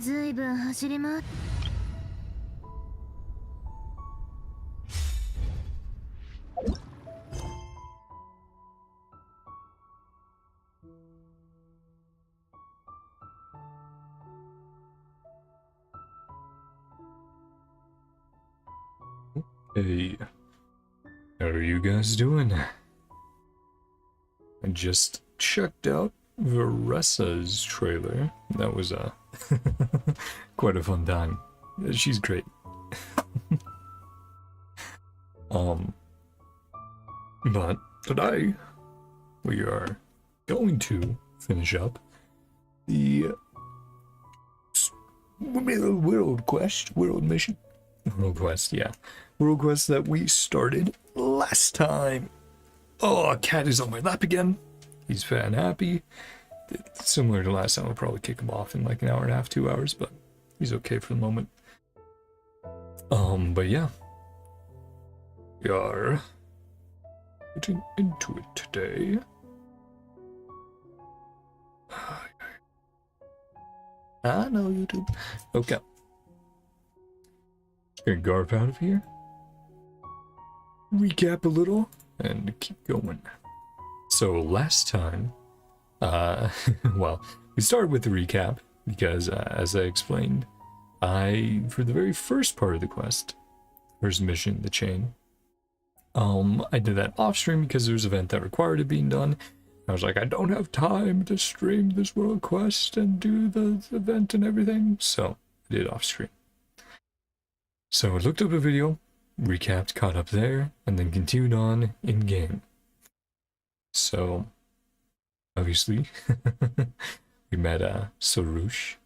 ずいぶん走り回っ Hey, how are you guys doing? I just checked out Varesa's trailer. That was quite a fun time. She's great. But today we are going to finish up the world mission. World quest, yeah. World quest that we started last time. Oh, a cat is on my lap again. He's fat and happy. Similar to last time, I'll probably kick him off in like an hour and a half, 2 hours, but he's okay for the moment. But yeah. We are getting into it today. I know YouTube. Okay. Gonna garp out of here. Recap a little and keep going. So last time, well, we started with the recap because as I explained, for the very first part of the quest, first mission, the chain, I did that off stream because there was an event that required it being done. I was like, I don't have time to stream this world quest and do the event and everything, so I did off stream. So I looked up a video, recapped, caught up there, and then continued on in game. So, obviously, we met Sorush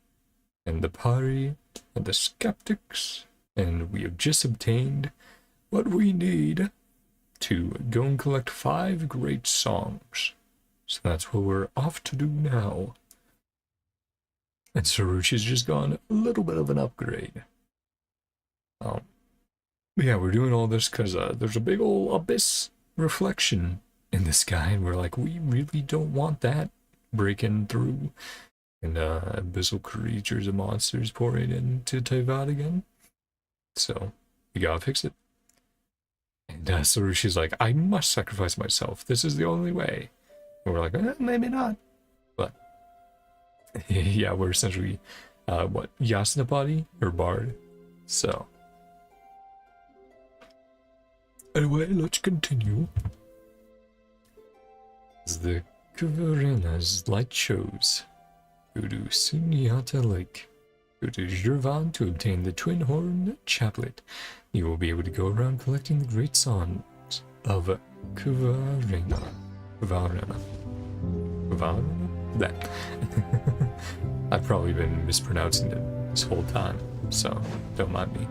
and the Pari and the Skeptics, and we have just obtained what we need to go and collect 5 great songs. So that's what we're off to do now. And Sorush has just gone a little bit of an upgrade. Yeah, we're doing all this because there's a big old abyss reflection in the sky, and we're like, we really don't want that breaking through, and abyssal creatures and monsters pouring into Tevat again. So we gotta fix it. And so she's like, I must sacrifice myself. This is the only way. And we're like, maybe not. But yeah, we're essentially what, Yasnapati or Bard. So anyway, let's continue. As the Khvarena's light shows, go to Sunyata Lake. Go to Jirvan to obtain the Twin Horn Chaplet. You will be able to go around collecting the great songs of Khvarena. That. I've probably been mispronouncing it this whole time, so don't mind me.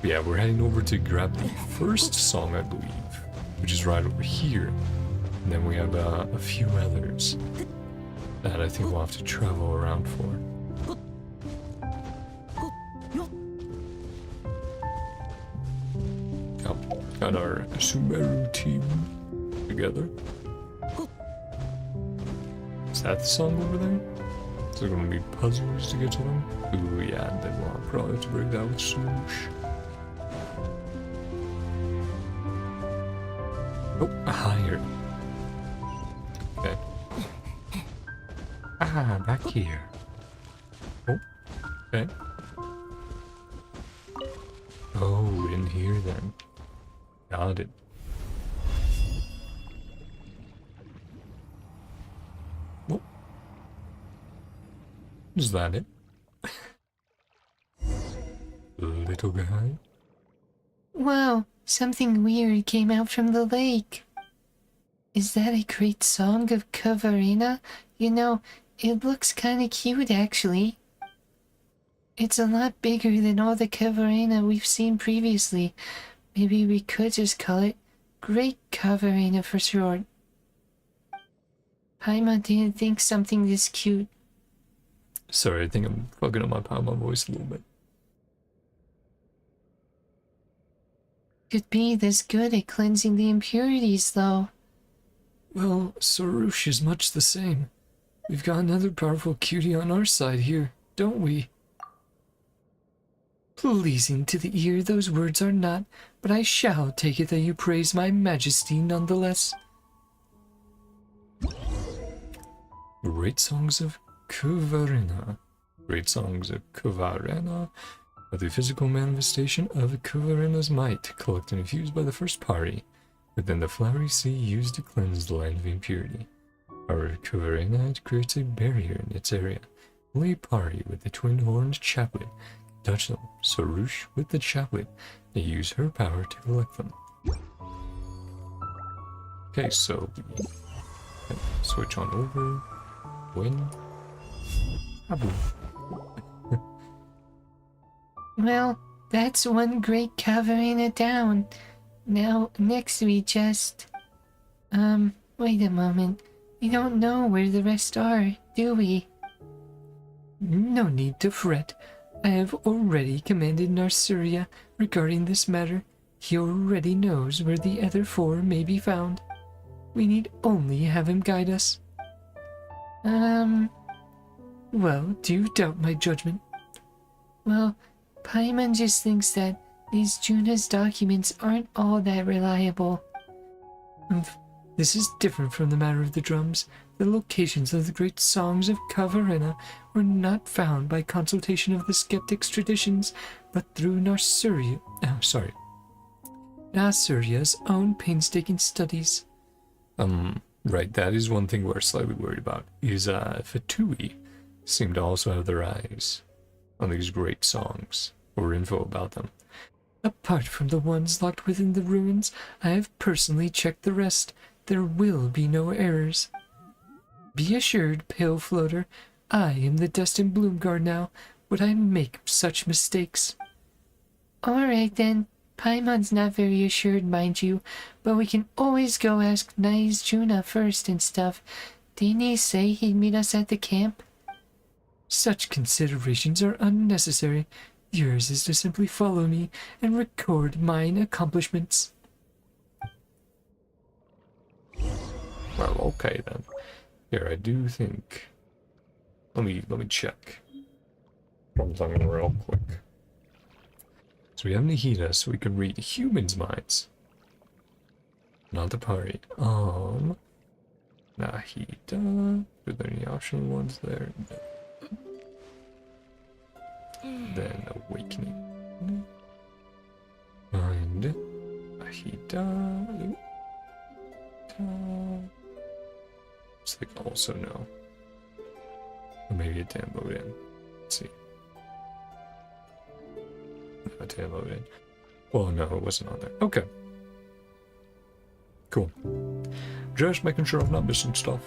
But yeah, we're heading over to grab the first song, I believe, which is right over here. And then we have a few others that I think we'll have to travel around for. Oh, got our Sumeru team together. Is that the song over there? Is there gonna be puzzles to get to them? Ooh, yeah, and then we'll probably have to break that with Swoosh. Oh, higher. Okay. Ah, back here. Oh, okay. Oh, in here then. Got it. Oh. Is that it? Little guy? Wow, something weird came out from the lake. Is that a great song of Khvarena? You know, it looks kinda cute actually. It's a lot bigger than all the Khvarena we've seen previously. Maybe we could just call it Great Khvarena for short. Paimon didn't think something this cute. Sorry, I think I'm fucking up my Paimon voice a little bit. Could be this good at cleansing the impurities, though. Well, Sorush is much the same. We've got another powerful cutie on our side here. don't we? Pleasing to the ear those words are not, but I shall take it that you praise my majesty nonetheless. Great songs of Khvarena. Great songs of Khvarena are the physical manifestation of Khvarena's might, collected and infused by the first party within the flowery sea used to cleanse the land of impurity. However, Khvarena creates a barrier in its area. Only a party with the twin-horned chaplet can touch them, so Roosh with the chaplet may use her power to collect them. Okay, so we switch on over. Win. Abu. Well, that's one great Khvarena down. Now, next we just... wait a moment. We don't know where the rest are, do we? No need to fret. I have already commanded Narsuria regarding this matter. He already knows where the other four may be found. We need only have him guide us. Well, do you doubt my judgment? Well, Paimon just thinks that these Juna's documents aren't all that reliable. This is different from the matter of the drums. The locations of the great songs of Khvarena were not found by consultation of the skeptics' traditions, but through Narsuria's own painstaking studies. Right, that is one thing we're slightly worried about, is Fatui seem to also have their eyes on these great songs, or info about them. Apart from the ones locked within the ruins, I have personally checked the rest. There will be no errors. Be assured, Pale Floater, I am the destined Bloomguard now. Would I make such mistakes? Alright then. Paimon's not very assured, mind you, but we can always go ask nice Juna first and stuff. Didn't he say he'd meet us at the camp? Such considerations are unnecessary. Yours is to simply follow me and record mine accomplishments. Well, okay then. Here, I do think... Let me check. Something real quick. So we have Nahida, so we can read humans' minds. Not the party. Nahida. Are there any optional ones there? Then awakening. Mind. Nahida. So they can also know. Or maybe a download in. Let's see. A download in. Well, no, it wasn't on there. Okay. Cool. Just making sure I'm not missing stuff.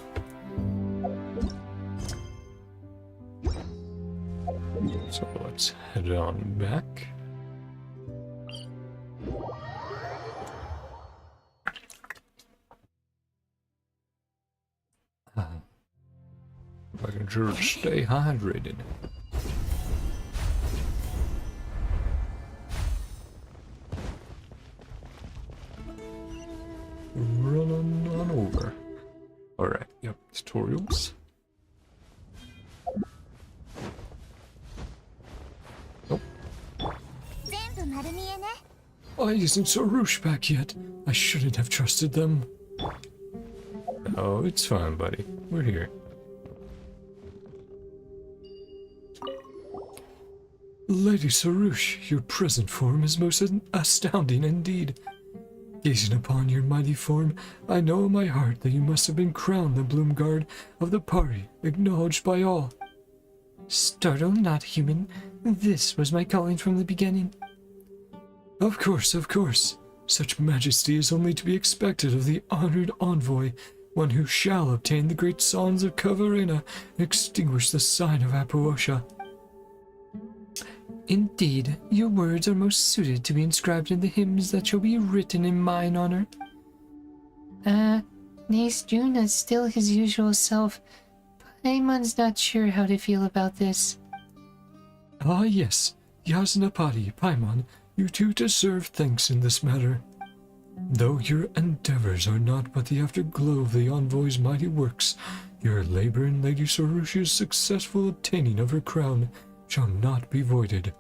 So let's head on back. Making sure to stay hydrated. Running on over. Alright, yep, tutorials. Nope. Why isn't Sarush back yet? I shouldn't have trusted them. Oh, it's fine, buddy. We're here. Lady Sarush, your present form is most astounding indeed. Gazing upon your mighty form, I know in my heart that you must have been crowned the Bloomguard of the party, acknowledged by all. Startle not, human. This was my calling from the beginning. Of course, of course. Such majesty is only to be expected of the honored envoy, one who shall obtain the great songs of Khvarena and extinguish the sign of Apoosha. Indeed, your words are most suited to be inscribed in the hymns that shall be written in mine honor. Nice Juna's still his usual self. Paimon's not sure how to feel about this. Ah yes, Yasnapati, Paimon, you two deserve thanks in this matter. Though your endeavors are not but the afterglow of the envoy's mighty works, your labor in Lady Sarush's successful obtaining of her crown shall not be voided.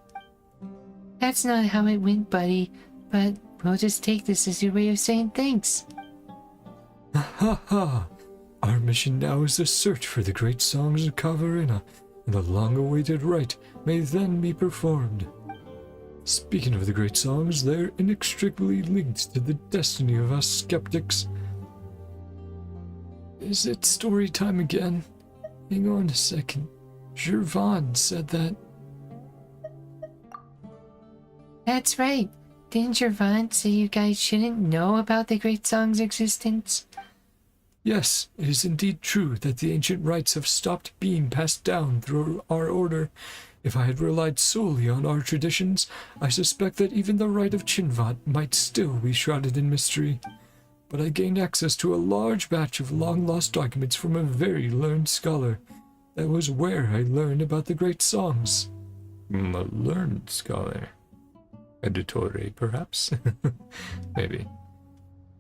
That's not how it went, buddy, but we'll just take this as your way of saying thanks. Ha ha! Our mission now is to search for the great songs of Khvarena, and the long-awaited rite may then be performed. Speaking of the great songs, they're inextricably linked to the destiny of us skeptics. Is it story time again? Hang on a second. Gervon said that. That's right. Didn't Gervon say you guys shouldn't know about the great song's existence? Yes, it is indeed true that the ancient rites have stopped being passed down through our order. If I had relied solely on our traditions, I suspect that even the rite of Chinvat might still be shrouded in mystery. But I gained access to a large batch of long-lost documents from a very learned scholar. That was where I learned about the great songs. A learned scholar? Editore, perhaps? Maybe.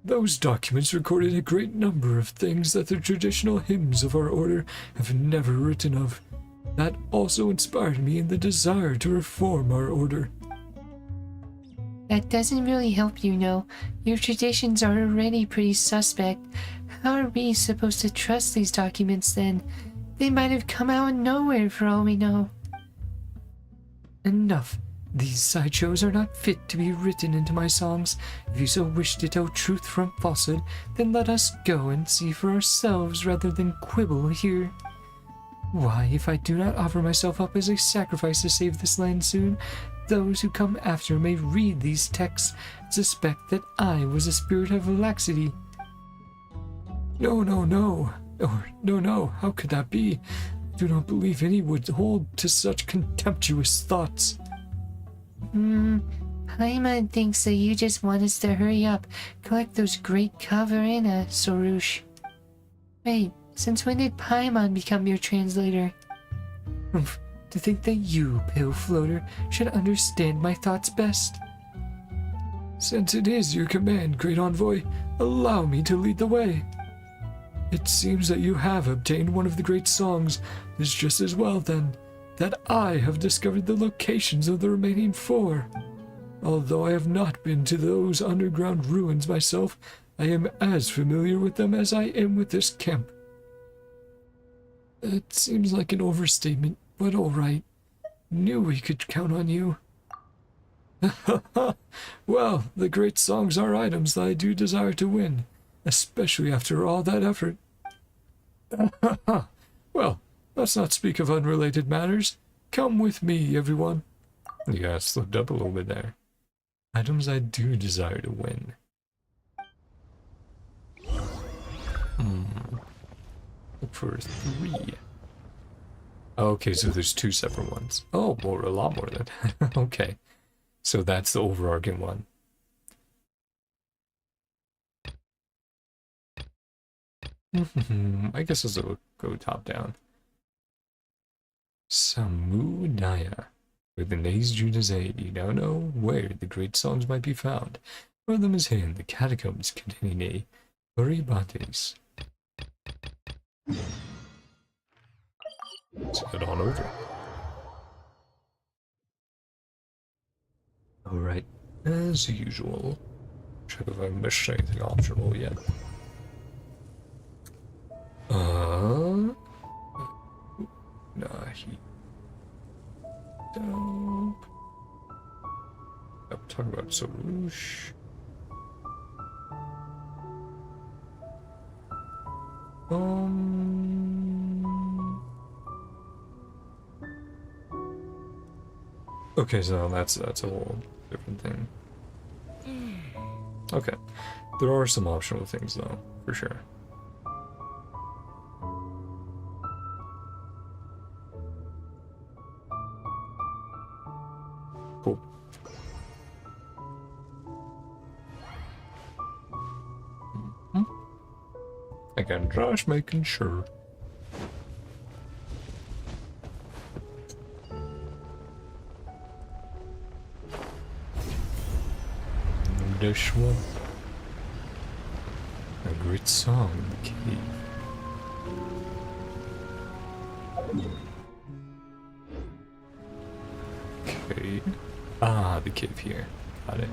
Those documents recorded a great number of things that the traditional hymns of our order have never written of. That also inspired me in the desire to reform our order. That doesn't really help, you know. Your traditions are already pretty suspect. How are we supposed to trust these documents then? They might have come out of nowhere for all we know. Enough. These sideshows are not fit to be written into my songs. If you so wish to tell truth from falsehood, then let us go and see for ourselves rather than quibble here. Why, if I do not offer myself up as a sacrifice to save this land soon, those who come after may read these texts and suspect that I was a spirit of laxity. No, no, no. Or, no, how could that be? I do not believe any would hold to such contemptuous thoughts. Paimon thinks that you just want us to hurry up, collect those great Khvarena, Sorush. Wait, since when did Paimon become your translator? To think that you, Pale Floater, should understand my thoughts best. Since it is your command, Great Envoy, allow me to lead the way. It seems that you have obtained one of the great songs. It's just as well, then, that I have discovered the locations of the remaining 4. Although I have not been to those underground ruins myself, I am as familiar with them as I am with this camp. It seems like an overstatement, but all right. Knew we could count on you. Well, the great songs are items that I do desire to win, especially after all that effort. Well, let's not speak of unrelated matters. Come with me, everyone. Yeah, slipped up a little bit there. Items I do desire to win. Look for 3. Okay, so there's 2 separate ones. Oh, more, a lot more than that. Okay. So that's the overarching one. I guess this will go top down. Samudaya. With the Naze Judas aid, you now know where the great songs might be found. One of them is hidden in the catacombs containing a Uribates. Let's head on over. Alright, as usual. Check if I missed anything optional yet. Nah, he... Dope. I'm talking about Sorush. Okay, so that's a whole different thing. Okay. There are some optional things though, for sure. Cool. Again, just making sure. This one. A great song in the cave. see. Ah, the cave here. Got it.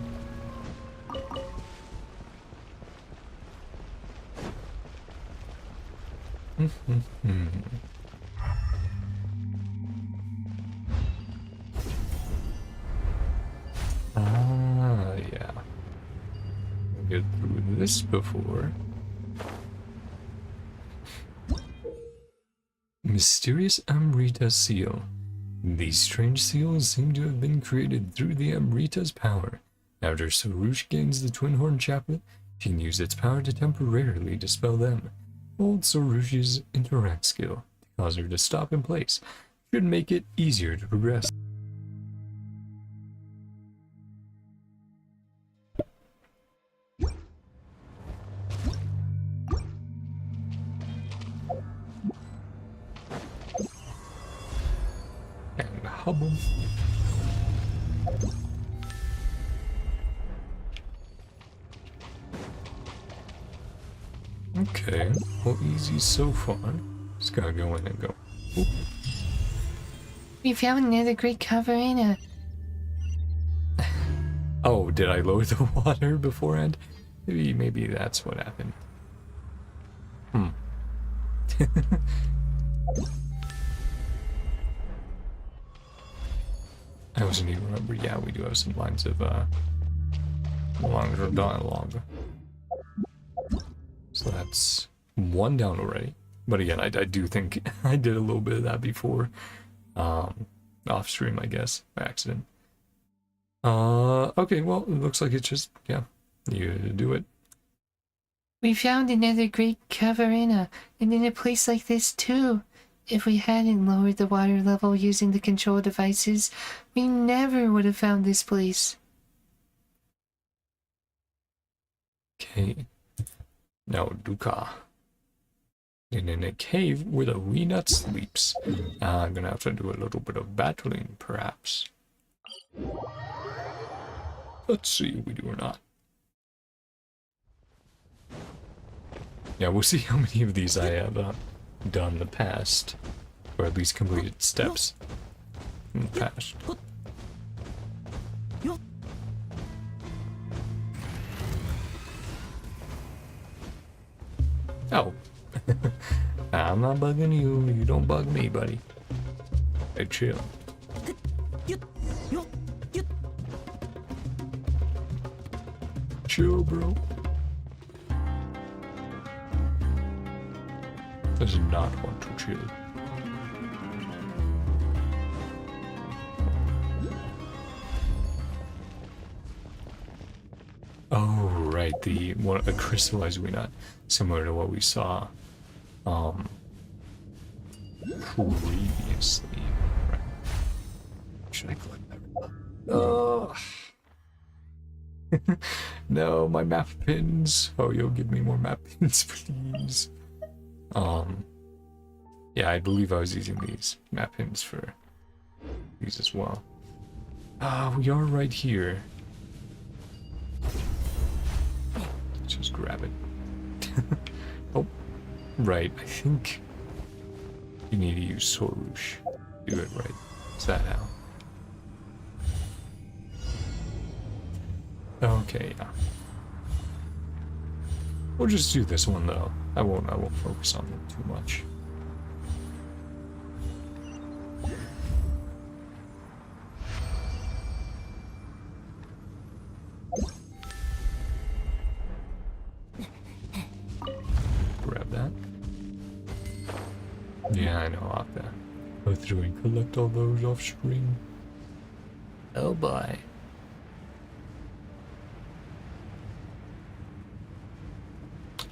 Ah, yeah. Get through this before. Mysterious Amrita seal. These strange seals seem to have been created through the Amrita's power. After Sarush gains the Twin Horn Chaplet, she can use its power to temporarily dispel them. Old Sarush's interact skill to cause her to stop in place should make it easier to progress. And hubble. Okay, well, easy so far. Just gotta go in and go. Oop. We found another great Khvarena. Oh, did I lower the water beforehand? Maybe that's what happened. I wasn't even remember. Yeah, we do have some lines of longer dialogue. So that's one down already. But again, I do think I did a little bit of that before. Off stream, I guess, by accident. Okay, well, it looks like it's just, yeah, you do it. We found another great Khvarena, and in a place like this too. If we hadn't lowered the water level using the control devices, we never would have found this place. Okay. Now, Duka. And in a cave where the wee nut sleeps. I'm gonna have to do a little bit of battling, perhaps. Let's see if we do or not. Yeah, we'll see how many of these I have done in the past. Or at least completed steps in the past. Oh. I'm not bugging you. You don't bug me, buddy. Hey, chill. Chill, bro. Does not want to chill. Oh, right, a crystallized weenot, similar to what we saw previously. Right. Should I collect that? Oh. No, my map pins. Oh, you'll give me more map pins, please. Yeah, I believe I was using these map pins for these as well. We are right here. Let's just grab it. Oh, right. I think you need to use Sorush. Do it right. Is that how? Okay, yeah. We'll just do this one though. I won't focus on it too much. Grab that. Yeah, I know, I'll have to go through and collect all those off screen. Oh boy.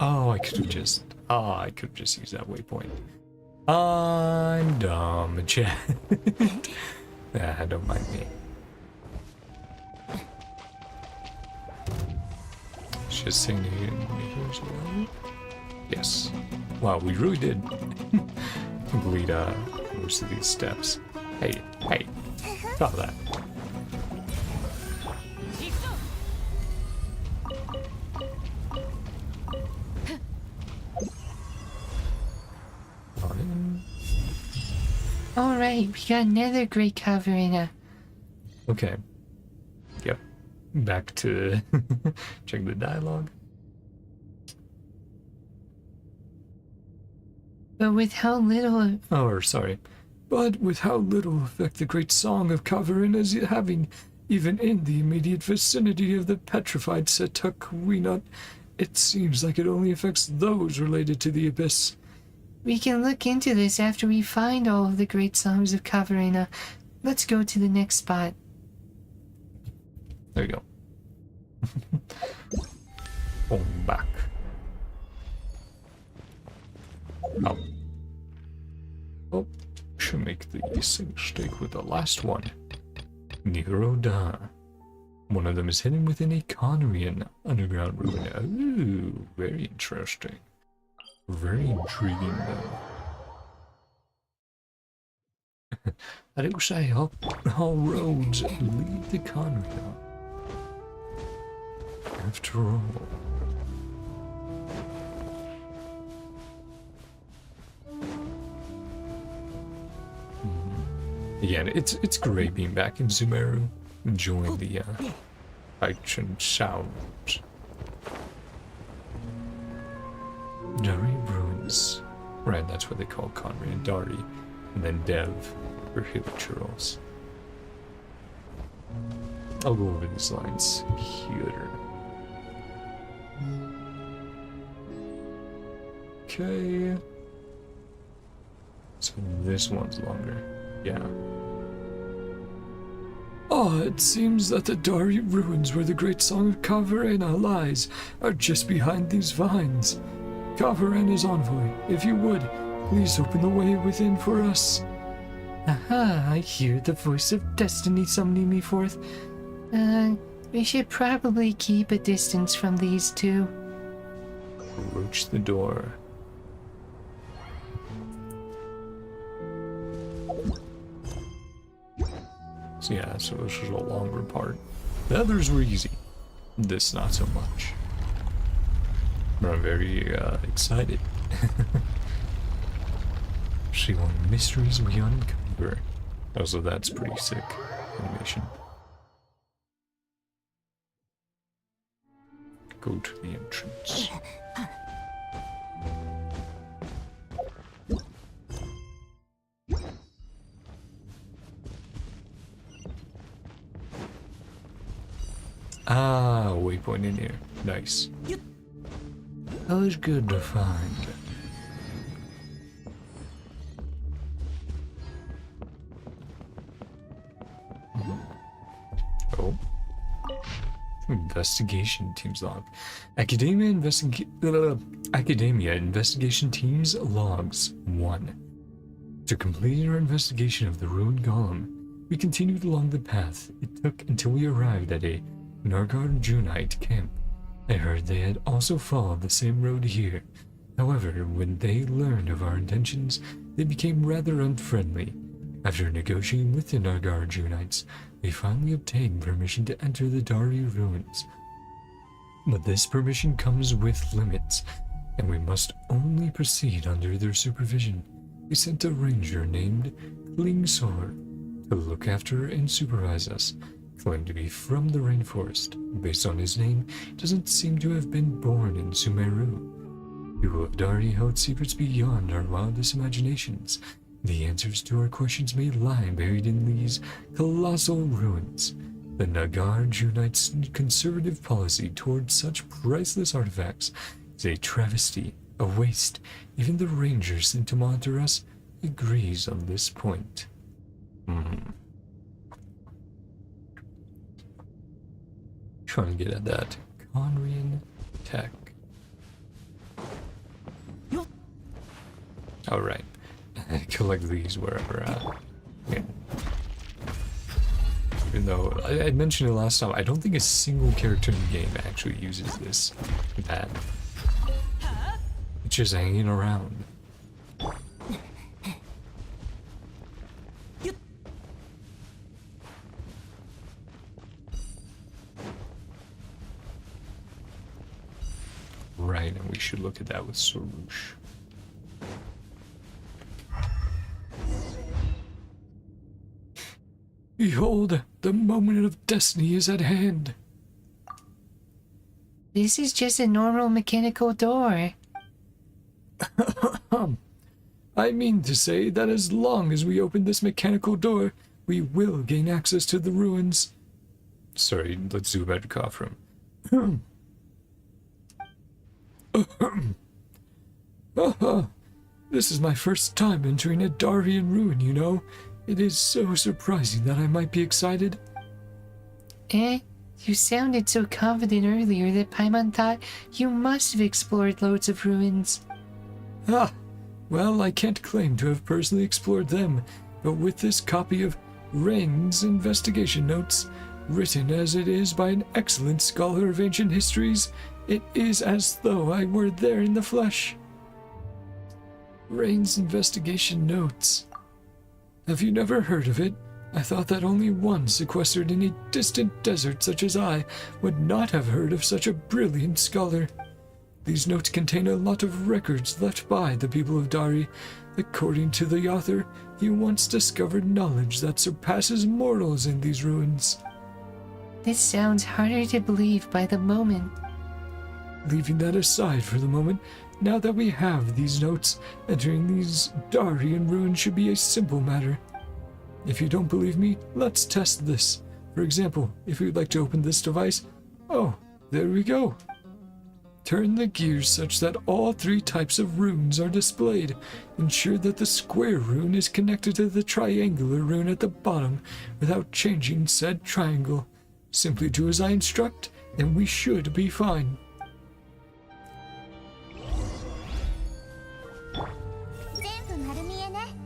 Oh, I could have just used that waypoint. I'm dumb, chat. Nah, don't mind me. It's just saying here as well. Yes. Wow, we really did complete most of these steps. Hey, stop that. Alright, we got another great Khvarena. Okay. Yep. Back to check the dialogue. But with how little Oh, sorry. But with how little effect the great song of Khvarena is having, even in the immediate vicinity of the petrified Impact-Khvarena, it seems like it only affects those related to the Abyss. we can look into this after we find all of the great songs of Khvarena. Let's go to the next spot. There you go. Boom, back. Oh. Oh, should make the same mistake with the last one. Niroda. One of them is hidden within a Conrian underground ruin. Ooh, very interesting. Very intriguing, though. I do say all roads lead to Conrian. After all. Again, it's great being back in Sumeru, enjoying the action sounds. Dari Ruins. Right, that's what they call Conry and Dari. And then Dev for Hilichurls. I'll go over these lines here. Okay. So this one's longer. Yeah. Ah, it seems that the Dari ruins where the great song of Khvarena lies are just behind these vines. Khvarena's envoy, if you would, please open the way within for us. Aha, I hear the voice of destiny summoning me forth. We should probably keep a distance from these two. Approach the door. So yeah, so this is a longer part. The others were easy. This not so much. But I'm very excited. See what mysteries we uncover. Also, that's pretty sick animation. Go to the entrance. Ah, waypoint in here. Nice. Always good to find. Oh. Investigation team's log. Academia investigation team's logs 1. To complete our investigation of the ruined golem, we continued along the path it took until we arrived at a Nargar Junite camp. I heard they had also followed the same road here. However, when they learned of our intentions, they became rather unfriendly. After negotiating with the Nargar Junites, we finally obtained permission to enter the Dari ruins. But this permission comes with limits, and we must only proceed under their supervision. We sent a ranger named Klingsor to look after and supervise us. Claimed to be from the rainforest. Based on his name, doesn't seem to have been born in Sumeru. People of Dari held secrets beyond our wildest imaginations. The answers to our questions may lie buried in these colossal ruins. The Nagar Junites' conservative policy towards such priceless artifacts is a travesty, a waste. Even the ranger sent to monitor us agrees on this point. Trying to get at that Conrian tech. Alright. Collect these wherever yeah. Even though I mentioned it last time, I don't think a single character in the game actually uses this pad. It's just hanging around. Right, and we should look at that with Soroush. Behold, the moment of destiny is at hand. This is just a normal mechanical door. I mean to say that as long as we open this mechanical door, we will gain access to the ruins. Sorry, let's do a better cough from. This is my first time entering a Darian ruin, you know. It is so surprising that I might be excited. You sounded so confident earlier that Paimon thought you must have explored loads of ruins. Well, I can't claim to have personally explored them, but with this copy of Rain's investigation notes, written as it is by an excellent scholar of ancient histories, it is as though I were there in the flesh. Rain's investigation notes. Have you never heard of it? I thought that only one sequestered in a distant desert such as I would not have heard of such a brilliant scholar. These notes contain a lot of records left by the people of Dari. According to the author, he once discovered knowledge that surpasses mortals in these ruins. This sounds harder to believe by the moment. Leaving that aside for the moment, now that we have these notes, entering these Darian ruins should be a simple matter. If you don't believe me, let's test this. For example, if you'd like to open this device, oh, there we go. Turn the gears such that all three types of runes are displayed. Ensure that the square rune is connected to the triangular rune at the bottom without changing said triangle. Simply do as I instruct, and we should be fine.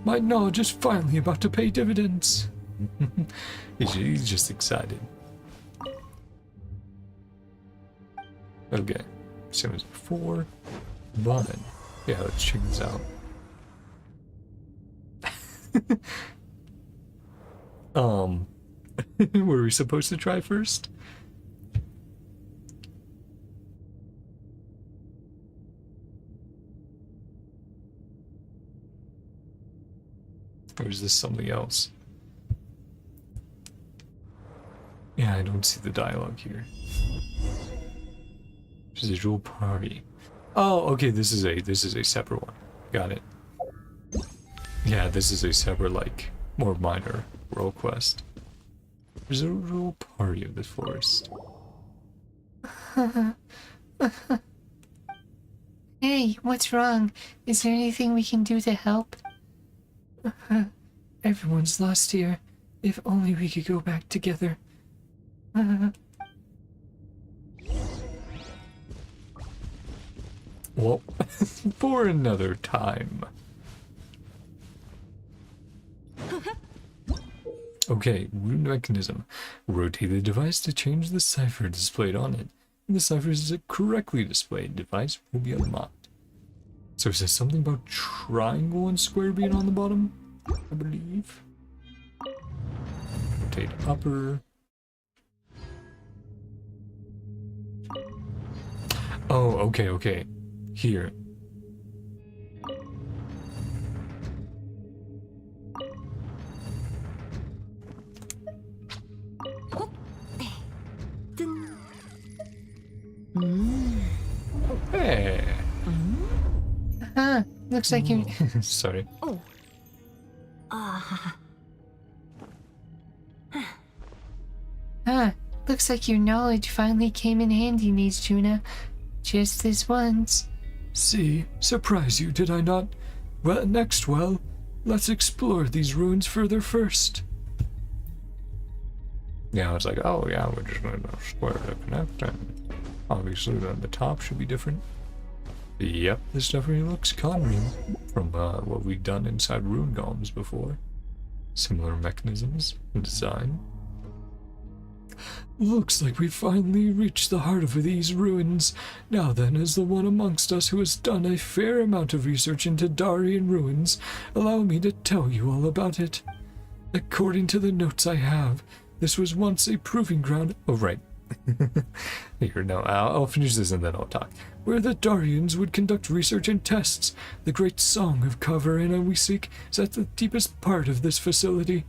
My knowledge is finally about to pay dividends. He's just excited. Okay, same as before, but yeah, let's check this out. Were we supposed to try first? Or is this something else? Yeah, I don't see the dialogue here. Residual party. Oh, okay, this is a separate one. Got it. Yeah, this is a separate, like, more minor world quest. Residual party of the forest. Hey, what's wrong? Is there anything we can do to help? Everyone's lost here. If only we could go back together. Well, for another time. Okay, rune mechanism. Rotate the device to change the cipher displayed on it. When the cipher is correctly displayed, device will be unlocked. So it says something about triangle and square being on the bottom, I believe. Rotate upper. Oh, okay. Here. Hey. Looks like you... Sorry. Oh. Looks like your knowledge finally came in handy, Niece Juna. Just this once. See, surprise you, did I not? Well, let's explore these ruins further first. Yeah, it's like, oh yeah, we're just going to square to connect, and obviously then the top should be different. Yep, this definitely looks Conring from what we've done inside rune golems before. Similar mechanisms and design. Looks like we finally reached the heart of these ruins. Now then, as the one amongst us who has done a fair amount of research into Darian ruins, allow me to tell you all about it. According to the notes I have, this was once a proving ground. Oh, right. Here, no, I'll finish this and then I'll talk. Where the Darians would conduct research and tests. The great song of Khvarena we seek is at the deepest part of this facility.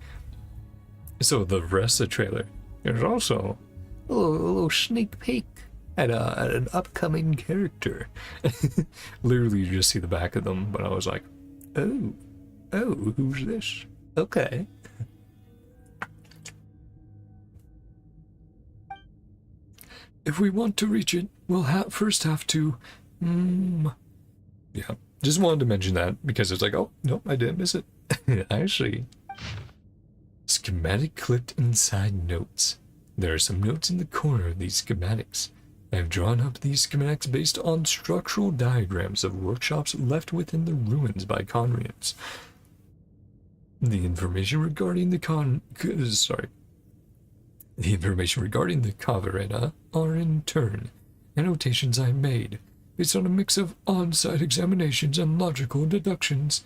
So the rest of the trailer, there's also a little sneak peek at an upcoming character. Literally, you just see the back of them, but I was like, oh, who's this? Okay. If we want to reach it, we'll first have to, yeah. Just wanted to mention that because it's like, oh, nope, I didn't miss it. Actually, schematic clipped inside notes. There are some notes in the corner of these schematics. I have drawn up these schematics based on structural diagrams of workshops left within the ruins by Conrians. The information regarding the Khvarena are in turn annotations I made based on a mix of on-site examinations and logical deductions.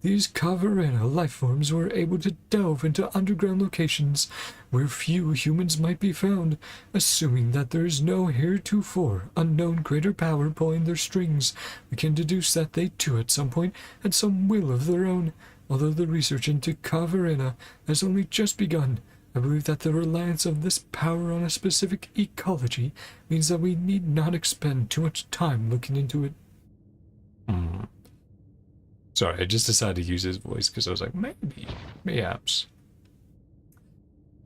These Khvarena lifeforms were able to delve into underground locations where few humans might be found, assuming that there is no heretofore unknown greater power pulling their strings. We can deduce that they too at some point had some will of their own. Although the research into Khvarena has only just begun, I believe that the reliance of this power on a specific ecology means that we need not expend too much time looking into it. Sorry, I just decided to use his voice because I was like, mayhaps.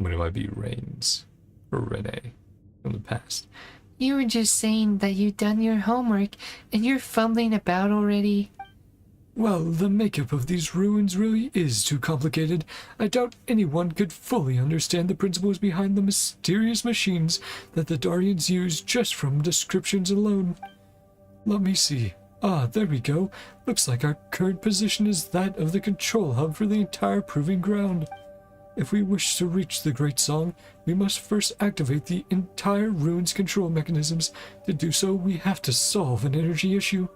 But it might be Rains or Renee from the past. You were just saying that you'd done your homework and you're fumbling about already. Well, the makeup of these ruins really is too complicated. I doubt anyone could fully understand the principles behind the mysterious machines that the Darians use just from descriptions alone. Let me see. Ah, there we go. Looks like our current position is that of the control hub for the entire proving ground. If we wish to reach the Great Song, we must first activate the entire ruins control mechanisms. To do so, we have to solve an energy issue.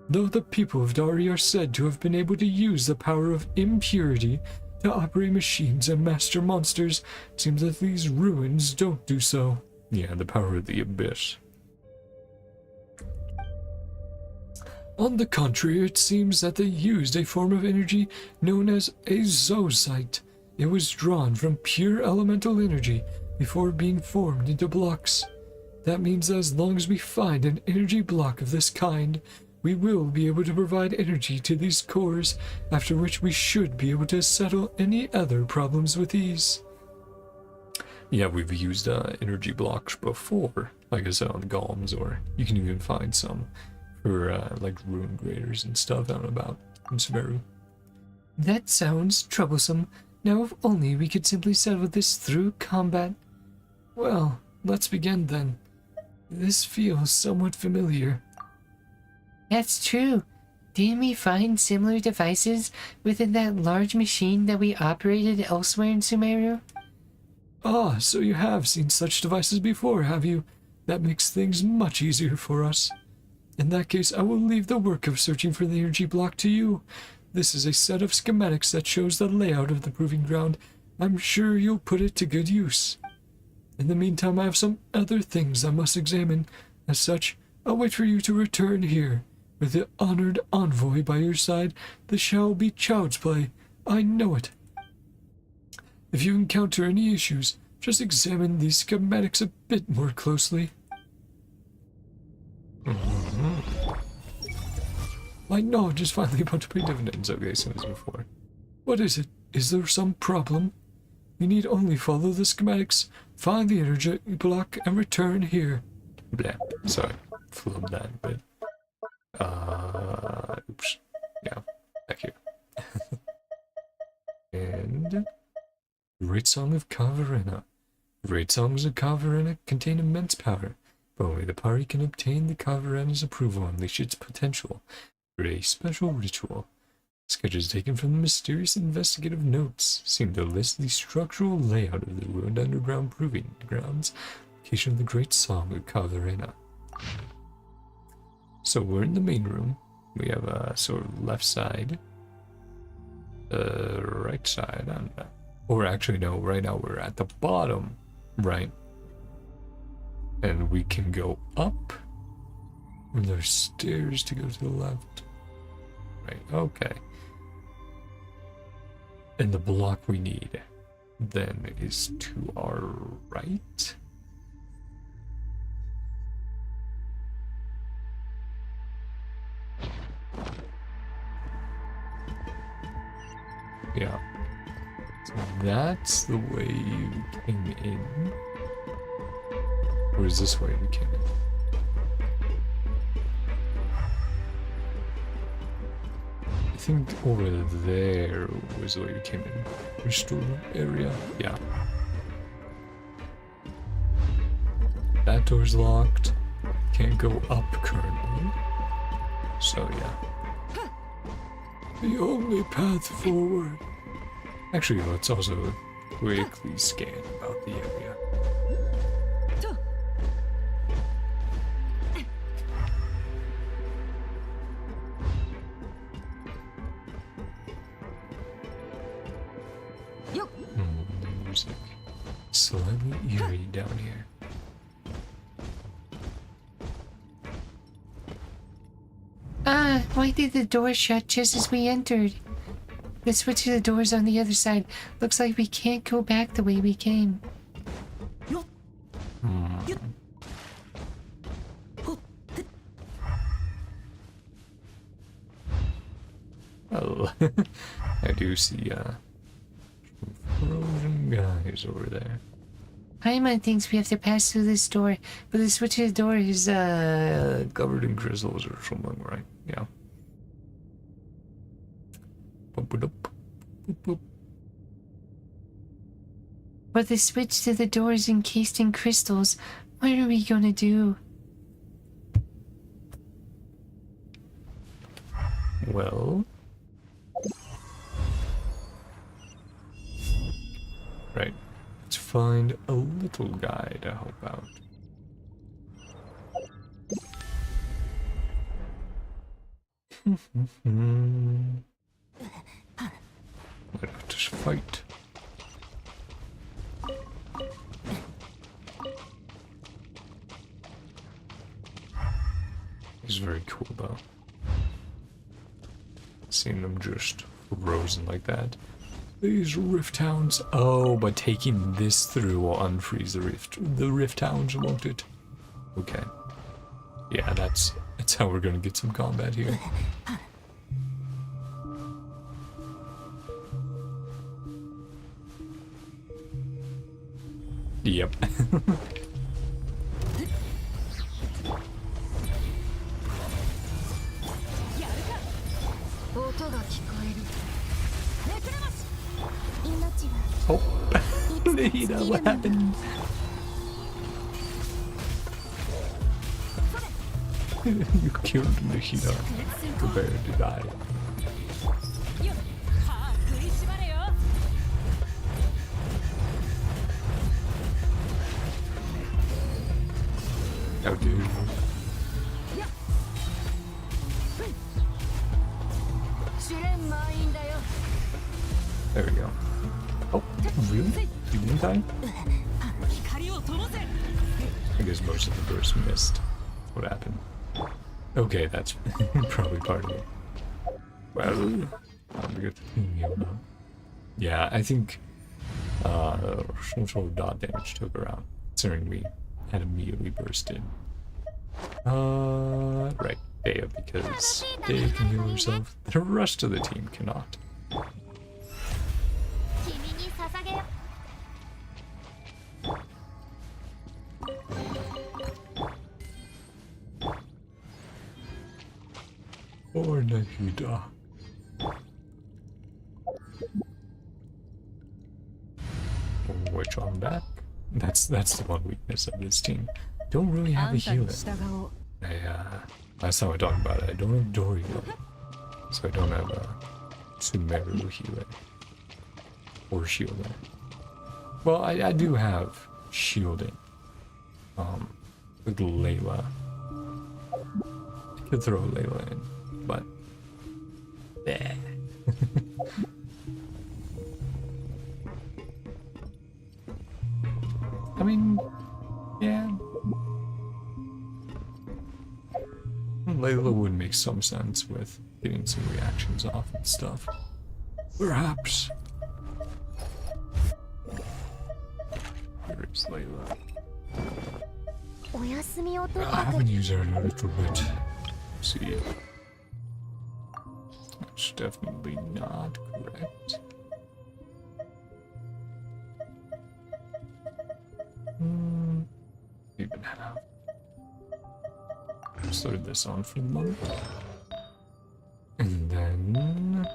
Though the people of Dari are said to have been able to use the power of impurity to operate machines and master monsters, it seems that these ruins don't do so. Yeah, the power of the abyss. On the contrary, it seems that they used a form of energy known as a zoosite. It was drawn from pure elemental energy before being formed into blocks. That means that as long as we find an energy block of this kind, we will be able to provide energy to these cores, after which we should be able to settle any other problems with ease. Yeah, we've used energy blocks before, like I said, on golems, or you can even find some for like ruin graders and stuff out and about in Sumeru. That sounds troublesome. Now if only we could simply settle this through combat. Well, let's begin then. This feels somewhat familiar. That's true. Didn't we find similar devices within that large machine that we operated elsewhere in Sumeru? Ah, so you have seen such devices before, have you? That makes things much easier for us. In that case, I will leave the work of searching for the energy block to you. This is a set of schematics that shows the layout of the proving ground. I'm sure you'll put it to good use. In the meantime, I have some other things I must examine. As such, I'll wait for you to return here. With the honored envoy by your side, this shall be child's play. I know it. If you encounter any issues, just examine these schematics a bit more closely. My knowledge is finally about to pay dividends. Okay, same as before. What is it? Is there some problem? We need only follow the schematics, find the energy block, and return here. Blah. Sorry, flubbed that a bit. Oops. Yeah, back here. And Great Song of Khvarena. Great Songs of Khvarena contain immense power, but only the party can obtain the Khvarena's approval and unleash its potential through a special ritual. Sketches taken from the mysterious investigative notes seem to list the structural layout of the ruined underground proving grounds, location of the Great Song of Khvarena. So we're in the main room. We have a sort of left side, right side, or actually no, right now we're at the bottom, right? And we can go up, and there's stairs to go to the left. Right, okay. And the block we need. then is to our right. Yeah. So that's the way you came in. Or is this way we came in? I think over there was the way we came in. Crystal area? Yeah. That door's locked. Can't go up currently. So yeah. The only path forward. Actually, let's also quickly scan about the area. Music. Slightly eerie down here. Why did the door shut just as we entered? The switch to the doors on the other side. Looks like we can't go back the way we came. Well, I do see frozen guys over there. Paimon thinks we have to pass through this door, but the switch to the door is Covered in crystals or something, right? Yeah. Boop, boop. But the switch to the door is encased in crystals. What are we gonna do? Well, right. Let's find a little guy to help out. Let us fight. He's very cool though. Seeing them just frozen like that. These rift hounds. Oh, but taking this through will unfreeze the rift hounds, won't it? Okay. Yeah, that's how we're gonna get some combat here. Yep. Oh, Nahida, what happened? You killed Nahida. Prepare to die. How dare you? There we go. Oh, really? You didn't die? I guess most of the burst missed. What happened? Okay, that's probably part of it. Well, I'm good. Yeah, I think some sort of dot damage took her out, considering we had immediately burst in. Right, Dea, because Dea can heal herself. The rest of the team cannot. Or Nahida. Which I'm back. That's the one weakness of this team. Don't really have a healer. Last time I talked about it, I don't have Dorio. So I don't have a Sumeru healer. Or shielding. Well, I do have shielding. With Layla. I could throw Layla in, but yeah. I mean, yeah. Layla would make some sense with getting some reactions off and stuff. Perhaps. Layla. お休みを取っ I たと haven't used her in a little bit. See. That's definitely not correct. Even have. Let's load this on for the moment. And then.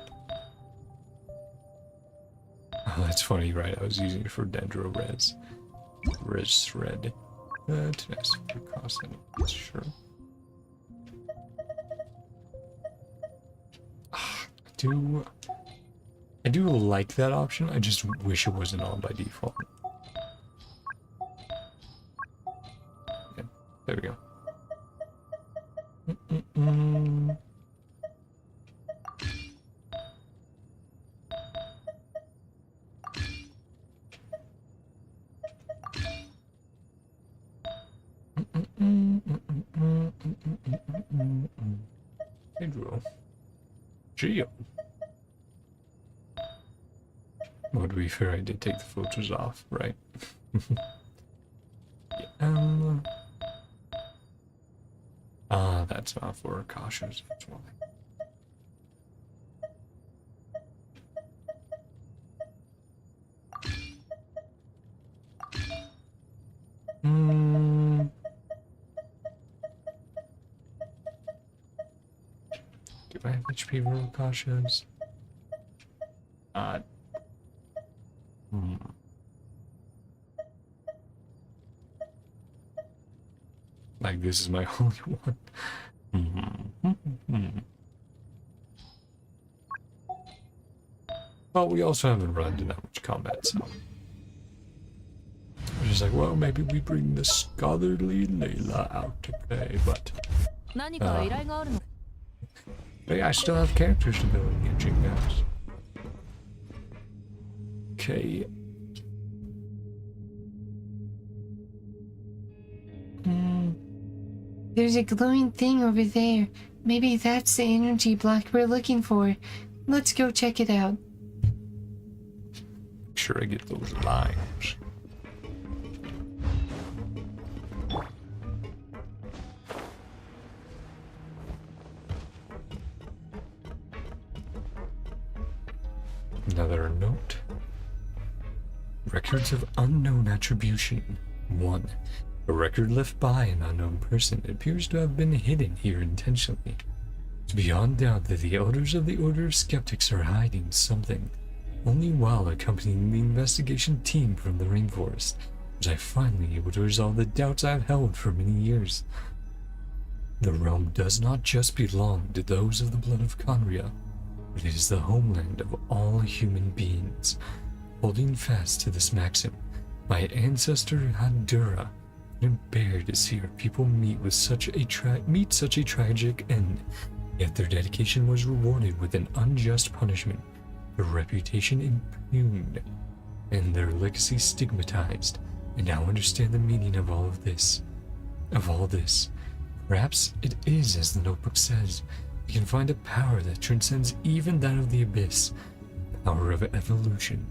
Oh, that's funny, right? I was using it for Dendro Res. Res thread. Tenacity for cost, sure. I do like that option. I just wish it wasn't on by default. Okay, there we go. Pedro. Geo. Well, to be fair, I did take the filters off, right? Yeah, that's not for cautious, that's why. Do I have HP for cautious? Like, this is my only one. Well, we also haven't run into that much combat, so. We're just like, well, maybe we bring the scholarly Layla out to play, but. 何か依頼があるの Hey, I still have characters to build in Genshin, guys. Okay. There's a glowing thing over there. Maybe that's the energy block we're looking for. Let's go check it out. Make sure I get those limes. Another note. Records of unknown attribution. 1. A record left by an unknown person appears to have been hidden here intentionally. It's beyond doubt that the elders of the Order of Skeptics are hiding something. Only while accompanying the investigation team from the rainforest was I finally able to resolve the doubts I've held for many years. The realm does not just belong to those of the blood of Conria, but it is the homeland of all human beings. Holding fast to this maxim, my ancestor Hadura couldn't bear to see our people meet such a tragic end. Yet their dedication was rewarded with an unjust punishment, their reputation impugned, and their legacy stigmatized. I now understand the meaning of all this. Perhaps it is as the notebook says. We can find a power that transcends even that of the abyss, the power of evolution.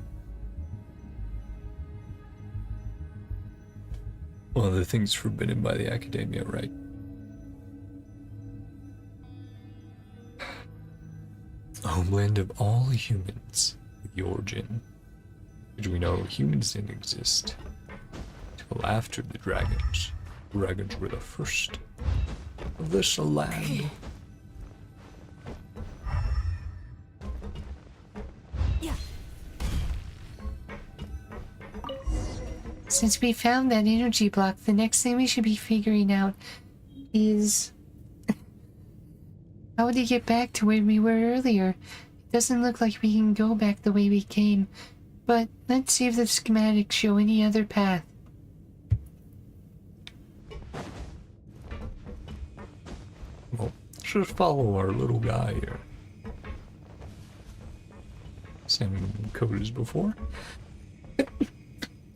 One of the things forbidden by the academia, right? Homeland of all humans, the origin. Did we know humans didn't exist till after the dragons? Dragons were the first of this land. Since we found that energy block, the next thing we should be figuring out is how to get back to where we were earlier. It doesn't look like we can go back the way we came, but let's see if the schematics show any other path. Well, let's just follow our little guy here. Same code as before.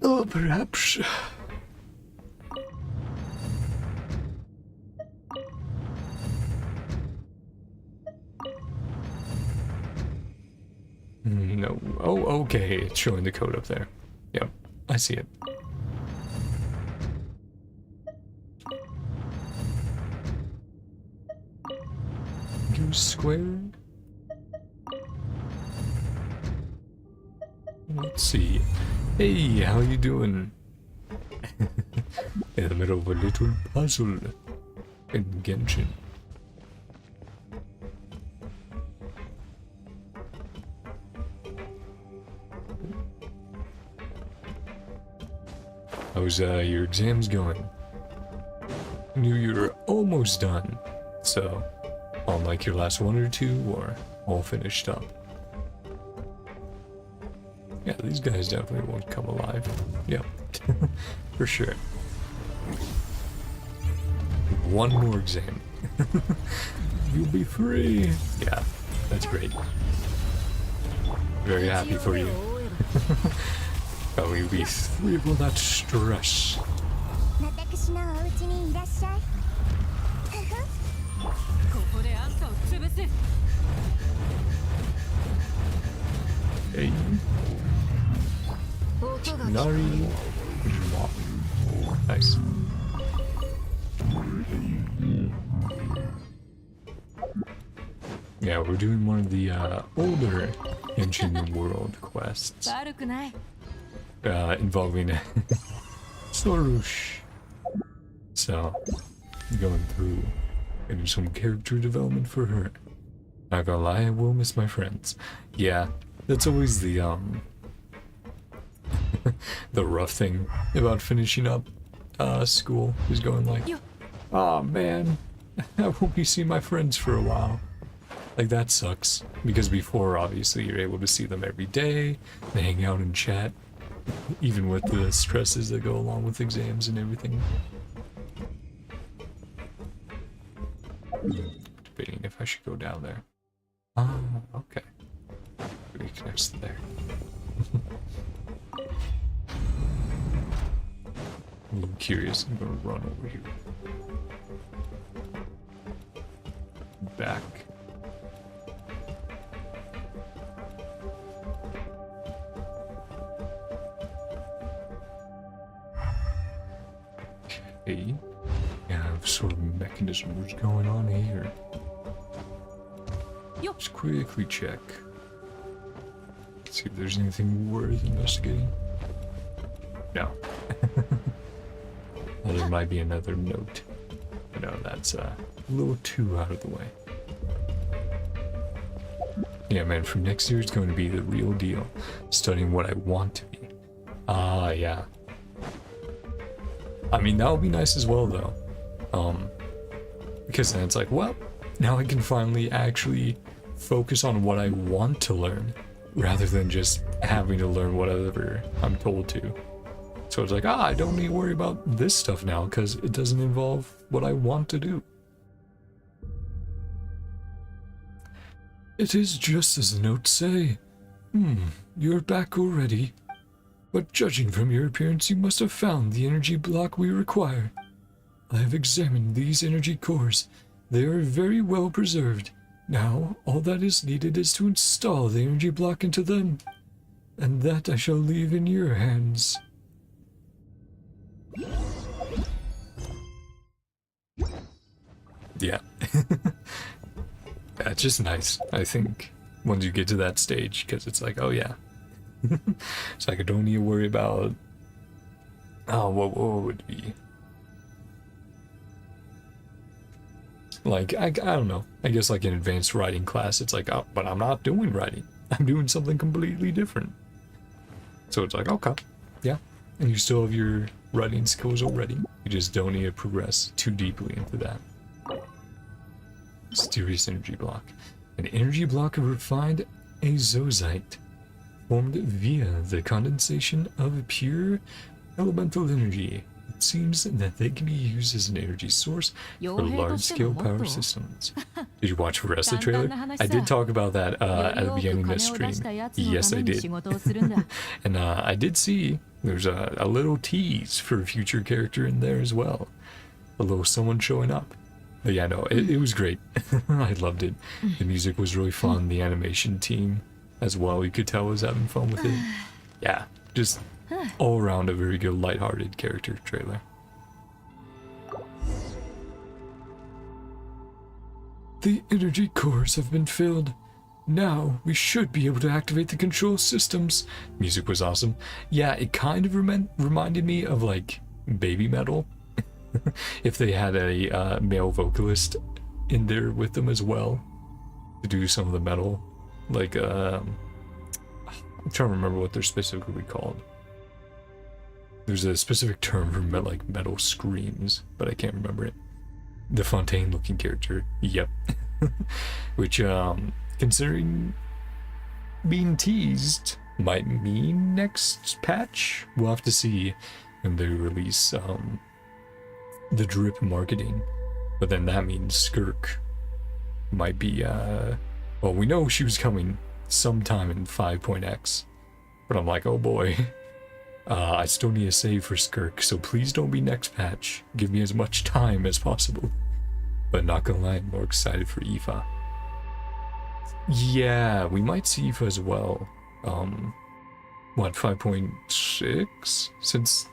Oh, perhaps. No. Oh, okay. It's showing the code up there. Yep, I see it. squared. Let's see. Hey, how you doing? In the middle of a little puzzle in Genshin. How's your exams going? Knew you were almost done, so on like your last one or two, or all finished up? Yeah, these guys definitely won't come alive. Yep, for sure. One more exam. You'll be free. Yeah, that's great. Very happy for you. Oh, you'll be free of all that stress. Hey. Nari. Nice. Yeah, we're doing one of the older Genshin World quests. Involving Sorush. So, going through getting some character development for her. Not gonna lie, I will miss my friends. Yeah, that's always the the rough thing about finishing up school, is going like, oh man, I won't be seeing my friends for a while. Like, that sucks, because before obviously you're able to see them every day, they hang out and chat, even with the stresses that go along with exams and everything. Debating if I should go down there. Ah, okay. Maybe it connects to there. I'm a little curious. I'm gonna run over here. Back. Okay. Yeah, sort of mechanisms going on here. Let's quickly check. See if there's anything worth investigating. No. Well, there might be another note. But no, that's a little too out of the way. Yeah, man, from next year it's going to be the real deal. Studying what I want to be. Ah, yeah. I mean, that would be nice as well, though. Because then it's like, well, now I can finally actually focus on what I want to learn, rather than just having to learn whatever I'm told to. So it's like, I don't need to worry about this stuff now, because it doesn't involve what I want to do. It is just as the notes say. You're back already. But judging from your appearance, you must have found the energy block we require. I have examined these energy cores. They are very well preserved. Now, all that is needed is to install the energy block into them. And that I shall leave in your hands. Yeah. That's just nice, I think, once you get to that stage, because it's like, oh yeah. It's like I don't need to worry about, oh, what would it be? Like, I don't know. I guess like in advanced writing class, it's like, oh, but I'm not doing writing. I'm doing something completely different. So it's like, okay, yeah. And you still have your writing skills already. You just don't need to progress too deeply into that. Mysterious energy block. An energy block of refined azozite, formed via the condensation of pure elemental energy. It seems that they can be used as an energy source for large-scale power systems. Did you watch Resta trailer? I did talk about that at the beginning of this stream. Yes, I did. And I did see there's a little tease for a future character in there as well. A little someone showing up. But yeah, no, it was great. I loved it. The music was really fun. The animation team as well, you could tell was having fun with it. Yeah, just all around a very good lighthearted character trailer. The energy cores have been filled. Now we should be able to activate the control systems. Music was awesome. Yeah, it kind of reminded me of like Baby Metal. If they had a male vocalist in there with them as well to do some of the metal. Like, I'm trying to remember what they're specifically called. There's a specific term for like metal screams, but I can't remember it. The Fontaine looking character, yep. Which, considering being teased, might mean next patch. We'll have to see when they release the drip marketing. But then that means Skirk might be, well, we know she was coming sometime in 5.x. But I'm like, oh boy. I still need a save for Skirk, so please don't be next patch. Give me as much time as possible. But not gonna lie, I'm more excited for Aoife. Yeah, we might see Aoife as well. What, 5.6? Since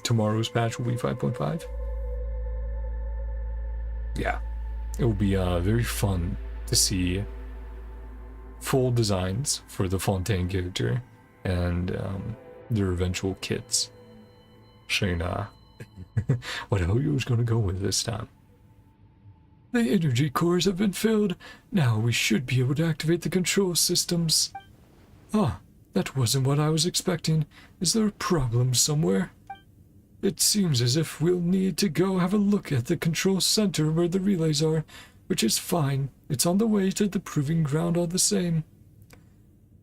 tomorrow's patch will be 5.5? Yeah, it will be very fun to see full designs for the Fontaine character and their eventual kits. Shayna. What Hoyo was going to go with this time. The energy cores have been filled. Now we should be able to activate the control systems. Ah, that wasn't what I was expecting. Is there a problem somewhere? It seems as if we'll need to go have a look at the control center where the relays are, which is fine. It's on the way to the proving ground all the same.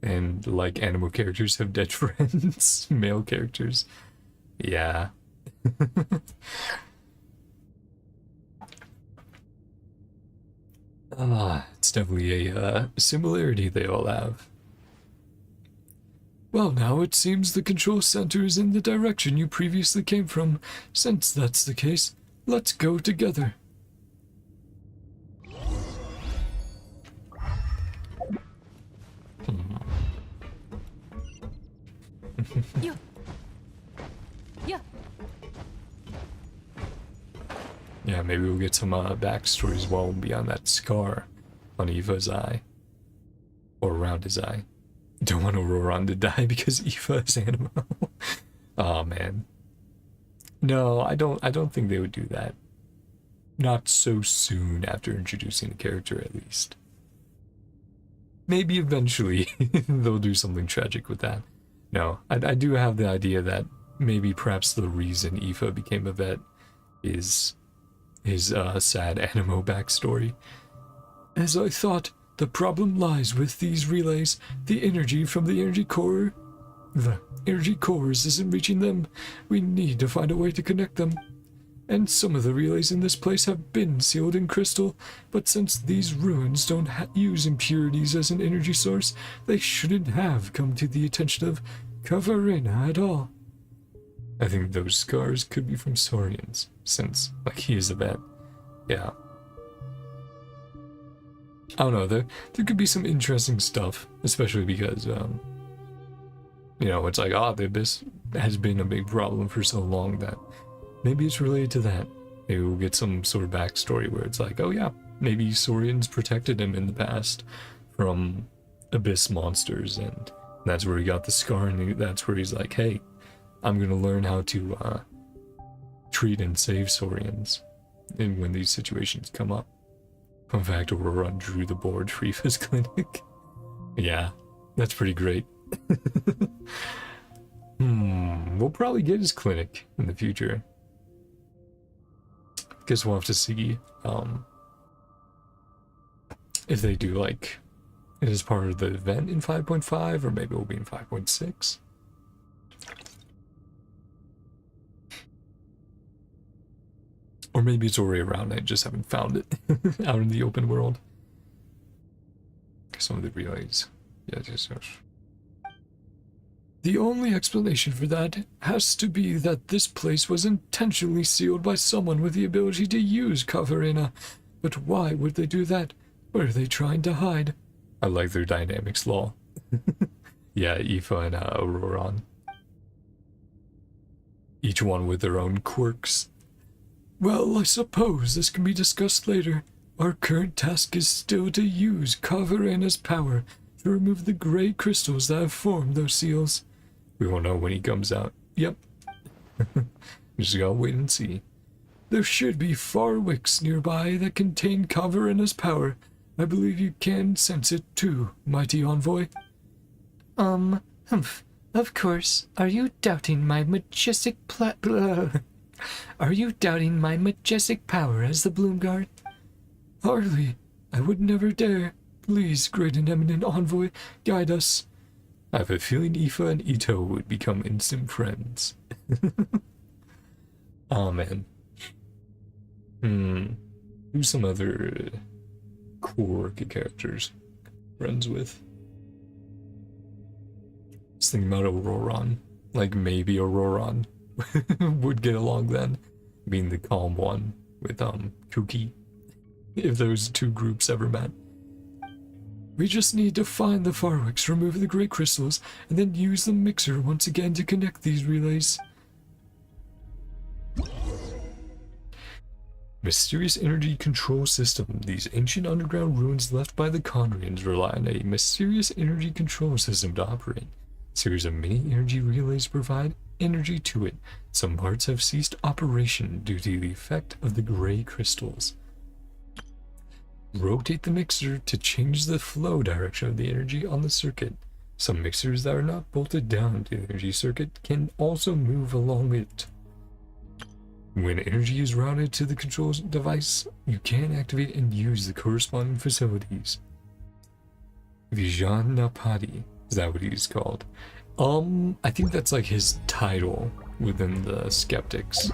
And like animal characters have dead friends, male characters. Yeah. It's definitely a similarity they all have. Well, now it seems the control center is in the direction you previously came from. Since that's the case, let's go together. Yeah. Yeah. Yeah, maybe we'll get some backstory as well beyond that scar on Aoife's eye. Or around his eye. Don't want Auroron to die because Aoife is animal. Oh man. No, I don't think they would do that. Not so soon after introducing the character, at least. Maybe eventually they'll do something tragic with that. No, I do have the idea that maybe perhaps the reason Aoife became a vet is his sad animo backstory. As I thought, the problem lies with these relays. The energy from the energy core... The energy cores isn't reaching them. We need to find a way to connect them. And some of the relays in this place have been sealed in crystal, but since these ruins don't use impurities as an energy source, they shouldn't have come to the attention of Khvarena at all. I think those scars could be from Saurians, since, like, he is a vet. Yeah. I don't know, there could be some interesting stuff, especially because, you know, it's like, the Abyss has been a big problem for so long that maybe it's related to that. Maybe we'll get some sort of backstory where it's like, oh yeah, maybe Saurians protected him in the past from Abyss monsters, and that's where he got the scar, and that's where he's like, hey, I'm gonna learn how to treat and save Saurians when these situations come up. Fun fact, Auroron drew the board for Aoife's clinic. Yeah, that's pretty great. We'll probably get his clinic in the future. Guess we'll have to see if they do, like, it is part of the event in 5.5, or maybe it will be in 5.6. Or maybe it's already around, I just haven't found it out in the open world. Some of the relays. Yes. The only explanation for that has to be that this place was intentionally sealed by someone with the ability to use Khvarena. But why would they do that? What are they trying to hide? I like their dynamics law. Yeah, Aoife and Auroron. Each one with their own quirks. Well, I suppose this can be discussed later. Our current task is still to use Khvarena's power to remove the gray crystals that have formed those seals. We won't know when he comes out. Yep. Just gotta wait and see. There should be farwicks nearby that contain Khvarena's power. I believe you can sense it too, mighty envoy. Of course. Are you doubting my majestic Are you doubting my majestic power as the Bloomguard? Hardly. I would never dare. Please, great and eminent envoy, guide us. I have a feeling Aoife and Ito would become instant friends. Aw, man. Who's some other core characters friends with? Just thinking about Auroron. Like, maybe Auroron would get along then, being the calm one with, Kuki. If those two groups ever met. We just need to find the Farwicks, remove the great crystals, and then use the mixer once again to connect these relays. Mysterious energy control system. These ancient underground ruins left by the Conrians rely on a mysterious energy control system to operate. A series of mini energy relays provide energy to it. Some parts have ceased operation due to the effect of the gray crystals. Rotate the mixer to change the flow direction of the energy on the circuit. Some mixers that are not bolted down to the energy circuit can also move along it. When energy is routed to the control device, you can activate and use the corresponding facilities. Vijanapati, is that what he's called? I think that's like his title within the skeptics,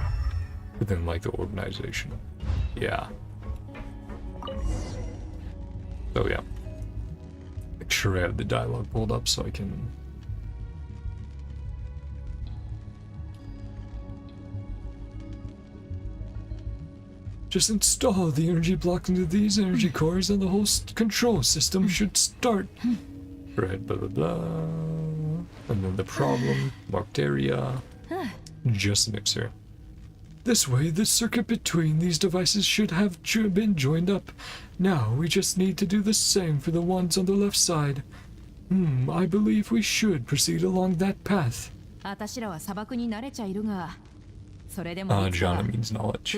within like the organization. Yeah. So yeah. Make sure I have the dialogue pulled up so I can... Just install the energy block into these energy cores and the whole control system should start. Right, blah blah blah. And then the problem, marked area, just mixer. This way, the circuit between these devices should have been joined up. Now, we just need to do the same for the ones on the left side. I believe we should proceed along that path. Jhana means knowledge.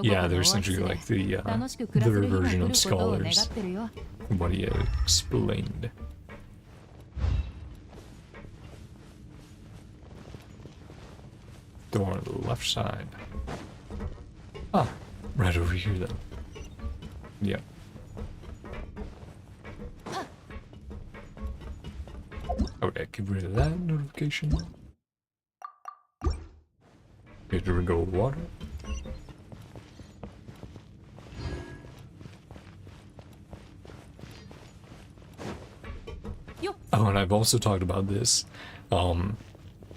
Yeah, they're essentially like their version of scholars, from what he had explained. Door on the left side. Ah, right over here then. Yep. Okay, get rid of that notification. Here we go, water. Oh, and I've also talked about this,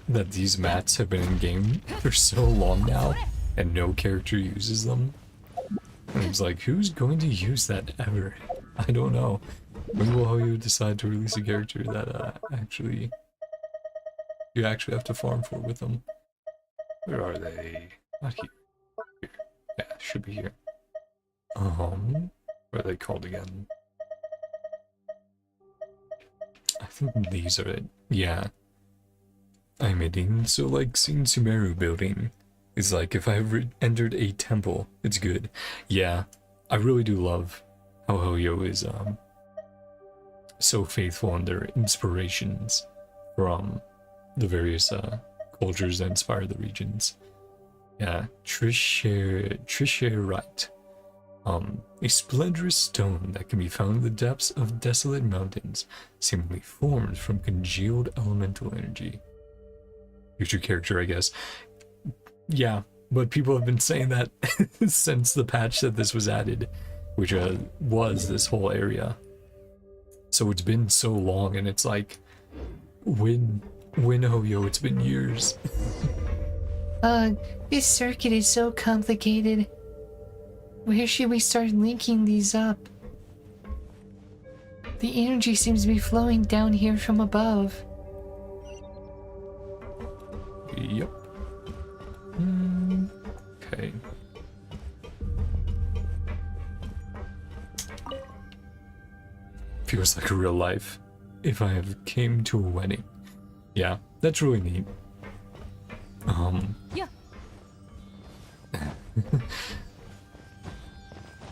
that these mats have been in game for so long now, and no character uses them. And it's like, who's going to use that ever? I don't know. When will Hoyo decide to release a character that you actually have to farm for with them? Where are they? Not here. Here. Yeah, should be here. What are they called again? I think these are it. Yeah. I'm admitting, so like seeing Sumeru building is like if I've entered a temple, it's good. Yeah, I really do love how Hoyo is so faithful in their inspirations from the various cultures that inspire the regions. Yeah, Trisherite. A splendorous stone that can be found in the depths of desolate mountains, seemingly formed from congealed elemental energy. Future character, I guess. Yeah, but people have been saying that since the patch that this was added, which was this whole area. So it's been so long, and it's like, when Hoyo, it's been years. This circuit is so complicated. Where should we start linking these up? The energy seems to be flowing down here from above. Yep. Okay. feels like a real life. If I have came to a wedding. Yeah, that's really neat. Yeah.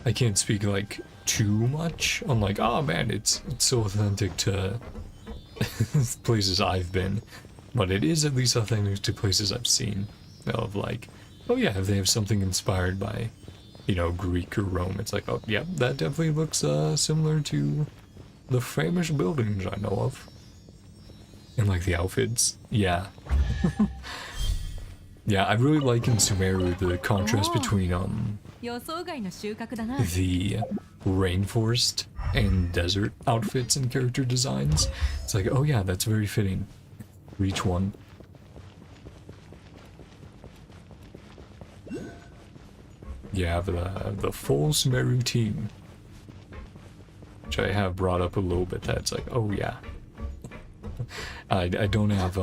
I can't speak like too much on like, oh man, it's so authentic to places I've been, but it is at least authentic to places I've seen. Of like, oh yeah, if they have something inspired by, you know, Greek or Rome, it's like, oh yeah, that definitely looks similar to the famous buildings I know of. And like the outfits, yeah. Yeah, I really like in Sumeru the contrast between 予想外の収穫だな。 the rainforest and desert outfits and character designs. It's like, oh yeah, that's very fitting for each one. Yeah, the full Sumeru team, which I have brought up a little bit. That's like, oh yeah. I don't have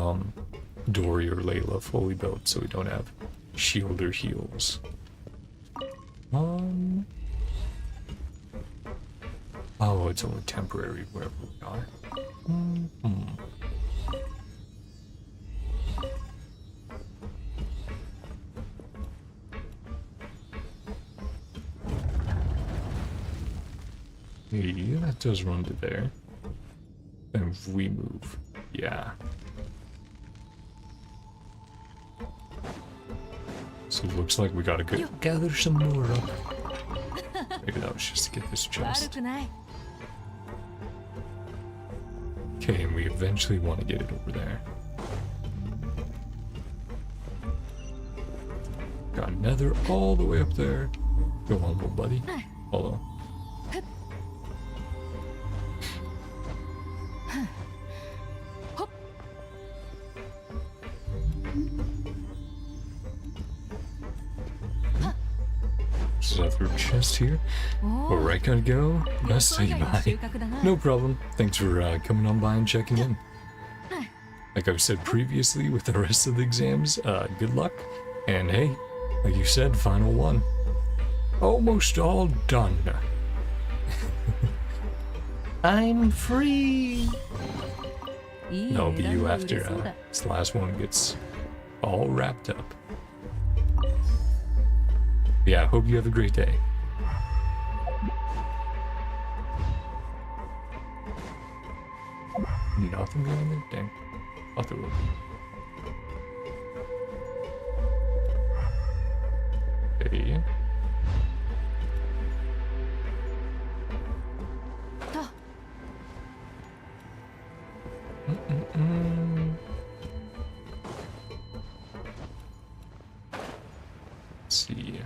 Dory or Layla fully built, so we don't have shield or heals. Oh, it's only temporary wherever we are. Yeah, that does run to there. And if we move, yeah. So it looks like we gotta go gather some more up. Maybe that was just to get this chest. 悪くない。 Okay, and we eventually want to get it over there. Got nether all the way up there. Go on, little buddy. Hold on. There's another chest here. Where I gotta go? Must say bye. No problem. Thanks for coming on by and checking in. Like I've said previously with the rest of the exams, good luck. And hey, like you said, final one. Almost all done. I'm free. That'll be you after this last one gets all wrapped up. Yeah, hope you have a great day. Nothing going there? Dang. Thought there would be. Hey. Let's see.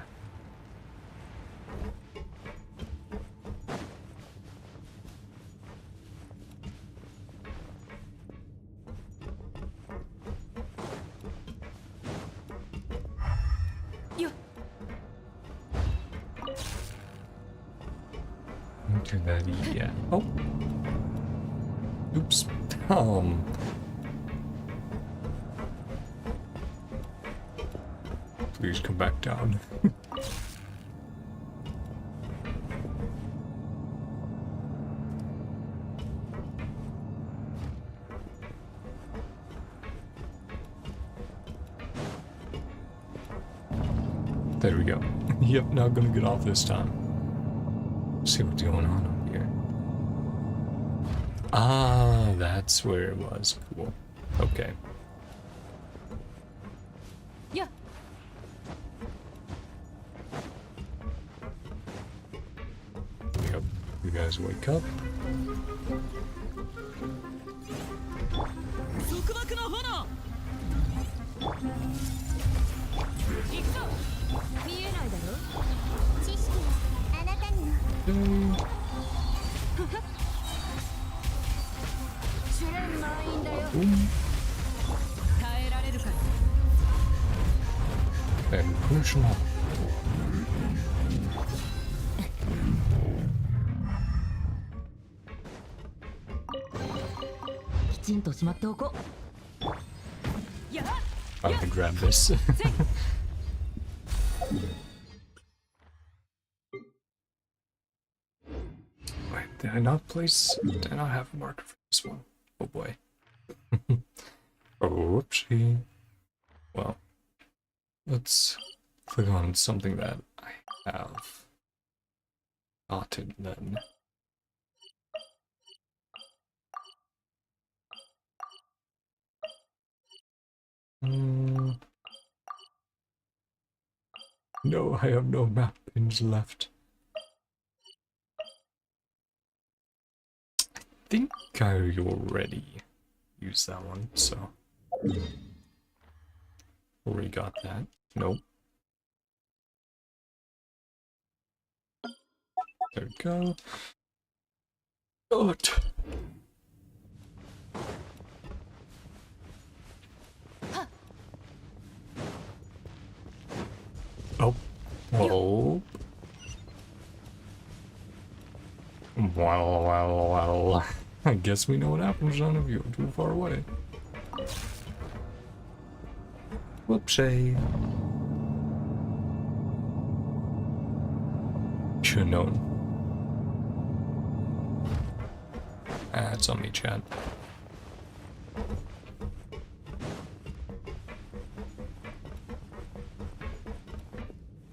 Do that, yeah. Oh. Oops. Please come back down. There we go. Yep, now gonna get off this time. See what's going on up here. Ah, that's where it was. Cool. Okay. Yeah. Yep. You guys wake up. 束縛の炎。行くぞ。見えないだろ。知識はあなたにも。試練満員だよ。耐えられるか。And push them up. きちんとしまっておこう。やっ。 I'm gonna grab this. Right, I not place? Did I not have a marker for this one? Oh boy. Oh, whoopsie. Well, let's click on something that I have gotten then. No, I have no map pins left. I think I already used that one, so. Already got that. Nope. There we go. Good. Oh. Whoa. Well. I guess we know what happens on if you're too far away. Whoopsie. Should've known. It's on me, Chad.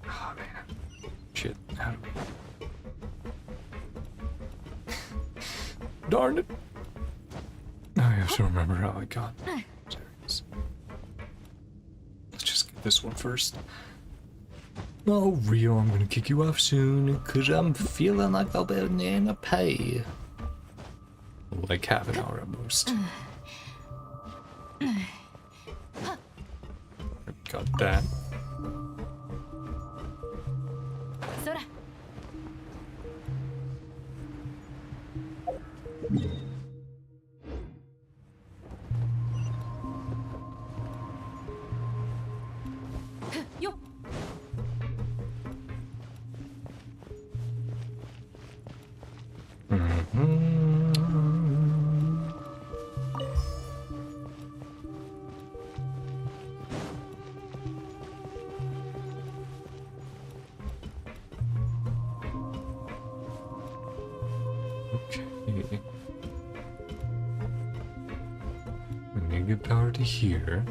Oh man. Shit. How do we... Darn it. I have to remember how I got. There it is. Let's just get this one first. Oh, Rio, I'm gonna kick you off soon, cause I'm feeling like I'll be in a pay. Like half an hour at most. Got that. Get power to here.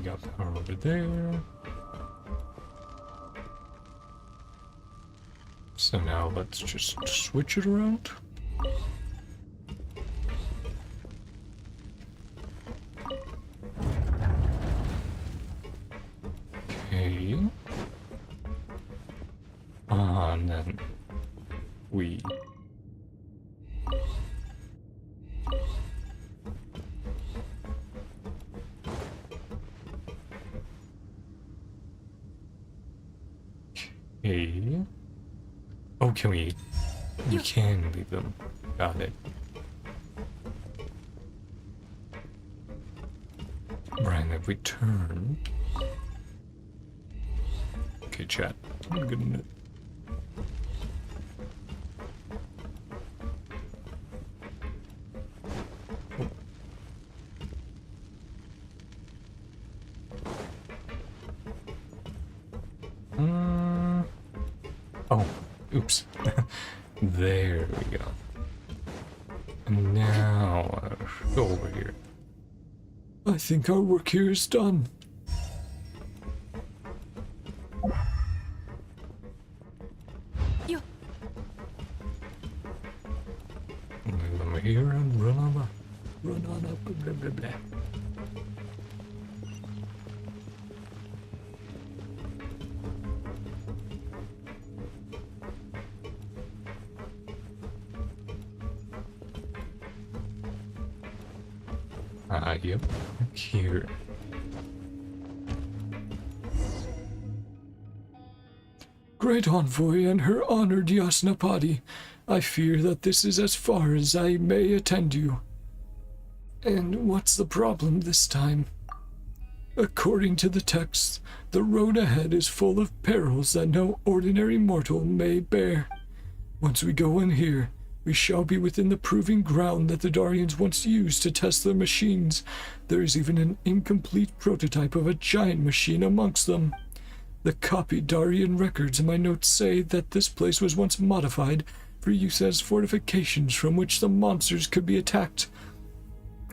Got power over there. So now let's just switch it around. Okay. And then we oh, can we? We can leave them. Got it. Right, if we turn. Okay, chat. I'm good in it. Oh, oops. There we go. And now, go over here. I think our work here is done. Leave them here and run on up. Run on up, blah, blah, blah. Yep, here. Great envoy and her honored Yasnapadi, I fear that this is as far as I may attend you. And what's the problem this time? According to the text, the road ahead is full of perils that no ordinary mortal may bear. Once we go in here, we shall be within the proving ground that the Darians once used to test their machines. There is even an incomplete prototype of a giant machine amongst them. The copied Darian records in my notes say that this place was once modified for use as fortifications from which the monsters could be attacked,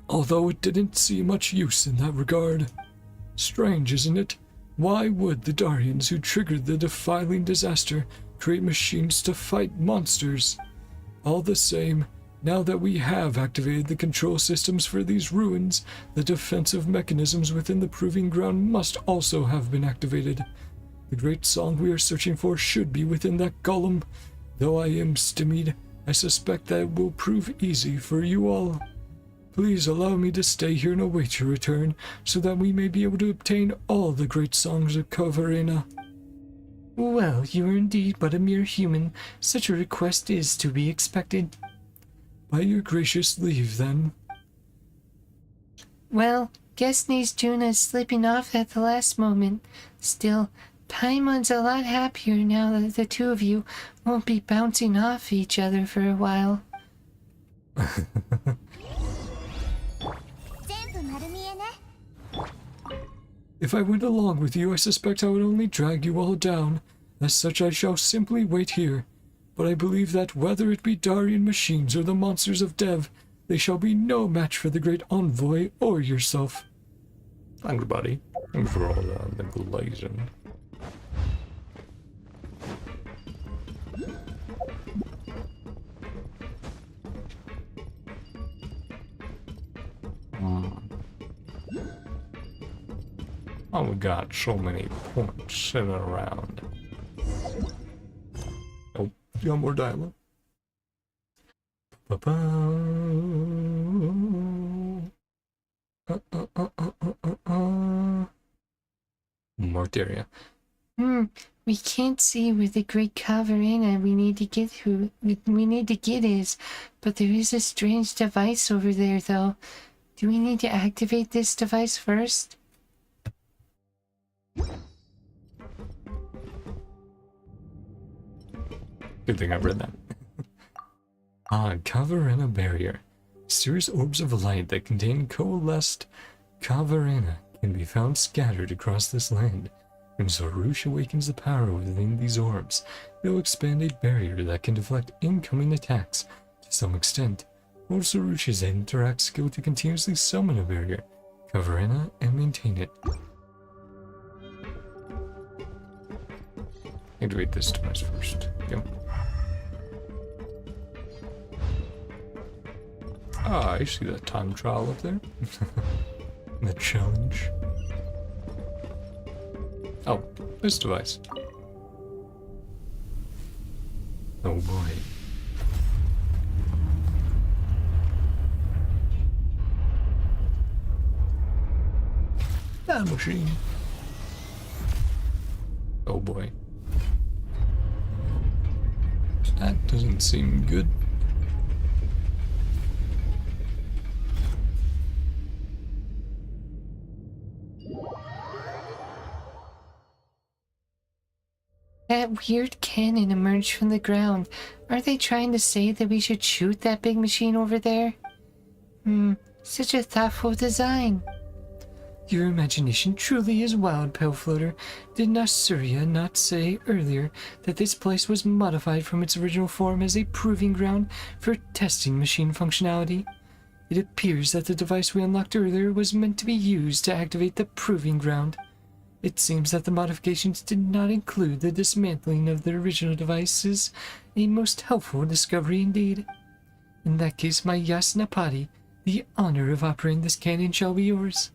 although it didn't see much use in that regard. Strange, isn't it? Why would the Darians who triggered the defiling disaster create machines to fight monsters? All the same, now that we have activated the control systems for these ruins, the defensive mechanisms within the proving ground must also have been activated. The great song we are searching for should be within that golem. Though I am stymied, I suspect that it will prove easy for you all. Please allow me to stay here and await your return, so that we may be able to obtain all the great songs of Khvarena. Well, you are indeed but a mere human. Such a request is to be expected. By your gracious leave, then. Well, guess Niece Juna is slipping off at the last moment. Still, Paimon's a lot happier now that the two of you won't be bouncing off each other for a while. If I went along with you, I suspect I would only drag you all down. As such, I shall simply wait here. But I believe that whether it be Darian machines or the monsters of Dev, they shall be no match for the great envoy or yourself. Thanks, buddy. Thanks for all the glazing. Oh, we got so many points sitting around. Oh, you got more dialogue? Marked area. We can't see where the great Khvarena we need to get is, but there is a strange device over there, though. Do we need to activate this device first? Good thing I read that. Khvarena barrier. Mysterious orbs of light that contain coalesced Khvarena can be found scattered across this land. When Zarush awakens the power within these orbs, it will expand a barrier that can deflect incoming attacks to some extent. Or Zarush's interact skill to continuously summon a barrier, Khvarena, and maintain it. Activate this device first. Yep. Ah, I see that time trial up there. The challenge. Oh, this device. Oh boy. That machine. Oh boy. That doesn't seem good. That weird cannon emerged from the ground. Are they trying to say that we should shoot that big machine over there? Such a thoughtful design. Your imagination truly is wild, Pale Floater. Did Nasuria not say earlier that this place was modified from its original form as a proving ground for testing machine functionality? It appears that the device we unlocked earlier was meant to be used to activate the proving ground. It seems that the modifications did not include the dismantling of the original devices, a most helpful discovery indeed. In that case, my Yasnapati, the honor of operating this cannon shall be yours.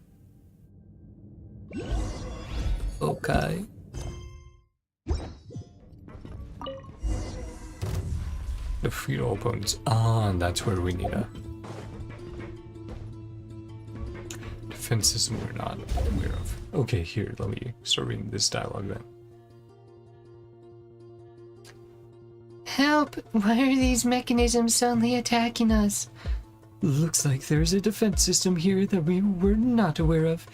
Okay. Defeat all opponents. That's where we need a defense system we're not aware of. Okay, here, let me start reading this dialogue then. Help! Why are these mechanisms suddenly attacking us? Looks like there's a defense system here that we were not aware of.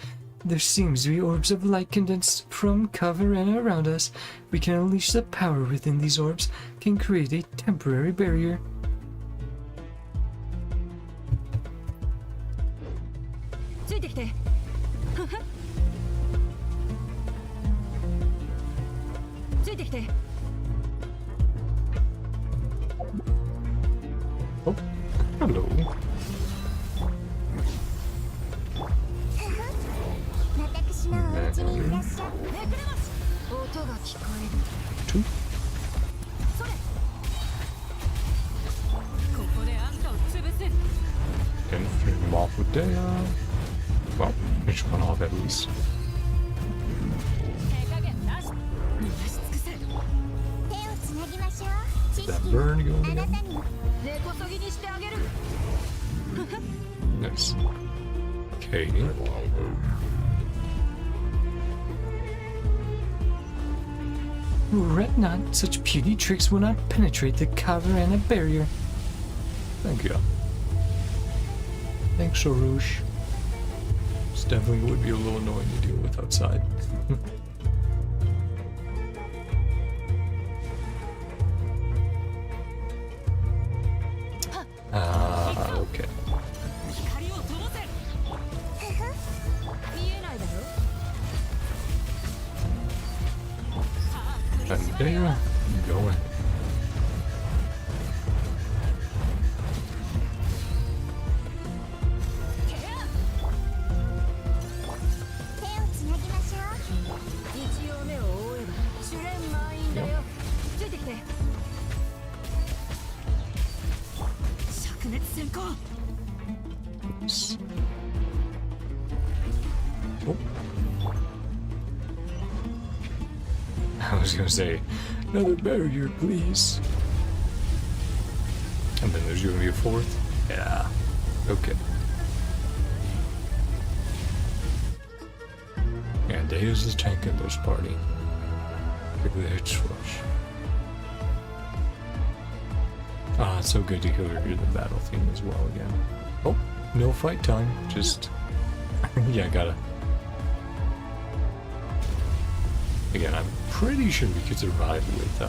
There seems to be orbs of light condensed from Khvarena around us. We can unleash the power within these orbs, can create a temporary barrier. Oh, hello. 私のお家にいらっしゃい。音が聞こえる。 Two. それ。ここであんたを潰す。 And finish him off with Dea. Well, finish one off at least. 手加減なし。逃がし尽くせ。手をつなぎましょう。知 That 識 burn を going あな again? たに根こそぎにしてあげる。 Nice. Okay. Regret not, such puny tricks will not penetrate the Khvarena barrier. Thank you. Thanks, Sorouche. This definitely would be a little annoying to deal with outside. Okay. 光を灯せ。見えないだろ。 And there, go in. 手をつなぎましょう。一応目を覆えば主練満員だよ。ついてきて。灼熱先行。 Oops. Oh. I was gonna say, another barrier, please. And then there's gonna be a fourth? Yeah. Okay. And Deus is tanking those party. Look at that swoosh. Ah, it's so good to hear the battle theme as well again. Oh, no fight time, just... yeah, gotta... Again, I'm pretty sure we could survive with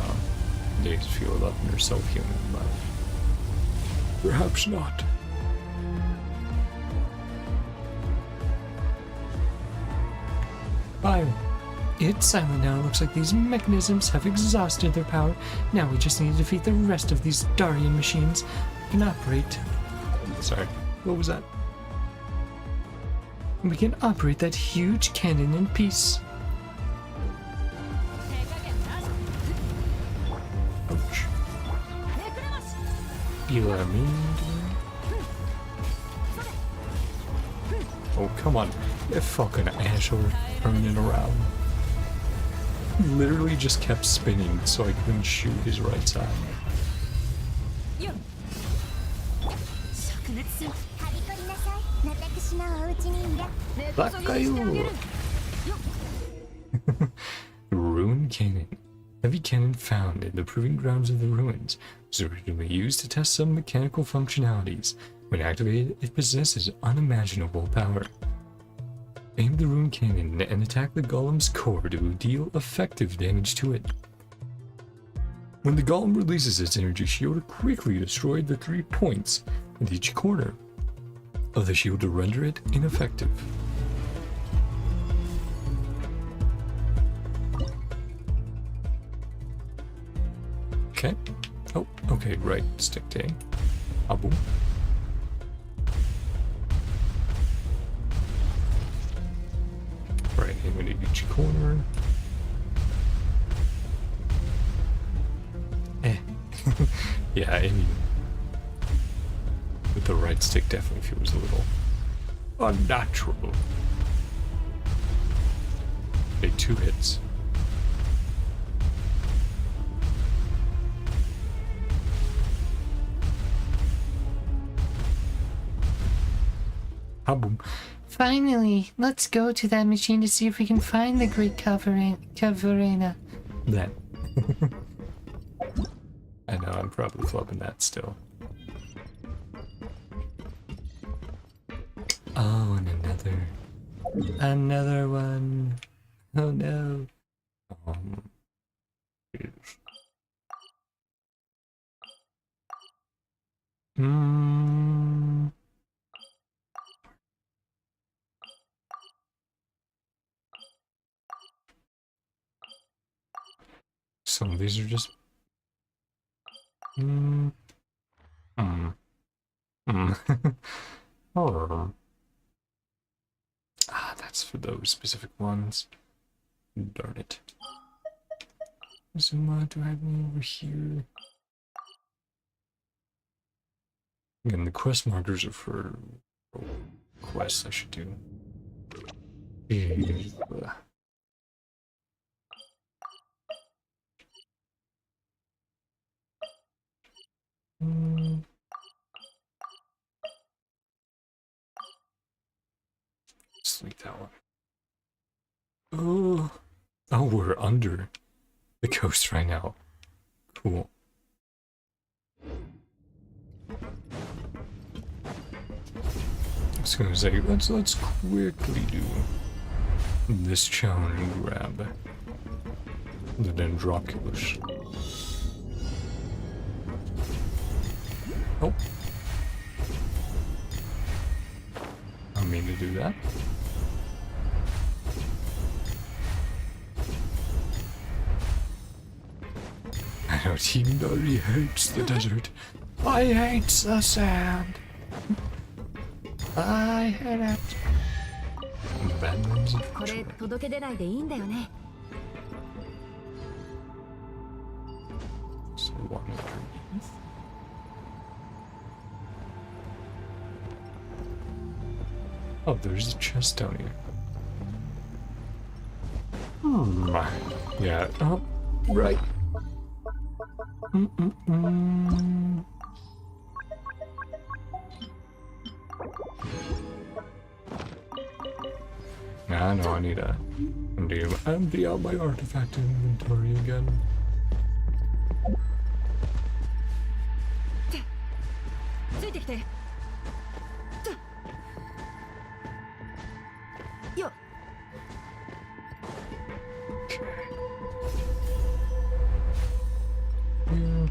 Days Fuel Up and her self-human, but... perhaps not. Fire. It's silent now. Looks like these mechanisms have exhausted their power. Now we just need to defeat the rest of these Darian machines. We can operate. Sorry, what was that? We can operate that huge cannon in peace. Ouch. You know what I mean? Oh, come on. That fucking asshole turning around. Literally just kept spinning so I couldn't shoot his right side. Ruin Cannon. Heavy cannon found in the proving grounds of the ruins was originally used to test some mechanical functionalities. When activated, it possesses unimaginable power. Aim the rune cannon and attack the golem's core to deal effective damage to it. When the golem releases its energy shield, quickly destroy the 3 points at each corner of the shield to render it ineffective. Okay. Oh, okay, right stick day. Ah, boom. Right, aim at each corner. Yeah, aiming with the right stick definitely feels a little unnatural. Okay, 2 hits. Ah, boom. Finally, let's go to that machine to see if we can find the great Khvarena. That. I know, I'm probably flubbing that still. Oh, and another one. Oh no. Hmm. Some of these are just. Hmm. Hmm. Hmm. Oh. Ah, that's for those specific ones. Darn it. So what do I have any over here? Again, the quest markers are for quests I should do. Hmm. Delete that one. Oh. Oh, we're under the coast right now. Cool. I was gonna say, let's quickly do this challenge and grab the Dendroculus. Oh. I mean to do that. I know Team Dory hates the desert. I hate the sand. I hate it. Badlands of これ届け出ないでいいんだよね。 So one underneath. Oh, there's a chest down here. Yeah. Oh, right. I know I need to empty out my artifact inventory again. ついてきて。よっ。 Yeah.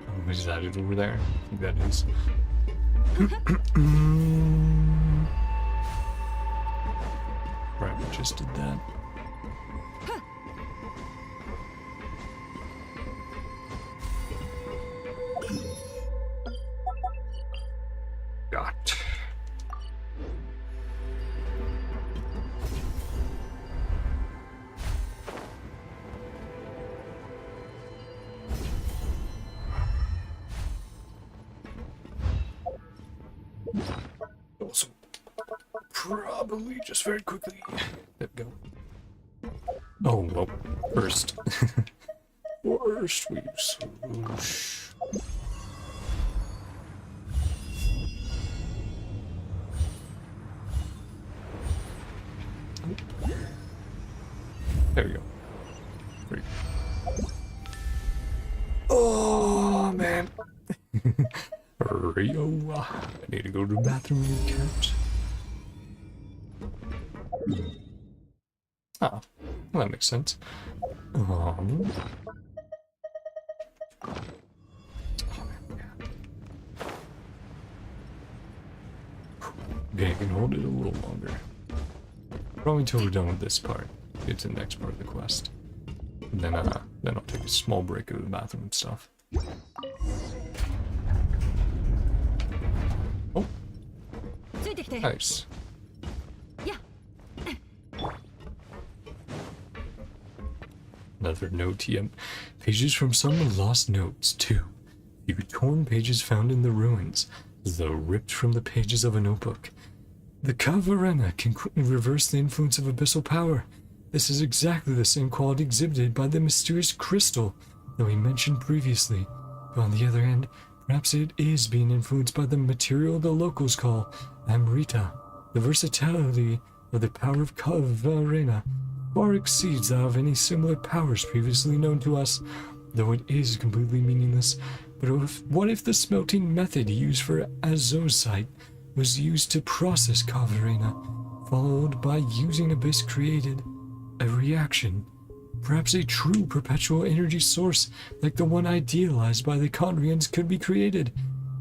Oh, is that it over there? I think that is. Right, we just did that. Got. Also, probably just very quickly. There we go. Oh, well, first. First, we swoosh. There we go. Great. Oh, man. Rio, I need to go to the bathroom, you cat. Ah, well, that makes sense. Okay, I can hold it a little longer. Probably until we're done with this part. Get to the next part of the quest. And then I'll take a small break out of the bathroom and stuff. Oh, ついてきて。 nice. や。 Another note, TM. Pages from some lost notes, too. You torn pages found in the ruins, as though ripped from the pages of a notebook. The Khvarena can quickly reverse the influence of abyssal power. This is exactly the same quality exhibited by the mysterious crystal that we mentioned previously. But on the other hand, perhaps it is being influenced by the material the locals call Amrita. The versatility of the power of Khvarena far exceeds that of any similar powers previously known to us, though it is completely meaningless. But what if the smelting method used for azosite was used to process Khvarena, followed by using Abyss created a reaction? Perhaps a true perpetual energy source like the one idealized by the Conrians could be created.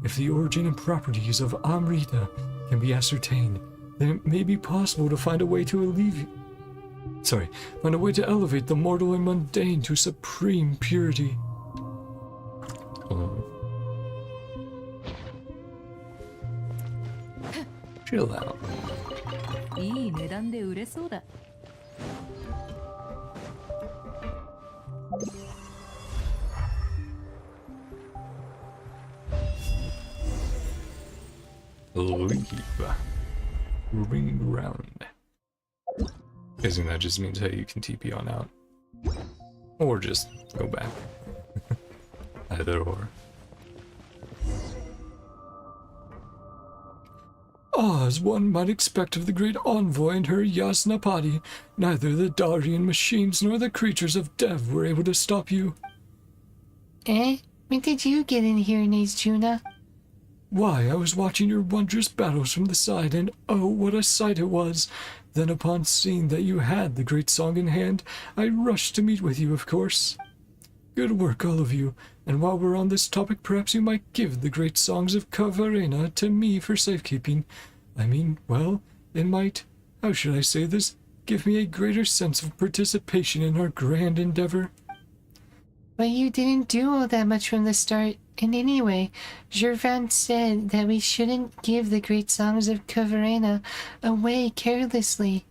If the origin and properties of Amrita can be ascertained, then it may be possible to find a way to elevate the mortal and mundane to supreme purity. Chill out. いい値段で売れそうだ。Leave. Ring around. Guessing that just means hey, you can TP on out. Or just go back. Either or. As one might expect of the great envoy and her Yasnapati, neither the Darian machines nor the creatures of Dev were able to stop you. Eh? When did you get in here, Juna? Why, I was watching your wondrous battles from the side, and oh, what a sight it was! Then upon seeing that you had the great song in hand, I rushed to meet with you, of course. Good work, all of you, and while we're on this topic, perhaps you might give the great songs of Khvarena to me for safekeeping. I mean, well, it might, how should I say this, give me a greater sense of participation in our grand endeavor. But you didn't do all that much from the start. And anyway, Gervan said that we shouldn't give the great songs of Khvarena away carelessly.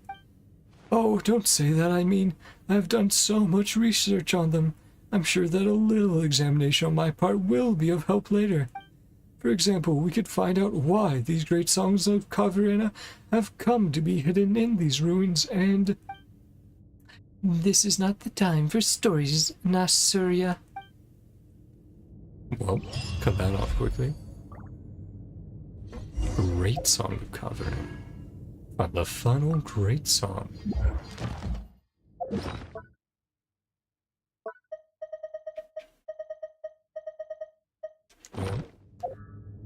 Oh, don't say that. I mean, I've done so much research on them. I'm sure that a little examination on my part will be of help later. For example, we could find out why these great songs of Khvarena have come to be hidden in these ruins, and... This is not the time for stories, Nasuria. Well, cut that off quickly. Great song of Khvarena. Find the final great song.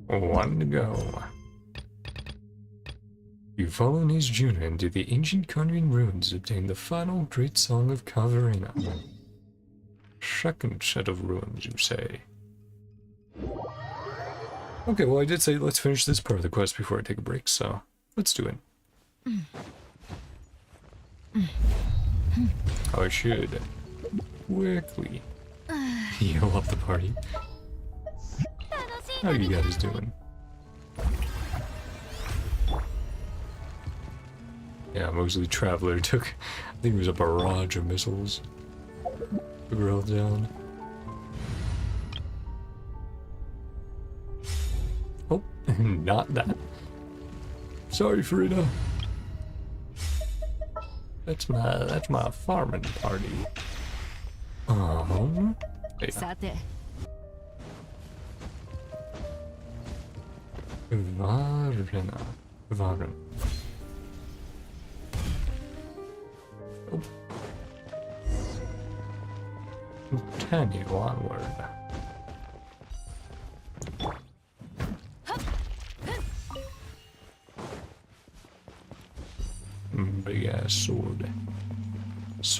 Well, one to go. You follow Juna into the ancient Conrian ruins, obtain the final great song of Khvarena. Second set of ruins, you say? Okay, well, I did say let's finish this part of the quest before I take a break, so let's do it. I should quickly heal up the party. How you guys doing? Yeah, mostly Traveler took, I think it was a barrage of missiles. Took her all down. Oh, not that. Sorry, Farida. That's my farming party. Hey. さて Varen. Oh. Continue onward. Big ass sword. That's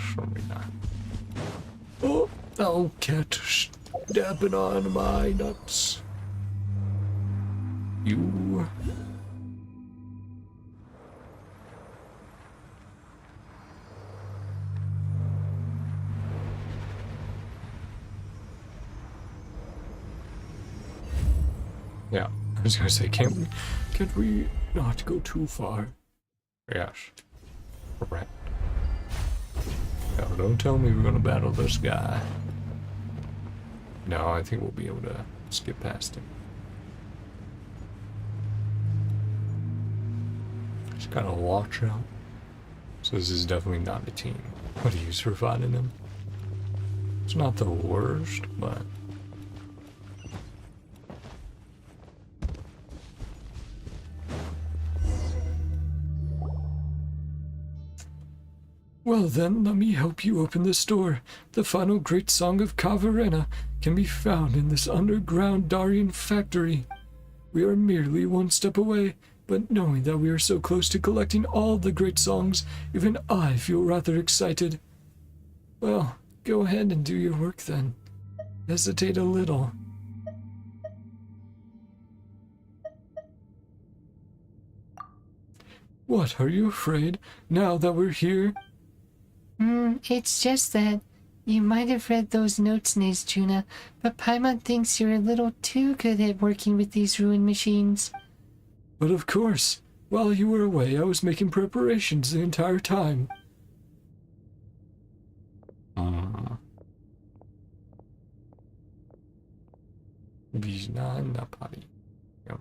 from me now. Oh, cat stepping on my nuts. You. Yeah, I was gonna say, can't we not go too far? Yes. Correct. No, don't tell me we're gonna battle this guy. No, I think we'll be able to skip past him. Just gotta watch out. So this is definitely not a team. What are you surviving him? It's not the worst, but Well then, let me help you open this door. The final great song of Khvarena can be found in this underground Darien factory. We are merely one step away, but knowing that we are so close to collecting all the great songs, even I feel rather excited. Well, go ahead and do your work then. Hesitate a little. What, are you afraid, now that we're here? It's just that you might have read those notes, Nezjuna, but Paimon thinks you're a little too good at working with these ruined machines. But of course, while you were away, I was making preparations the entire time. Vizna Napari. Yep.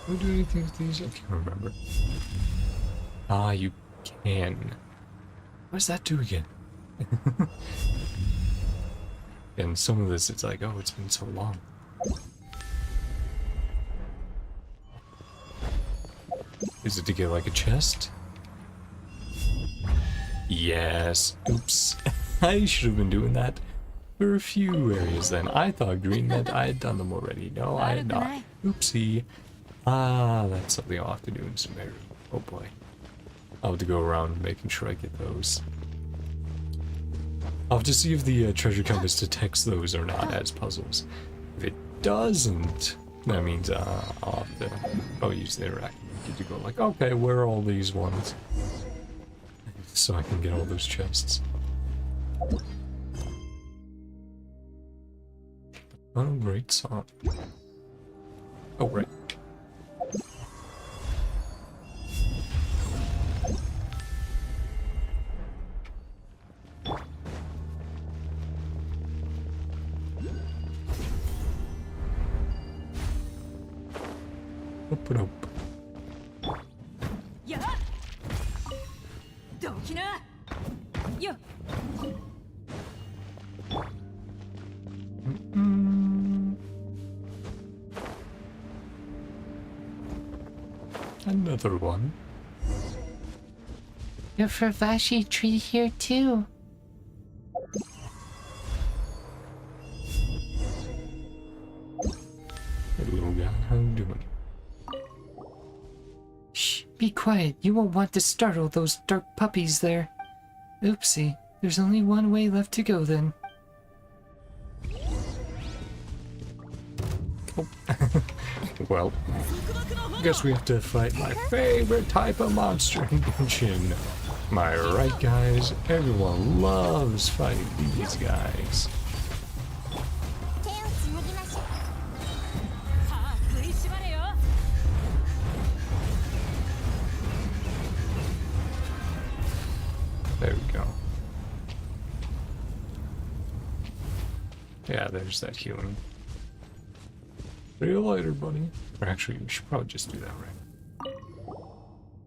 Can we do anything with these? I can't remember. Ah, you can. What does that do again? And some of this, it's like, oh, it's been so long. Is it to get like a chest? Yes. Oops. I should have been doing that for a few areas then. I thought green meant I had done them already. No, I had not. Oopsie. Ah, that's something I'll have to do in some area. Oh boy. I'll have to go around making sure I get those. I'll have to see if the treasure compass detects those or not as puzzles. If it doesn't, that means I'll have to use the interactive to go like, okay, where are all these ones? So I can get all those chests. Oh, great song. Oh, right. Open up. Yeah. Dokina. Yo. Another one. The Fravashi tree here too. Hey, little guy, how you doing? Shh, be quiet. You won't want to startle those dark puppies there. Oopsie, there's only one way left to go then. Oh. Well, guess we have to fight my favorite type of monster in Genshin. Am I right, guys? Everyone loves fighting these guys. There we go. Yeah, there's that healing. See you later, buddy. Or actually, we should probably just do that, right?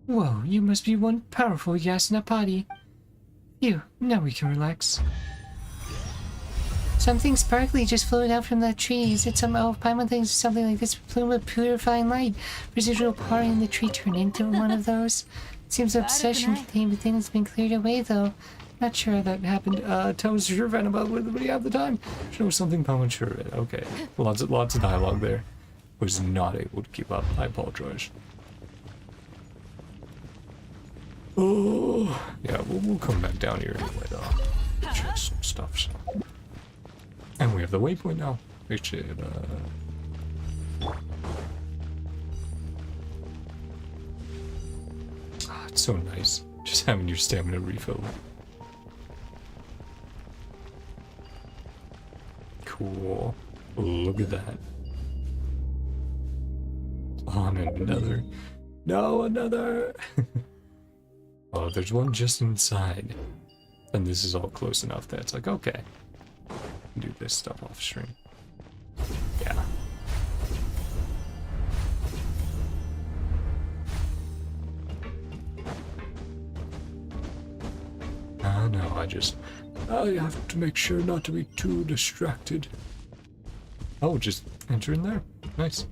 Whoa, you must be one powerful Yasnapati. Phew, now we can relax. Something sparkly just floated out from that tree. Is it some elf Paimon thinks something like this plume of purifying light? Residual power in the tree turned into one of those? Seems the obsession contained within has been cleared away though. Not sure how that happened. Tell us your fan about what do you have the time? Show something Paimon sure of it. Okay. Lots of dialogue there. Was not able to keep up. I apologize. Oh yeah, we'll come back down here anyway though. Check some stuff. So. And we have the waypoint now. We should it's so nice. Just having your stamina refilled. Cool. Look at that. On another. No, another. Oh, there's one just inside. And this is all close enough that it's like, okay. Do this stuff off stream. Yeah. no, I have to make sure not to be too distracted. Oh, just enter in there. Nice.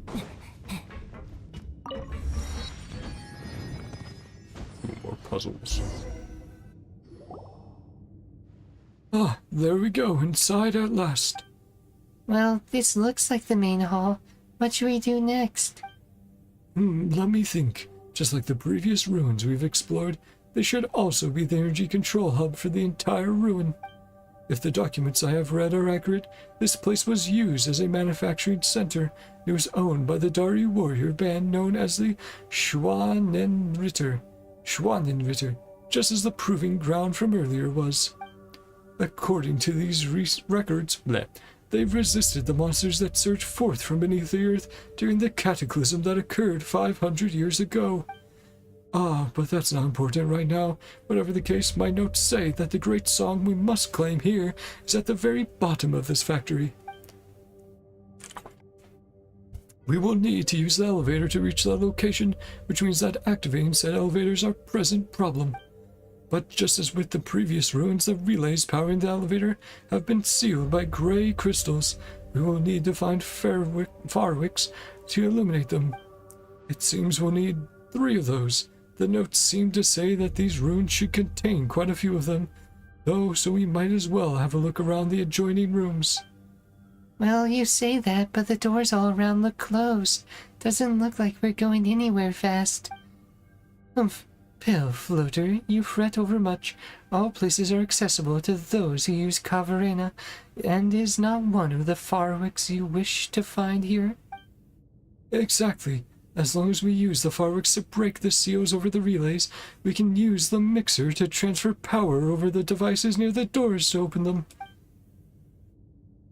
More puzzles. Ah, there we go, inside at last. Well, this looks like the main hall. What should we do next? Let me think. Just like the previous ruins we've explored, they should also be the energy control hub for the entire ruin. If the documents I have read are accurate, this place was used as a manufacturing center. It was owned by the Dari warrior band known as the Schwanenritter, just as the proving ground from earlier was. According to these records, they've resisted the monsters that surged forth from beneath the earth during the cataclysm that occurred 500 years ago. Ah, but that's not important right now. Whatever the case, my notes say that the great song we must claim here is at the very bottom of this factory. We will need to use the elevator to reach that location, which means that activating said elevator is our present problem. But just as with the previous ruins, the relays powering the elevator have been sealed by gray crystals. We will need to find Farwicks to illuminate them. It seems we'll need 3 of those. The notes seem to say that these ruins should contain quite a few of them, though, so we might as well have a look around the adjoining rooms. Well, you say that, but the doors all around look closed. Doesn't look like we're going anywhere fast. Humph. Pale floater, you fret overmuch. All places are accessible to those who use Khvarena, and is not one of the Farwicks you wish to find here? Exactly. As long as we use the Farwicks to break the seals over the relays, we can use the mixer to transfer power over the devices near the doors to open them.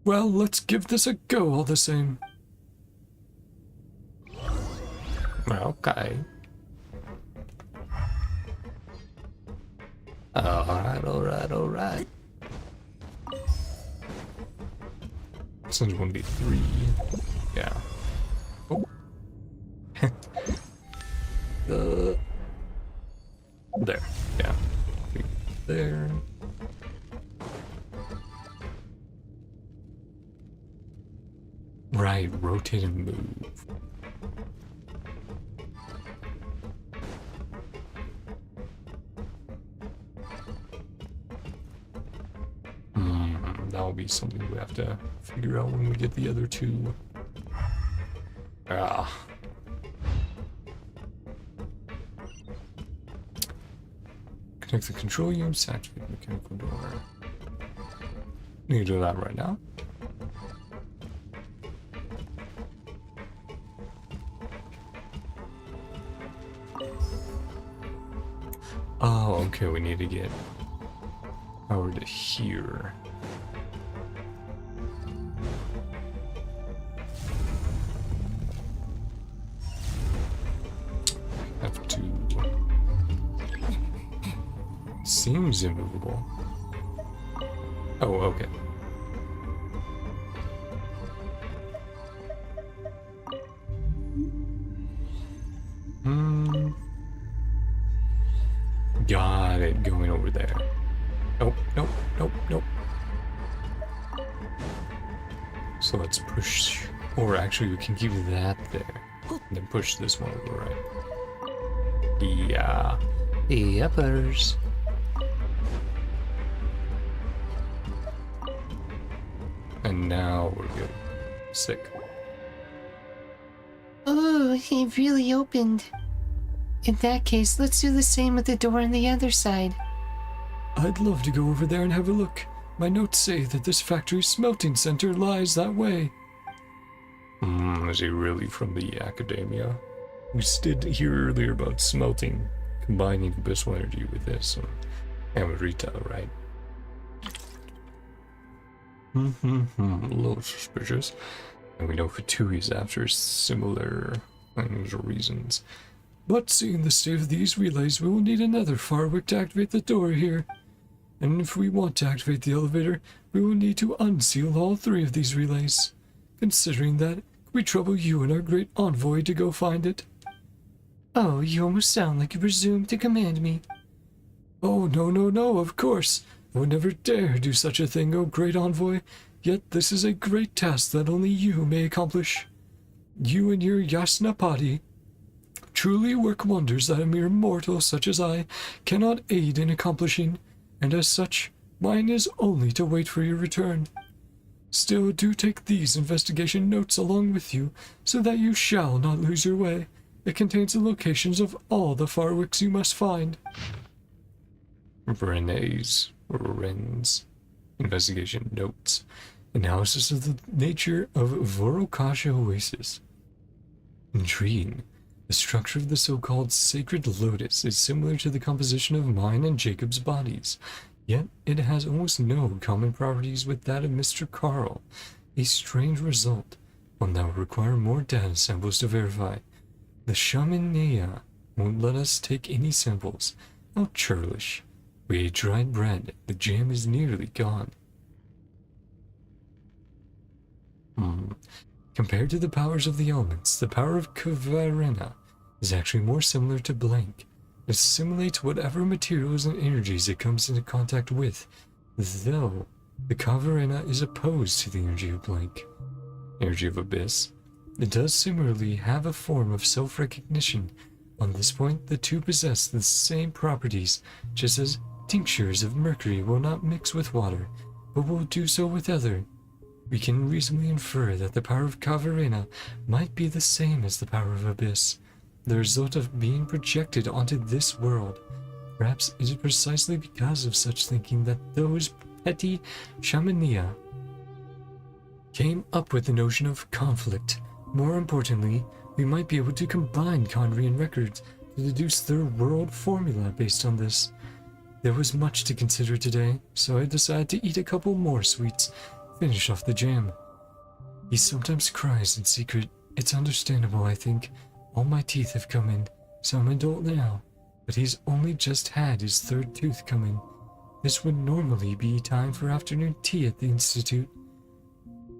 Well, let's give this a go all the same. Okay. Alright. Since 1v3. Yeah. Oh. There. Yeah. There. Right, rotate and move. That'll be something we have to figure out when we get the other 2. Connect the control units, activate the mechanical door. Need to do that right now. Oh, okay, we need to get power to here. Seems immovable. Oh, okay. Got it, going over there. Nope. So let's push, or actually we can keep that there, and then push this one over, right? Yeah. Yuppers. And now we're good. Sick. Oh, it really opened. In that case, let's do the same with the door on the other side. I'd love to go over there and have a look. My notes say that this factory smelting center lies that way. Is he really from the academia? We did hear earlier about smelting, combining abyssal energy with this, and with retail, right? A little suspicious. And we know Fatui's after similar reasons. But seeing the state of these relays, we will need another Farwick to activate the door here. And if we want to activate the elevator, we will need to unseal all 3 of these relays. Considering that, we trouble you and our great envoy to go find it. Oh, you almost sound like you presume to command me. Oh, no, of course. I would never dare do such a thing, O great envoy, yet this is a great task that only you may accomplish. You and your Yasnapati truly work wonders that a mere mortal such as I cannot aid in accomplishing, and as such, mine is only to wait for your return. Still, do take these investigation notes along with you, so that you shall not lose your way. It contains the locations of all the Farwicks you must find. Ren's investigation notes. Analysis of the nature of Vorokasha Oasis. Intriguing. The structure of the so-called Sacred Lotus is similar to the composition of mine and Jacob's bodies, yet it has almost no common properties with that of Mr. Carl. A strange result, one that will require more data samples to verify. The Shamanea won't let us take any samples. How churlish. We ate dried bread. The jam is nearly gone. Compared to the powers of the elements, the power of Khvarena is actually more similar to blank. It assimilates whatever materials and energies it comes into contact with, though the Khvarena is opposed to the energy of blank. Energy of abyss. It does similarly have a form of self-recognition. On this point, the two possess the same properties, just as tinctures of mercury will not mix with water, but will do so with other. We can reasonably infer that the power of Khvarena might be the same as the power of abyss, the result of being projected onto this world. Perhaps it is precisely because of such thinking that those petty Shamanea came up with the notion of conflict. More importantly, we might be able to combine Kandrian records to deduce their world formula based on this. There was much to consider today, so I decided to eat a couple more sweets, finish off the jam. He sometimes cries in secret. It's understandable, I think. All my teeth have come in, so I'm an adult now, but he's only just had his third tooth come in. This would normally be time for afternoon tea at the Institute.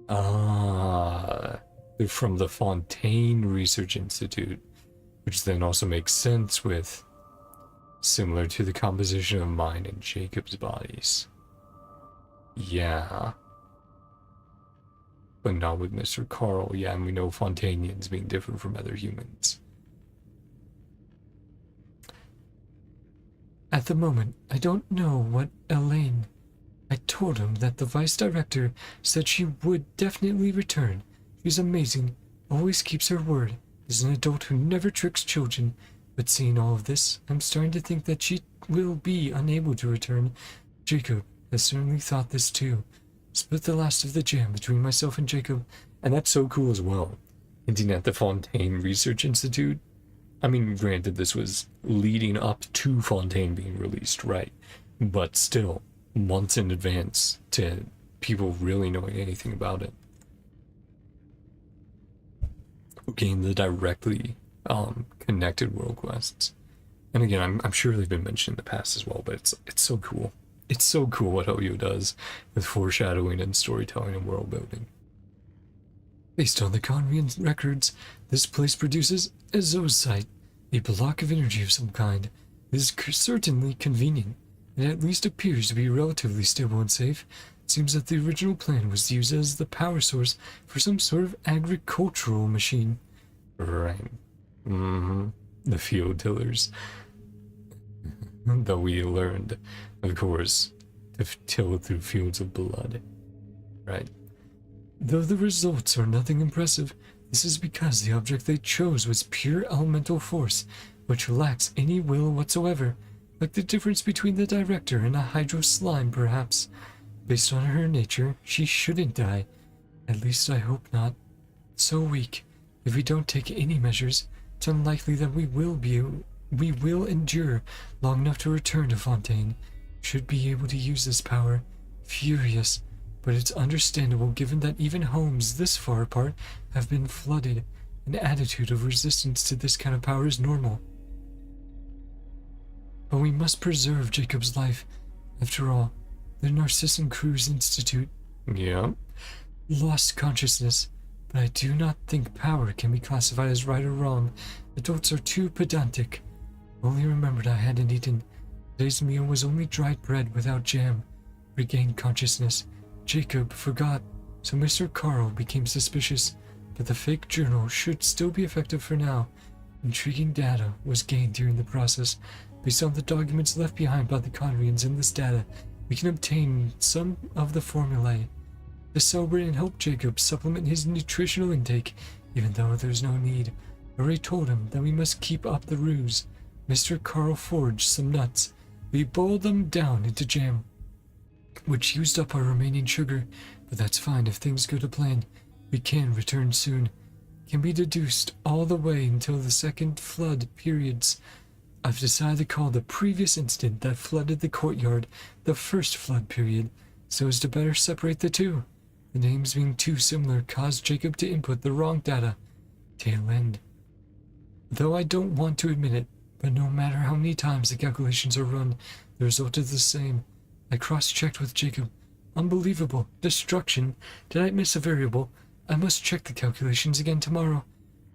They're from the Fontaine Research Institute, which then also makes sense with similar to the composition of mine and Jacob's bodies. Yeah. But not with Mr. Carl. Yeah, and we know Fontainians being different from other humans. At the moment, I don't know what Elaine. I told him that the vice director said she would definitely return. She's amazing, always keeps her word, is an adult who never tricks children. But seeing all of this, I'm starting to think that she will be unable to return. Jacob has certainly thought this too. Split the last of the jam between myself and Jacob, and that's so cool as well. Hinting at the Fontaine Research Institute. I mean, granted, this was leading up to Fontaine being released, right? But still, months in advance to people really knowing anything about it. Who gained the directly connected world quests. And again, I'm sure they've been mentioned in the past as well, but it's so cool. It's so cool what Hoyo does with foreshadowing and storytelling and world building. Based on the Conrian records, this place produces a zoosite, a block of energy of some kind. This is certainly convenient. It at least appears to be relatively stable and safe. It seems that the original plan was to use it as the power source for some sort of agricultural machine. Right. The field tillers. Though we learned, of course, to till through fields of blood. Right. Though the results are nothing impressive, this is because the object they chose was pure elemental force, which lacks any will whatsoever, like the difference between the director and a hydro slime, perhaps. Based on her nature, she shouldn't die. At least I hope not. So weak. If we don't take any measures, it's unlikely that we will endure long enough to return to Fontaine. Should be able to use this power. Furious, but it's understandable given that even homes this far apart have been flooded. An attitude of resistance to this kind of power is normal. But we must preserve Jacob's life. After all, the Narcissan Cruz Institute. Yeah. Lost consciousness. But I do not think power can be classified as right or wrong. Adults are too pedantic. Only remembered I hadn't eaten. Today's meal was only dried bread without jam. regained consciousness. Jacob forgot, so Mr. Carl became suspicious, but the fake journal should still be effective for now. Intriguing data was gained during the process. Based on the documents left behind by the Conrians in this data, we can obtain some of the formulae to celebrate and help Jacob supplement his nutritional intake, even though there's no need. I already told him that we must keep up the ruse. Mr. Carl forged some nuts. We boiled them down into jam, which used up our remaining sugar, but that's fine if things go to plan. We can return soon. Can be deduced all the way until the second flood periods. I've decided to call the previous incident that flooded the courtyard the first flood period, so as to better separate the two. The names being too similar caused Jacob to input the wrong data. Tail end. Though I don't want to admit it, but no matter how many times the calculations are run, the result is the same. I cross-checked with Jacob. Unbelievable. Destruction. Did I miss a variable? I must check the calculations again tomorrow.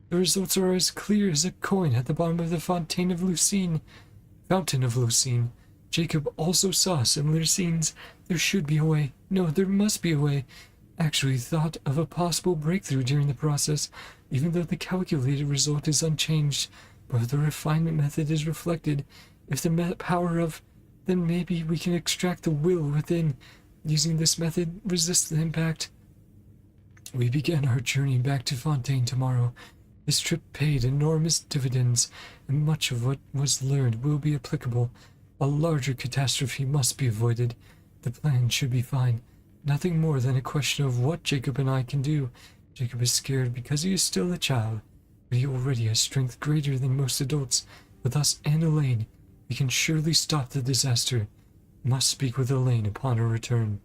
The results are as clear as a coin at the bottom of the Fountain of Lucine. Jacob also saw similar scenes. There should be a way. No, there must be a way. Actually thought of a possible breakthrough during the process, even though the calculated result is unchanged, but the refinement method is reflected. If the power of, then maybe we can extract the will within. Using this method, resist the impact. We begin our journey back to Fontaine tomorrow. This trip paid enormous dividends, and much of what was learned will be applicable. A larger catastrophe must be avoided. The plan should be fine. Nothing more than a question of what Jacob and I can do. Jacob is scared because he is still a child, but he already has strength greater than most adults. With us and Elaine, we can surely stop the disaster. Must speak with Elaine upon her return.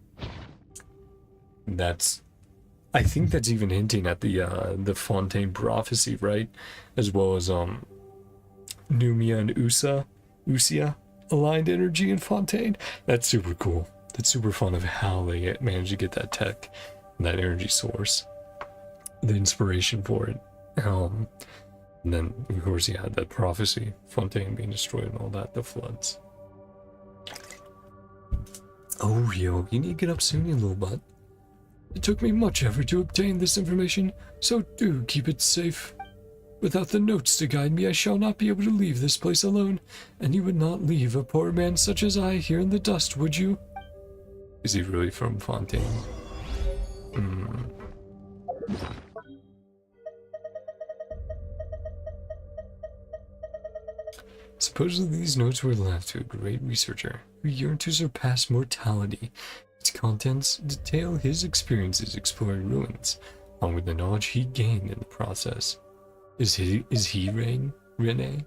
I think that's even hinting at the Fontaine prophecy, right? As well as Numia and Usia aligned energy in Fontaine. That's super cool. That's super fun of how they managed to get that tech and that energy source, the inspiration for it. And then of course you had that prophecy, Fontaine being destroyed and all that, the floods. Oh, yo, you need to get up soon, you little butt. It took me much effort to obtain this information, so do keep it safe. Without the notes to guide me, I shall not be able to leave this place alone, and you would not leave a poor man such as I here in the dust, would you? Is he really from Fontaine? Supposedly these notes were left to a great researcher who yearned to surpass mortality. Its contents detail his experiences exploring ruins, along with the knowledge he gained in the process. Is he Rene?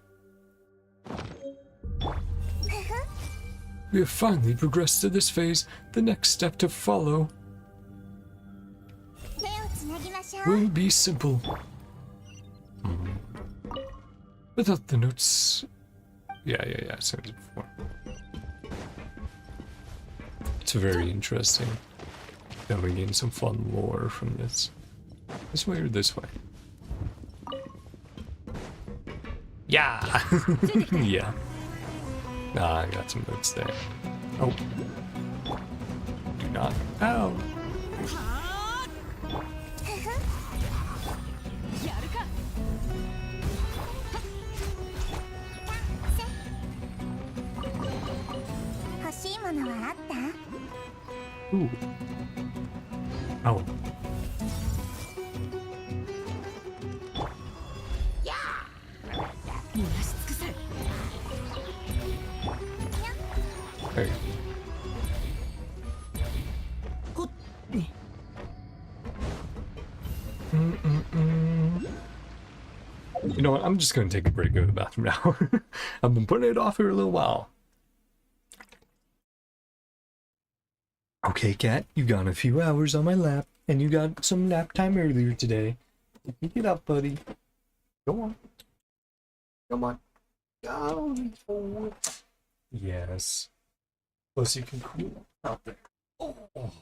We have finally progressed to this phase. The next step to follow will be simple. Without the notes... Yeah, same as before. It's very interesting. Now we gain some fun lore from this. This way or this way? Yeah! Yeah. I got some notes there. Oh. Do not. Ow! Ooh. Oh. Hey. You know what? I'm just gonna take a break, go to the bathroom now. I've been putting it off for a little while. Okay, cat, you got a few hours on my lap, and you got some nap time earlier today. Pick it up, buddy. Go on. Come on. Go. Yes. Plus you can cool out there. Oh,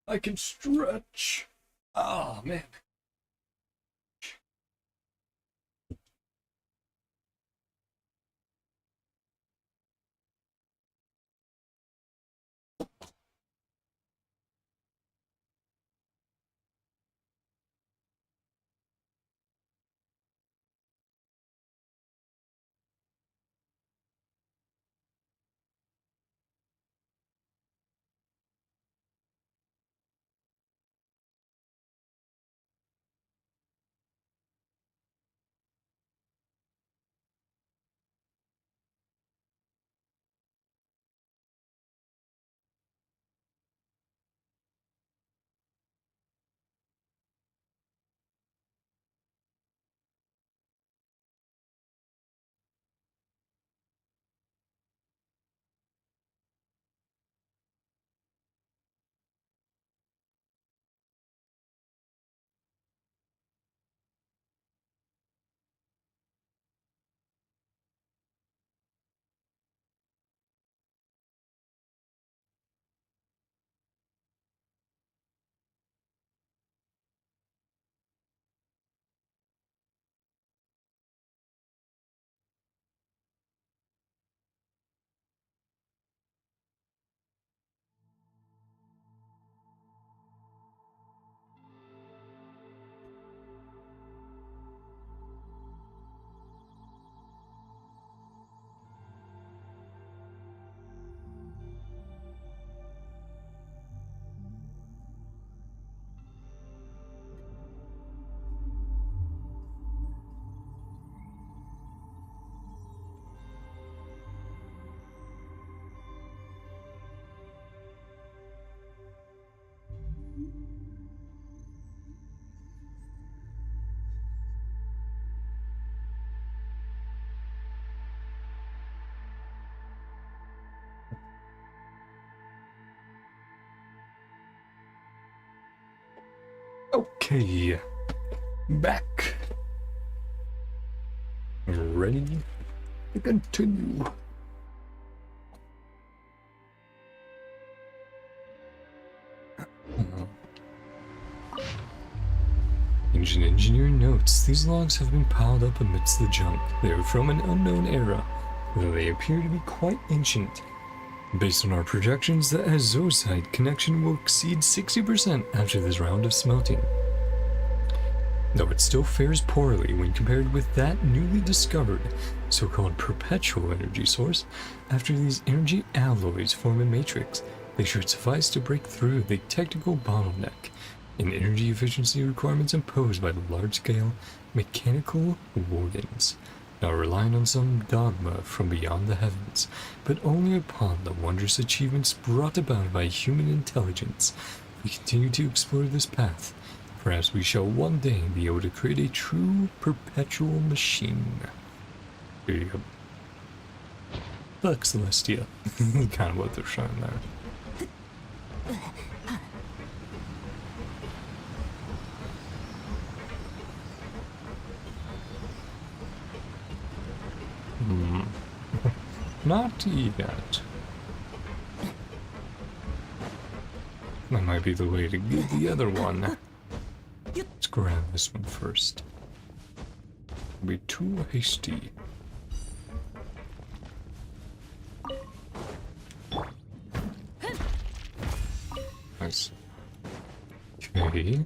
I can stretch. Oh, man. Okay, back. Ready to continue. Ancient engineering notes, these logs have been piled up amidst the junk. They are from an unknown era, though they appear to be quite ancient. Based on our projections, the azosite connection will exceed 60% after this round of smelting. Though it still fares poorly when compared with that newly discovered so-called perpetual energy source, after these energy alloys form a matrix, they should suffice to break through the technical bottleneck in energy efficiency requirements imposed by the large-scale mechanical wardens, not relying on some dogma from beyond the heavens, but only upon the wondrous achievements brought about by human intelligence. We continue to explore this path. Perhaps we shall one day be able to create a true perpetual machine. Here you go. Like Celestia. Kind of what they're showing there. Not yet. That might be the way to get the other one. Let's grab this one first. It'll be too hasty. Nice. Okay.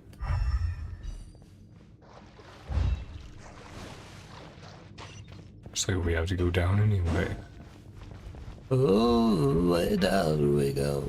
Looks like we have to go down anyway. Oh, way down we go.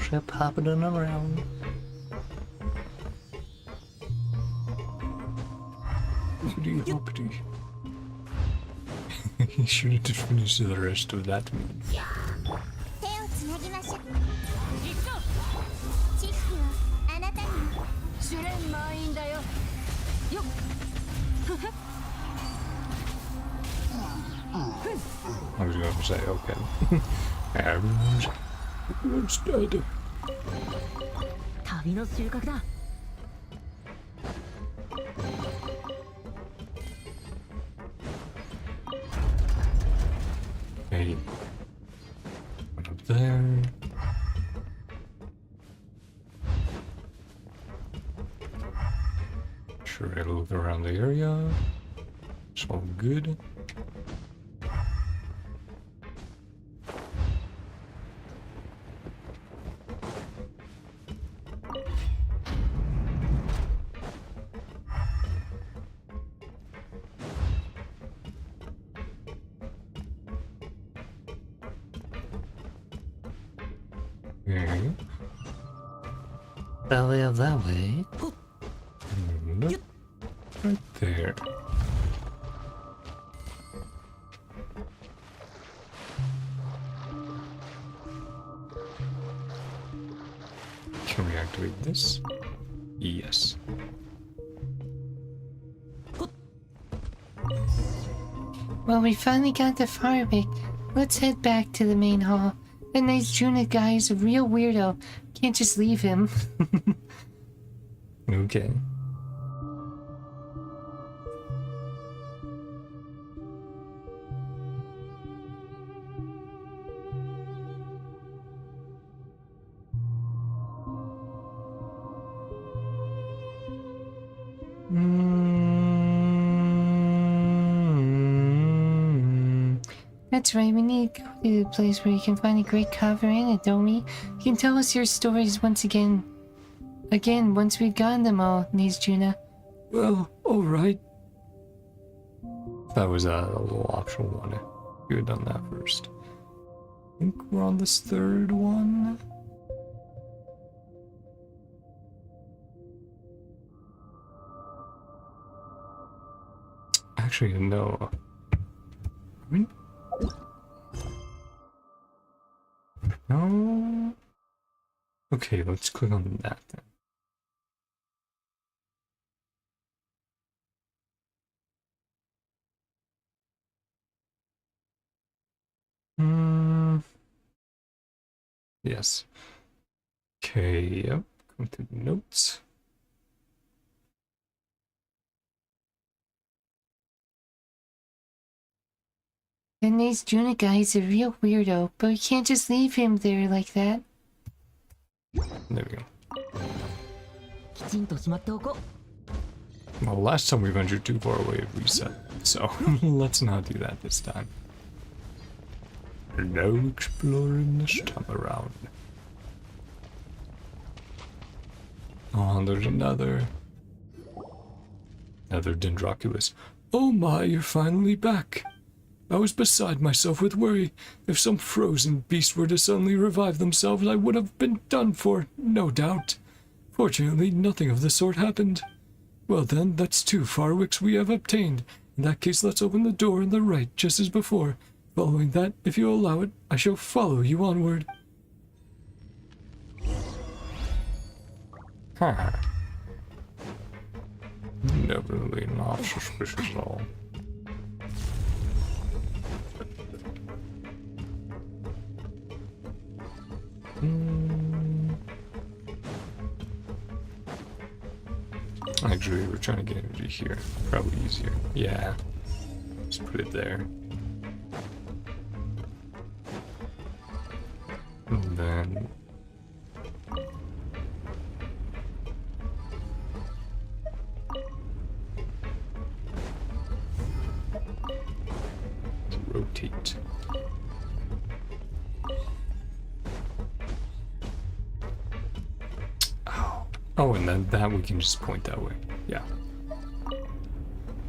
Just popping around. Hoopty hoopty. He should have just finished the rest of that move. 手をつなぎましょう。知識はあなたに試練満員だよ。よっ。I was going to say, okay. Everyone's dead. 旅の収穫だ。Okay. One up there. Sure, I look around the area. It's all good. Okay. That way of that way. And right there. Can we activate this? Yes. Well, we finally got the firewick. Let's head back to the main hall. That nice Juna guy is a real weirdo. Can't just leave him. Okay. That's right, we need to go to the place where you can find a great Khvarena, don't we? You can tell us your stories once again. Once we've gotten them all, needs Juna. Well, alright. That was a little optional one. You had done that first. I think we're on this third one. Actually, no. I mean, no. Okay, let's click on that then. Yes. Okay, yep. Going through the notes. And this Juna guy is a real weirdo, but we can't just leave him there like that. There we go. きちんとしまっておこう。 Well, last time we ventured too far away of reset, so let's not do that this time. No exploring this time around. Oh, there's another Dendroculus. Oh my, you're finally back. I was beside myself with worry. If some frozen beast were to suddenly revive themselves, I would have been done for, no doubt. Fortunately, nothing of the sort happened. Well then, that's 2 Farwicks we have obtained. In that case, let's open the door on the right, just as before. Following that, if you allow it, I shall follow you onward. Huh. Definitely not suspicious at all. Actually, we're trying to get energy here. Probably easier. Yeah. Just put it there. And then... rotate. Oh, and then that we can just point that way. Yeah.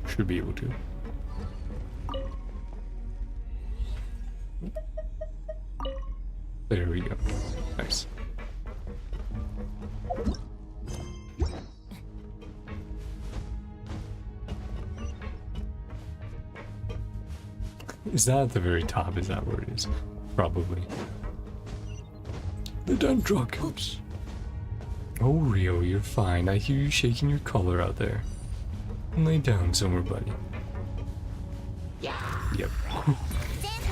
Should be able to. There we go. Nice. Is that at the very top? Is that where it is? Probably. The Dendroculus. Oh, Rio, you're fine. I hear you shaking your collar out there. Lay down somewhere, buddy. Yep.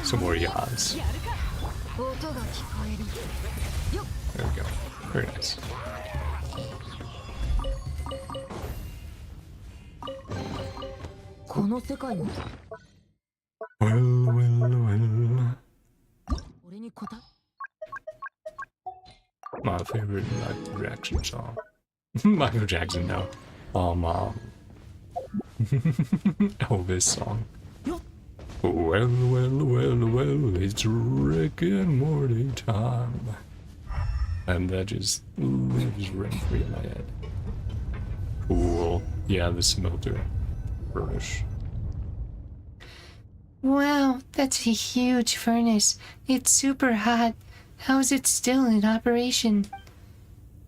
Some more yas. There we go. Very nice. Well. My favorite Michael Jackson song. Michael Jackson, no. Elvis song. Well, it's Rick and Morty time. And that just lives rent free in my head. Cool. Yeah, the smelter. Furnace. Wow, that's a huge furnace. It's super hot. How is it still in operation?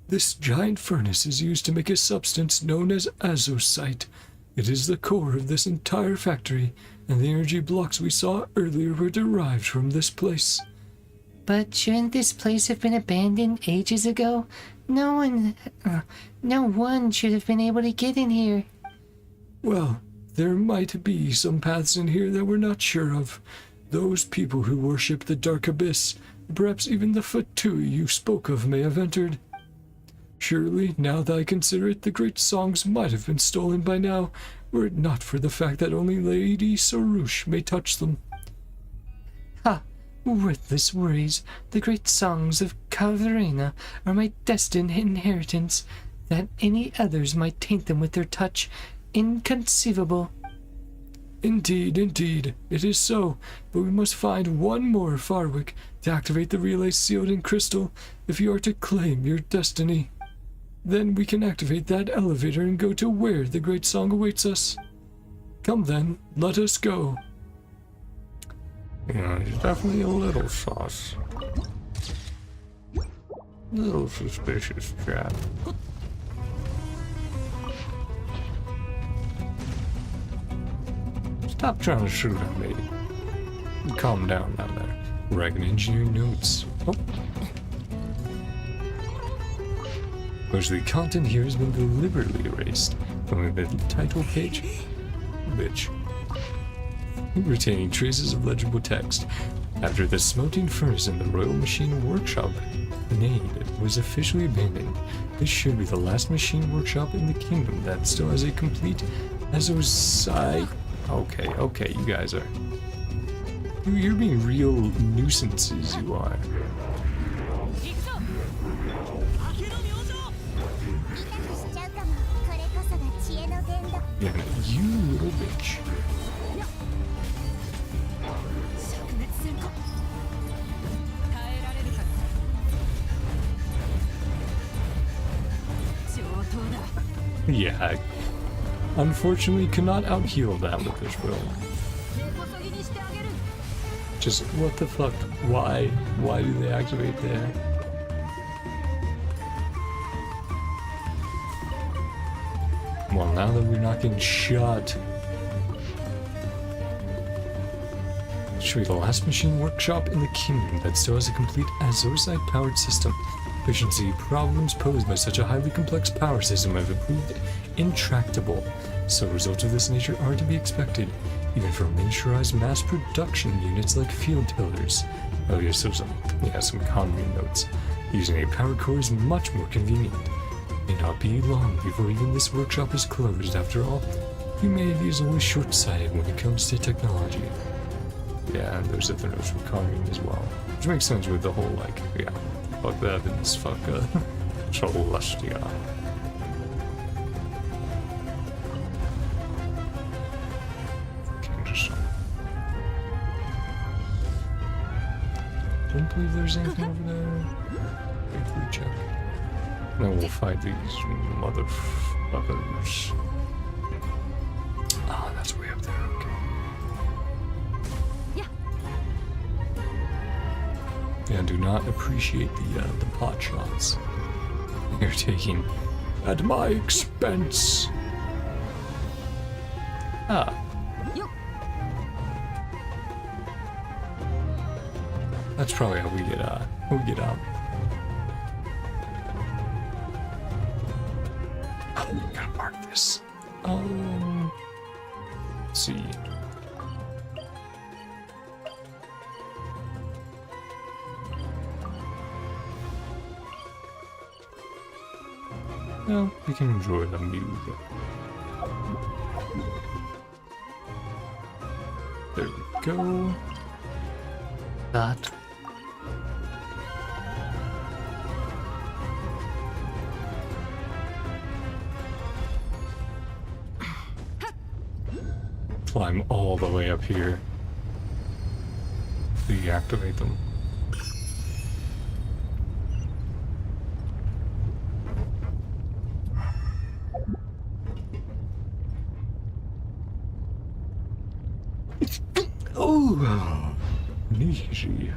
This giant furnace is used to make a substance known as azosite. It is the core of this entire factory, and the energy blocks we saw earlier were derived from this place. But shouldn't this place have been abandoned ages ago? No one should have been able to get in here. Well, there might be some paths in here that we're not sure of. Those people who worship the Dark Abyss, perhaps even the Fatui you spoke of, may have entered. Surely, now that I consider it, the great songs might have been stolen by now, were it not for the fact that only Lady Sarouche may touch them. Ha! Worthless worries. The great songs of Khvarena are my destined inheritance. That any others might taint them with their touch, inconceivable. Indeed, it is so, but we must find one more Farwick to activate the relay sealed in crystal if you are to claim your destiny. Then we can activate that elevator and go to where the great song awaits us. Come then, let us go. Yeah, he's definitely a little sus. Little suspicious chap. Stop trying to shoot at me. Calm down down there. Writing engineering notes. Oh. Most of the content here has been deliberately erased. Only the title page. Bitch. Retaining traces of legible text. After the smelting furnace in the Royal Machine Workshop, Nade was officially abandoned. This should be the last machine workshop in the kingdom that still has a complete Azosite. Okay, you guys are. You're being real nuisances, you are. Yeah, you little bitch. Yeah, I unfortunately cannot out-heal that with this build. Just, what the fuck? Why? Why do they activate there? Well, now that we're not getting shot. Show you the last machine workshop in the kingdom that still has a complete Azosite-powered system. Efficiency problems posed by such a highly complex power system have proved intractable, so results of this nature are to be expected, even for miniaturized mass production units like field tillers. Oh yeah, so some economy notes. Using a power core is much more convenient. May not be long before even this workshop is closed. After all, humanity is always short-sighted when it comes to technology. Yeah, and there's other notes from economy as well, which makes sense with the whole like, yeah. Fuck that, Evans, fuck, Celestia. Don't believe there's anything over there. Briefly check. Then we'll fight these motherfuckers. Ah, that's way up there, okay. Yeah, do not appreciate the pot shots you're taking at my expense. Ah. That's probably how we get out. Oh, gotta mark this. Let's see. Well, we can enjoy the music. There we go. That. Climb all the way up here. Deactivate them. Oh, easy.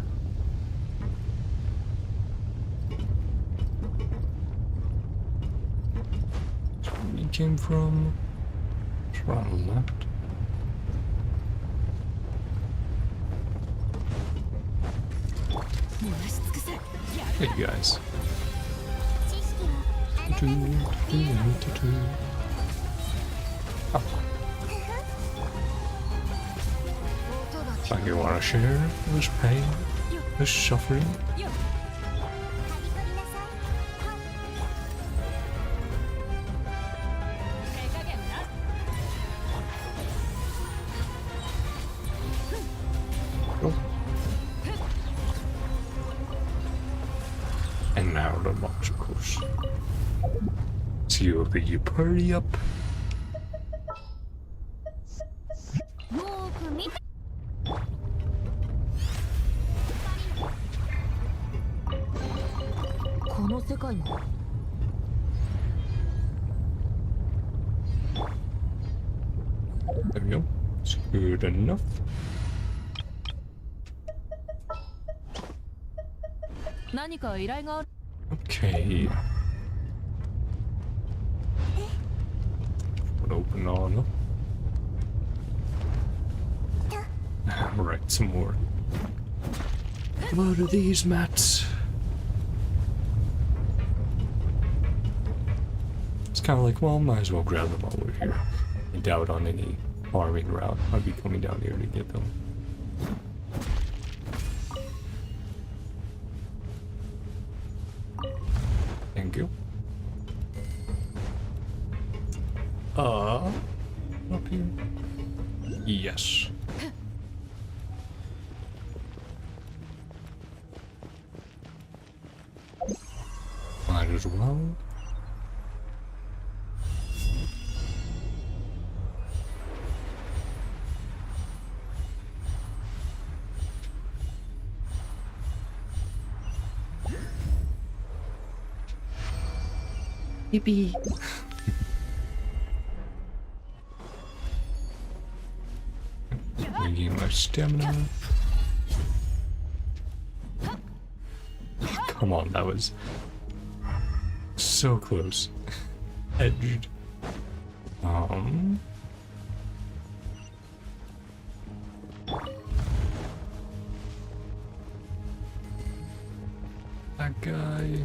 That's where we came from. It's right on the left. Hey guys. Oh. Like you want to share this pain, this suffering? Oh. And now the monstrous. Seal the party up. There we go. It's good enough. Okay. Would open on up. some more. What are these mats? It's kind of like, well, might as well grab them while we're here. I doubt on any farming route I'll be coming down here to get them. Thank you. Up here? Yes. Might as well. Yippee. Regain my stamina. Come on, that was so close. Edged. That guy.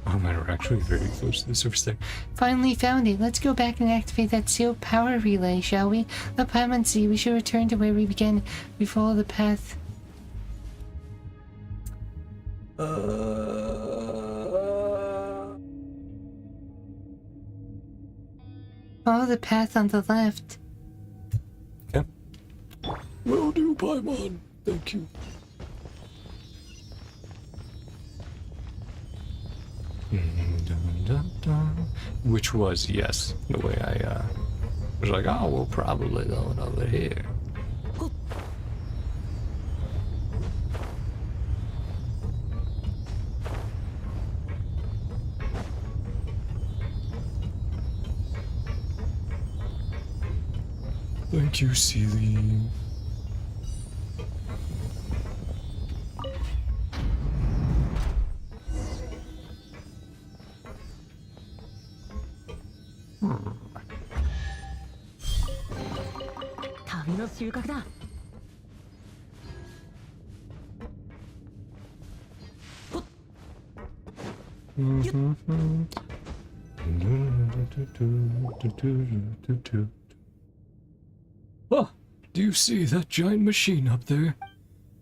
Oh man, we're actually very close to the surface there. Finally found it. Let's go back and activate that sealed power relay, shall we? Up high and see. We should return to where we began. We follow the path. Follow the path on the left. Okay. Will do, Paimon. Thank you. Which was, yes, the way I was like, oh, we'll probably go over here. Thank you, Seely. Oh, do you see that giant machine up there?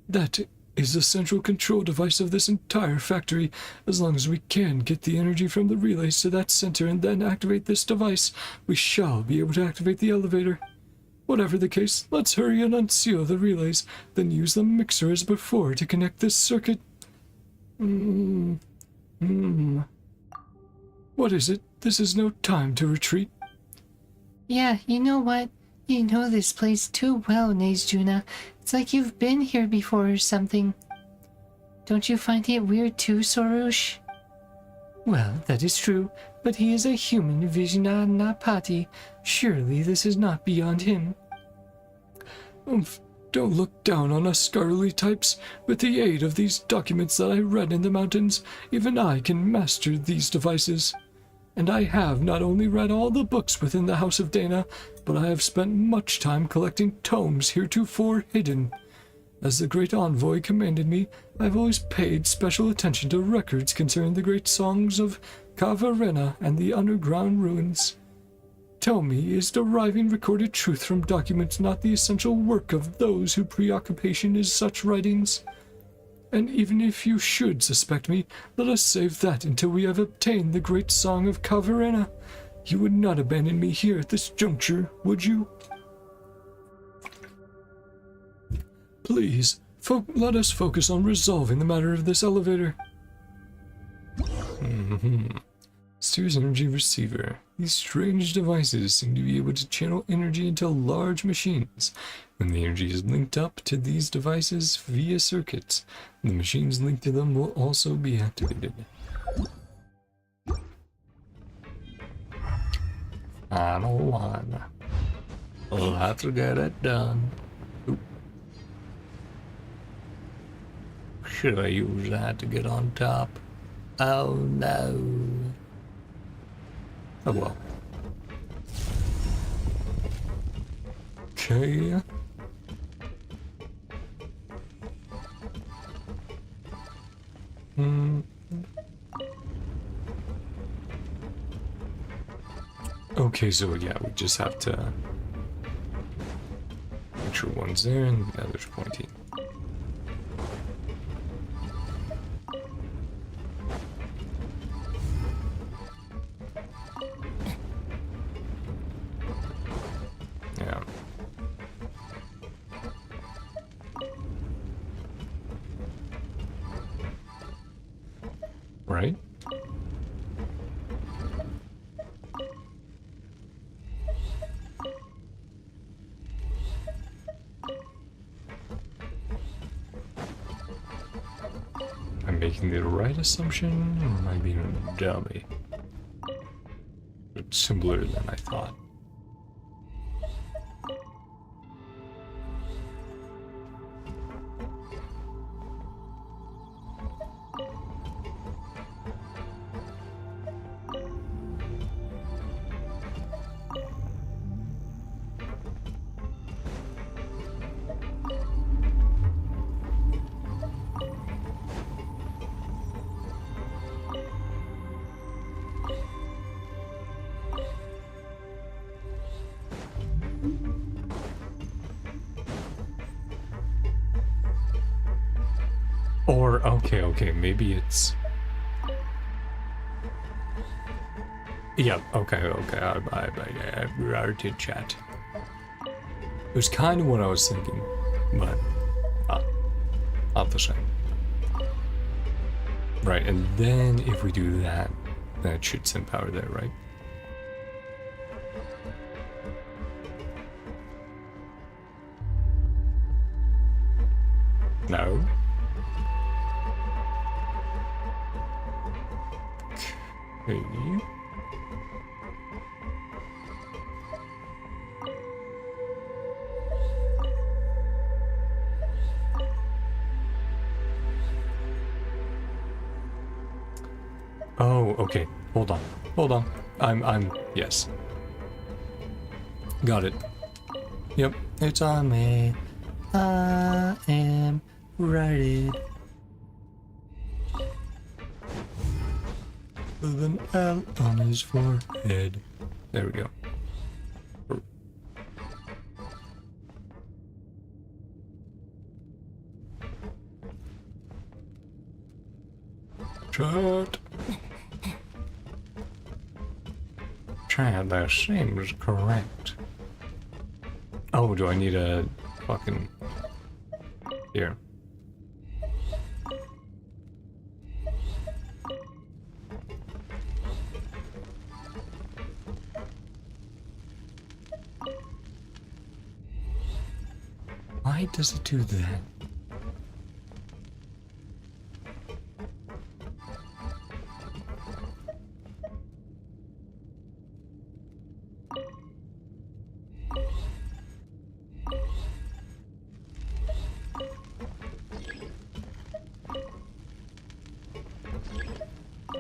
That is the central control device of this entire factory. As long as we can get the energy from the relays to that center and then activate this device, we shall be able to activate the elevator. Whatever the case, let's hurry and unseal the relays, then use the mixer as before to connect this circuit. What is it? This is no time to retreat. Yeah, you know what? You know this place too well, Nezjuna. It's like you've been here before or something. Don't you find it weird too, Sorush? Well, that is true, but he is a human Vijnanapati. Surely this is not beyond him. Don't look down on us scholarly types. With the aid of these documents that I read in the mountains, even I can master these devices. And I have not only read all the books within the House of Dana, but I have spent much time collecting tomes heretofore hidden. As the great envoy commanded me, I have always paid special attention to records concerning the great songs of Impact-Khvarena and the underground ruins. Tell me, is deriving recorded truth from documents not the essential work of those whose preoccupation is such writings? And even if you should suspect me, let us save that until we have obtained the great song of Impact-Khvarena. You would not abandon me here at this juncture, would you? Please, let us focus on resolving the matter of this elevator. Sears Energy Receiver. These strange devices seem to be able to channel energy into large machines. When the energy is linked up to these devices via circuits, the machines linked to them will also be activated. Final one. Let's get it done. Oop. Should I use that to get on top? Oh no. Oh well. Okay. Okay, so yeah, we just have to make sure one's there and the other's pointing. Yeah. Right? Am I making the right assumption, or am I being a dummy? It's simpler than I thought. Or, okay, maybe it's... Yeah, okay, I did chat. It was kind of what I was thinking, but not the same. Right, and then if we do that, that should send power there, right? No? Okay. Oh, okay. Hold on. Yes. Got it. Yep, it's on me. I am righted. With an L on his forehead. There we go. Shut. Chad, that seems correct. Oh, do I need a fucking... Here. Why does it do that?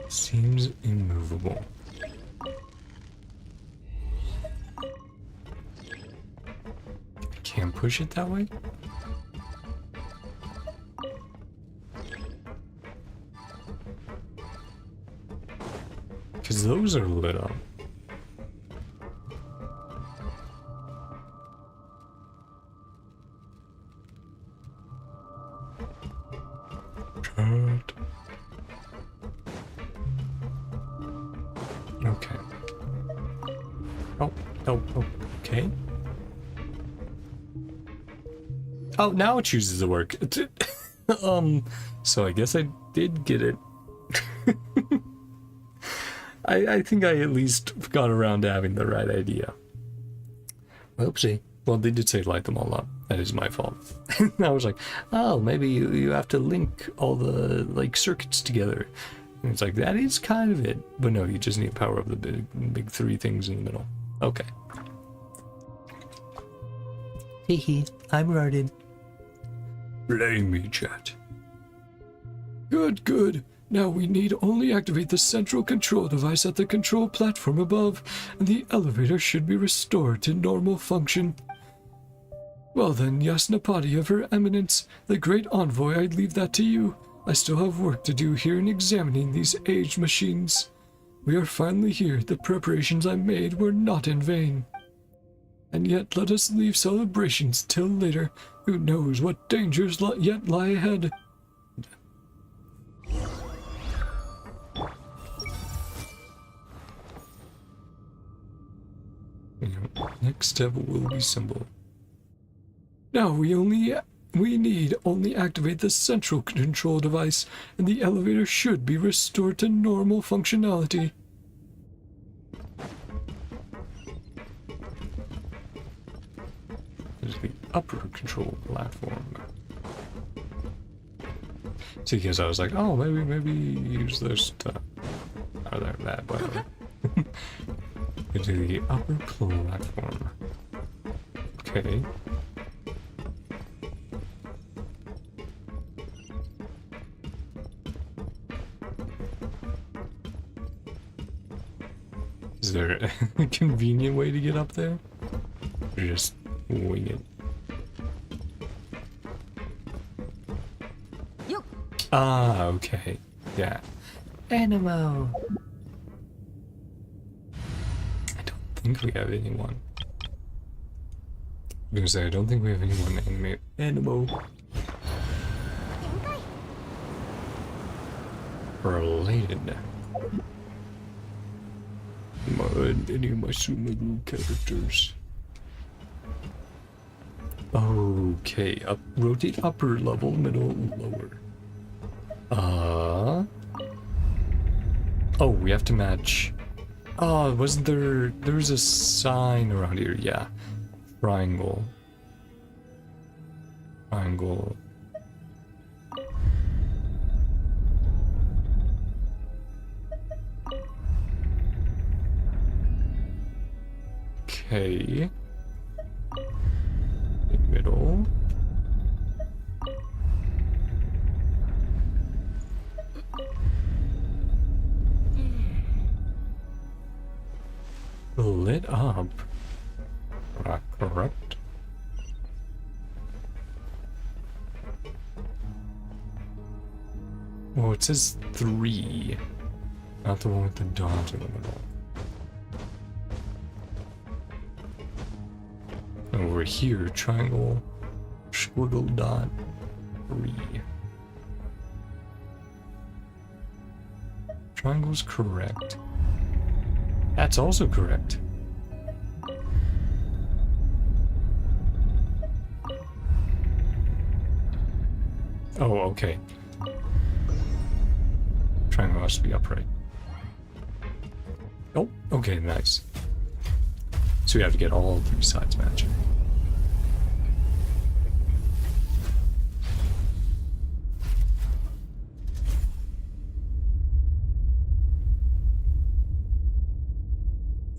Seems immovable. I can't push it that way? Because those are lit up. Shut. Okay. Oh, okay. Oh, now it chooses to work. So I guess I did get it. I think I at least got around to having the right idea. Oopsie. Well, they did say light them all up. That is my fault. I was like, oh, maybe you have to link all the, like, circuits together. And it's like, that is kind of it. But no, you just need to power up the big three things in the middle. Okay. Hehe, I'm rotted. Blame me, chat. Good. Now we need only activate the central control device at the control platform above, and the elevator should be restored to normal function. Well then, Yasnapati of Her Eminence, the great envoy, I leave that to you. I still have work to do here in examining these aged machines. We are finally here. The preparations I made were not in vain. And yet let us leave celebrations till later. Who knows what dangers yet lie ahead? Next step will be simple. Now we need only activate the central control device, and the elevator should be restored to normal functionality. There's the upper control platform. See, because I was like, oh, maybe use this to... Oh, that, whatever. Into the upper platform. Okay. Is there a convenient way to get up there? Or just wing it? Yup. Ah, okay. Yeah. Animo. I don't think we have anyone. I'm gonna say, I don't think we have anyone animo. Related. Any of my Sumaru characters. Okay, rotate upper level, middle, lower. Oh, we have to match. Oh, wasn't there was a sign around here, yeah. Triangle. Triangle. Okay. Middle. Lit up. Correct. Oh, it says 3. Not the one with the dot in the middle. Over here, triangle, squiggle dot, 3. Triangle's correct. That's also correct. Oh, okay. Triangle has to be upright. Oh, okay, nice. So we have to get all 3 sides matching.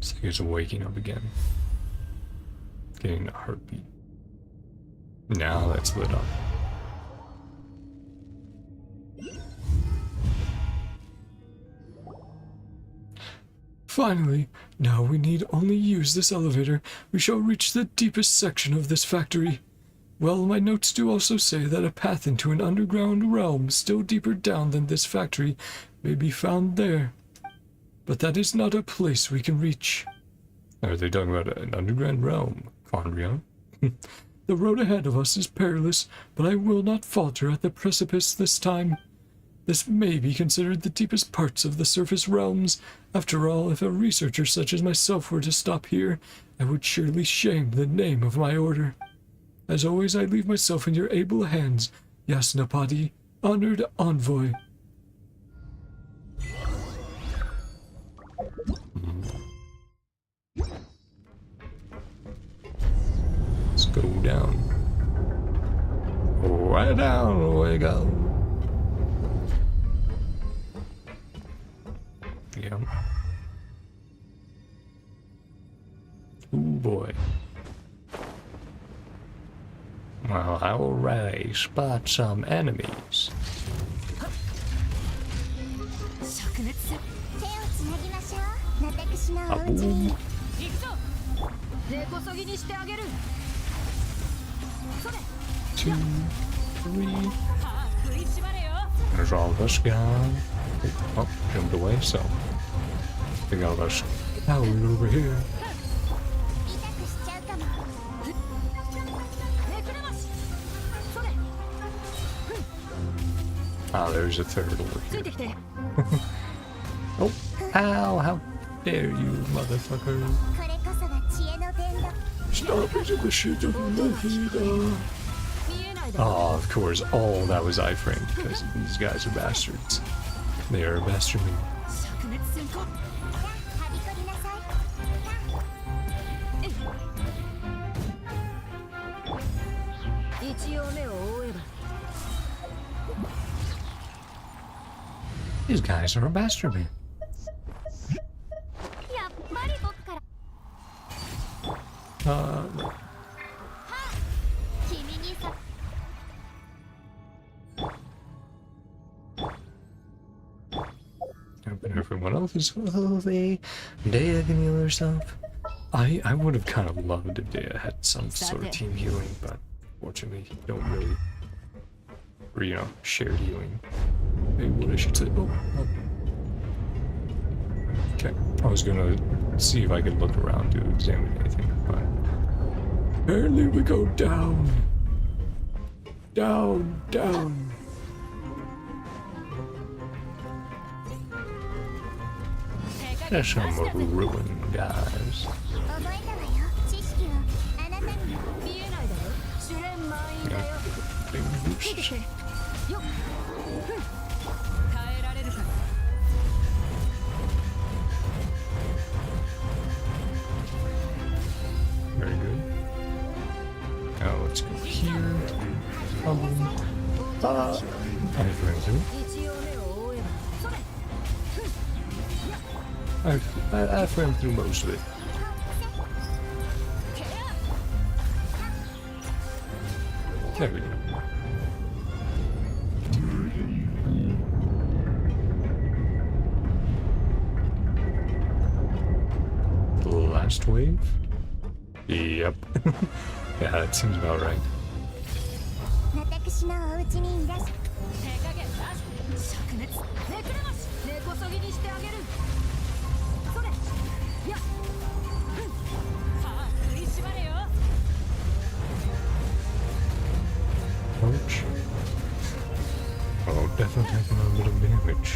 So he's waking up again. Getting a heartbeat. Now that's lit up. Finally, now we need only use this elevator. We shall reach the deepest section of this factory. Well, my notes do also say that a path into an underground realm still deeper down than this factory may be found there. But that is not a place we can reach. Are they talking about an underground realm, Conrion? The road ahead of us is perilous, but I will not falter at the precipice this time. This may be considered the deepest parts of the surface realms. After all, if a researcher such as myself were to stop here, I would surely shame the name of my order. As always, I leave myself in your able hands, Yasnapati, honored envoy. Let's go down. Right down we go. Yeah. Oh boy. Well, I already spot some enemies. 手をつなぎましょう。私のお家に。行くぞ。根こそぎにしてあげる。それ。 2, 3. ああ、食いしばれよ。There's all of us gone. Oh, jumped away, so we got us coward over here. 痛くしちゃうかも。めくれまし。それ。 Ah, there's a third over つい here. てきて。 Oh, ow, how dare you, motherfucker. これこそが知恵の伝道。 Stop it, the shit of the 見えないだろ。 Oh, of course, all that was iframed because these guys are bastards. They are bastarding. 灼熱戦闘。はびこりなさい。一応目を覆えば。 These guys are a bastard man. やっぱり僕から。 君にさ。 Open everyone else's. Oh, Dea can heal herself. I would have kind of loved if Dea had some sort of team healing, but fortunately, you don't really, or, you know, shared healing. Maybe what I should say. Oh. Okay, I was gonna see if I could look around to examine anything, but apparently we go down, down, down. There's some ruin, guys. 覚えたわよ。知識をあなたに。見えないだろ。主練満員だよ。ついてきて。よっ。耐えられるか。 Very good. Now let's go here. I've run through. 一応目を覆えば。それ。 I've run through most of it. There we go. The last wave? Yep. Yeah, that seems about right. 私のお家にいらっしゃ。手加減なし。灼熱。めくれまし。根こそぎにしてあげる。それ。やっ。はあ、食いしばれよ。 Ouch. Oh, definitely taking a little damage.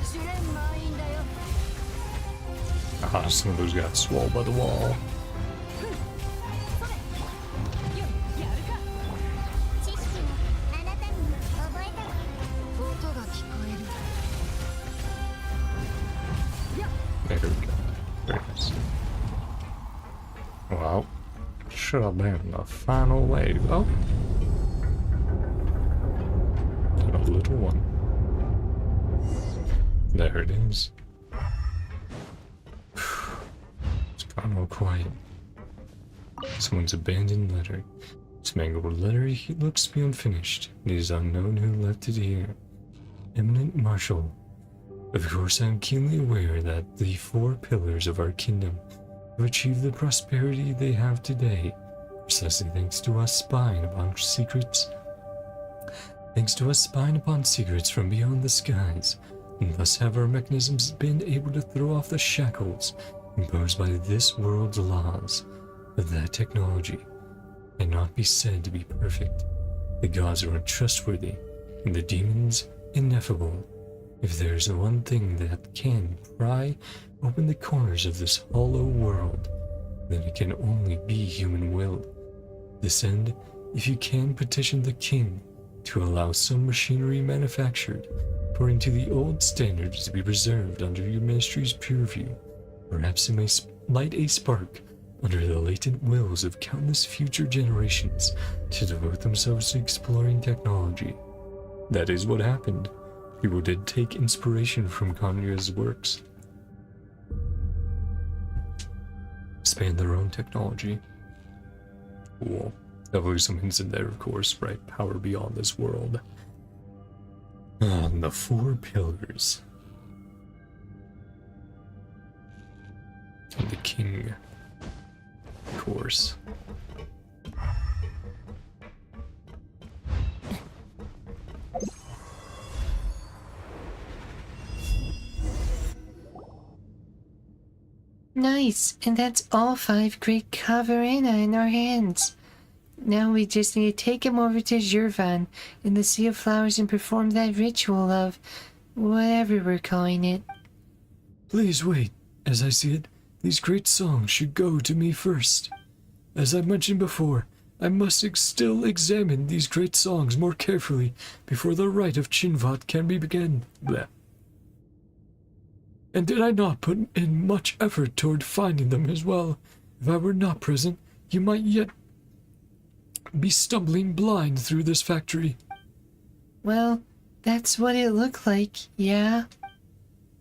主練満員だよ。 Ah, some of those got swallowed by the wall. それ。よ、やるか。知識をあなたに覚えたわ。音が聞こえる。やっ。 There we go. Very nice. Well, should have been the final wave. Oh. And a little one. There it is. It's gone all quiet. Someone's abandoned letter. This mangled letter looks to be unfinished. It is unknown who left it here. Eminent Marshal. Of course, I am keenly aware that the 4 pillars of our kingdom have achieved the prosperity they have today, precisely thanks to us spying upon secrets. Thanks to us spying upon secrets from beyond the skies, and thus have our mechanisms been able to throw off the shackles imposed by this world's laws. But that technology cannot be said to be perfect. The gods are untrustworthy, and the demons ineffable. If there's one thing that can pry open the corners of this hollow world, then it can only be human will. This end, if you can petition the king to allow some machinery manufactured according to the old standards to be preserved under your ministry's purview, perhaps it may light a spark under the latent wills of countless future generations to devote themselves to exploring technology. That is what happened. People did take inspiration from Kanye's works. Expand their own technology. Cool. Definitely some hints in there, of course, right? Power beyond this world. On the four pillars. And the king course. Nice, and that's all 5 great Khvarena in our hands. Now we just need to take him over to Zhurvan in the Sea of Flowers and perform that ritual of whatever we're calling it. Please wait. As I see it, these great songs should go to me first. As I mentioned before, I must still examine these great songs more carefully before the rite of Chinvat can be begun. Bleh. And did I not put in much effort toward finding them as well? If I were not present, you might yet be stumbling blind through this factory. Well, that's what it looked like, yeah?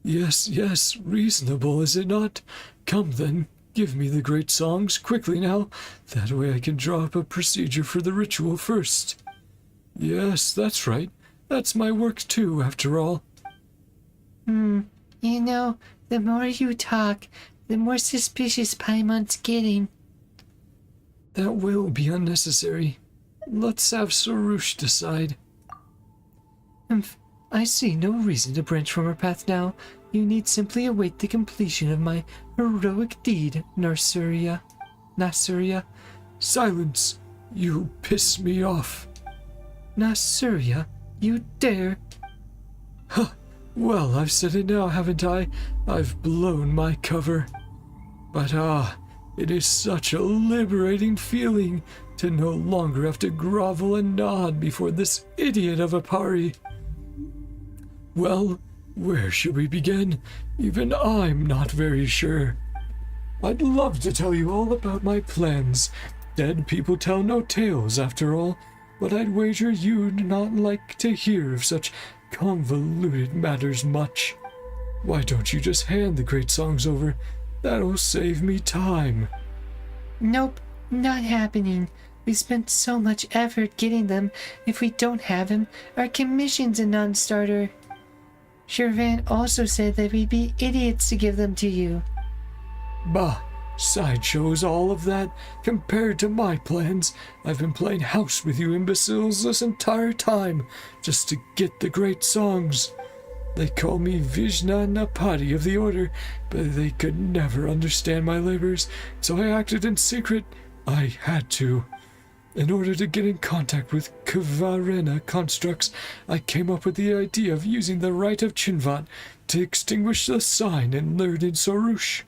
Yes, yes, reasonable, is it not? Come then, give me the great songs, quickly now. That way I can draw up a procedure for the ritual first. Yes, that's right. That's my work too, after all. You know, the more you talk, the more suspicious Paimon's getting. That will be unnecessary. Let's have Sarush decide. I see no reason to branch from our path now. You need simply await the completion of my heroic deed, Narsuria. Silence! You piss me off. Narsuria, you dare? Huh. Well, I've said it now, haven't I? I've blown my cover. But it is such a liberating feeling to no longer have to grovel and nod before this idiot of a Pari. Well, where should we begin? Even I'm not very sure. I'd love to tell you all about my plans. Dead people tell no tales, after all, but I'd wager you'd not like to hear of such convoluted matters much. Why don't you just hand the great songs over? That'll save me time. Nope, not happening. We spent so much effort getting them. If we don't have them, our commission's a non-starter. Zhurvan also said that we'd be idiots to give them to you. Bah, sideshows all of that. Compared to my plans, I've been playing house with you imbeciles this entire time, just to get the great songs. They call me Vishna Napati of the Order, but they could never understand my labors, so I acted in secret. I had to. In order to get in contact with Khvarena constructs, I came up with the idea of using the rite of Chinvat to extinguish the sign and lured in Sarush.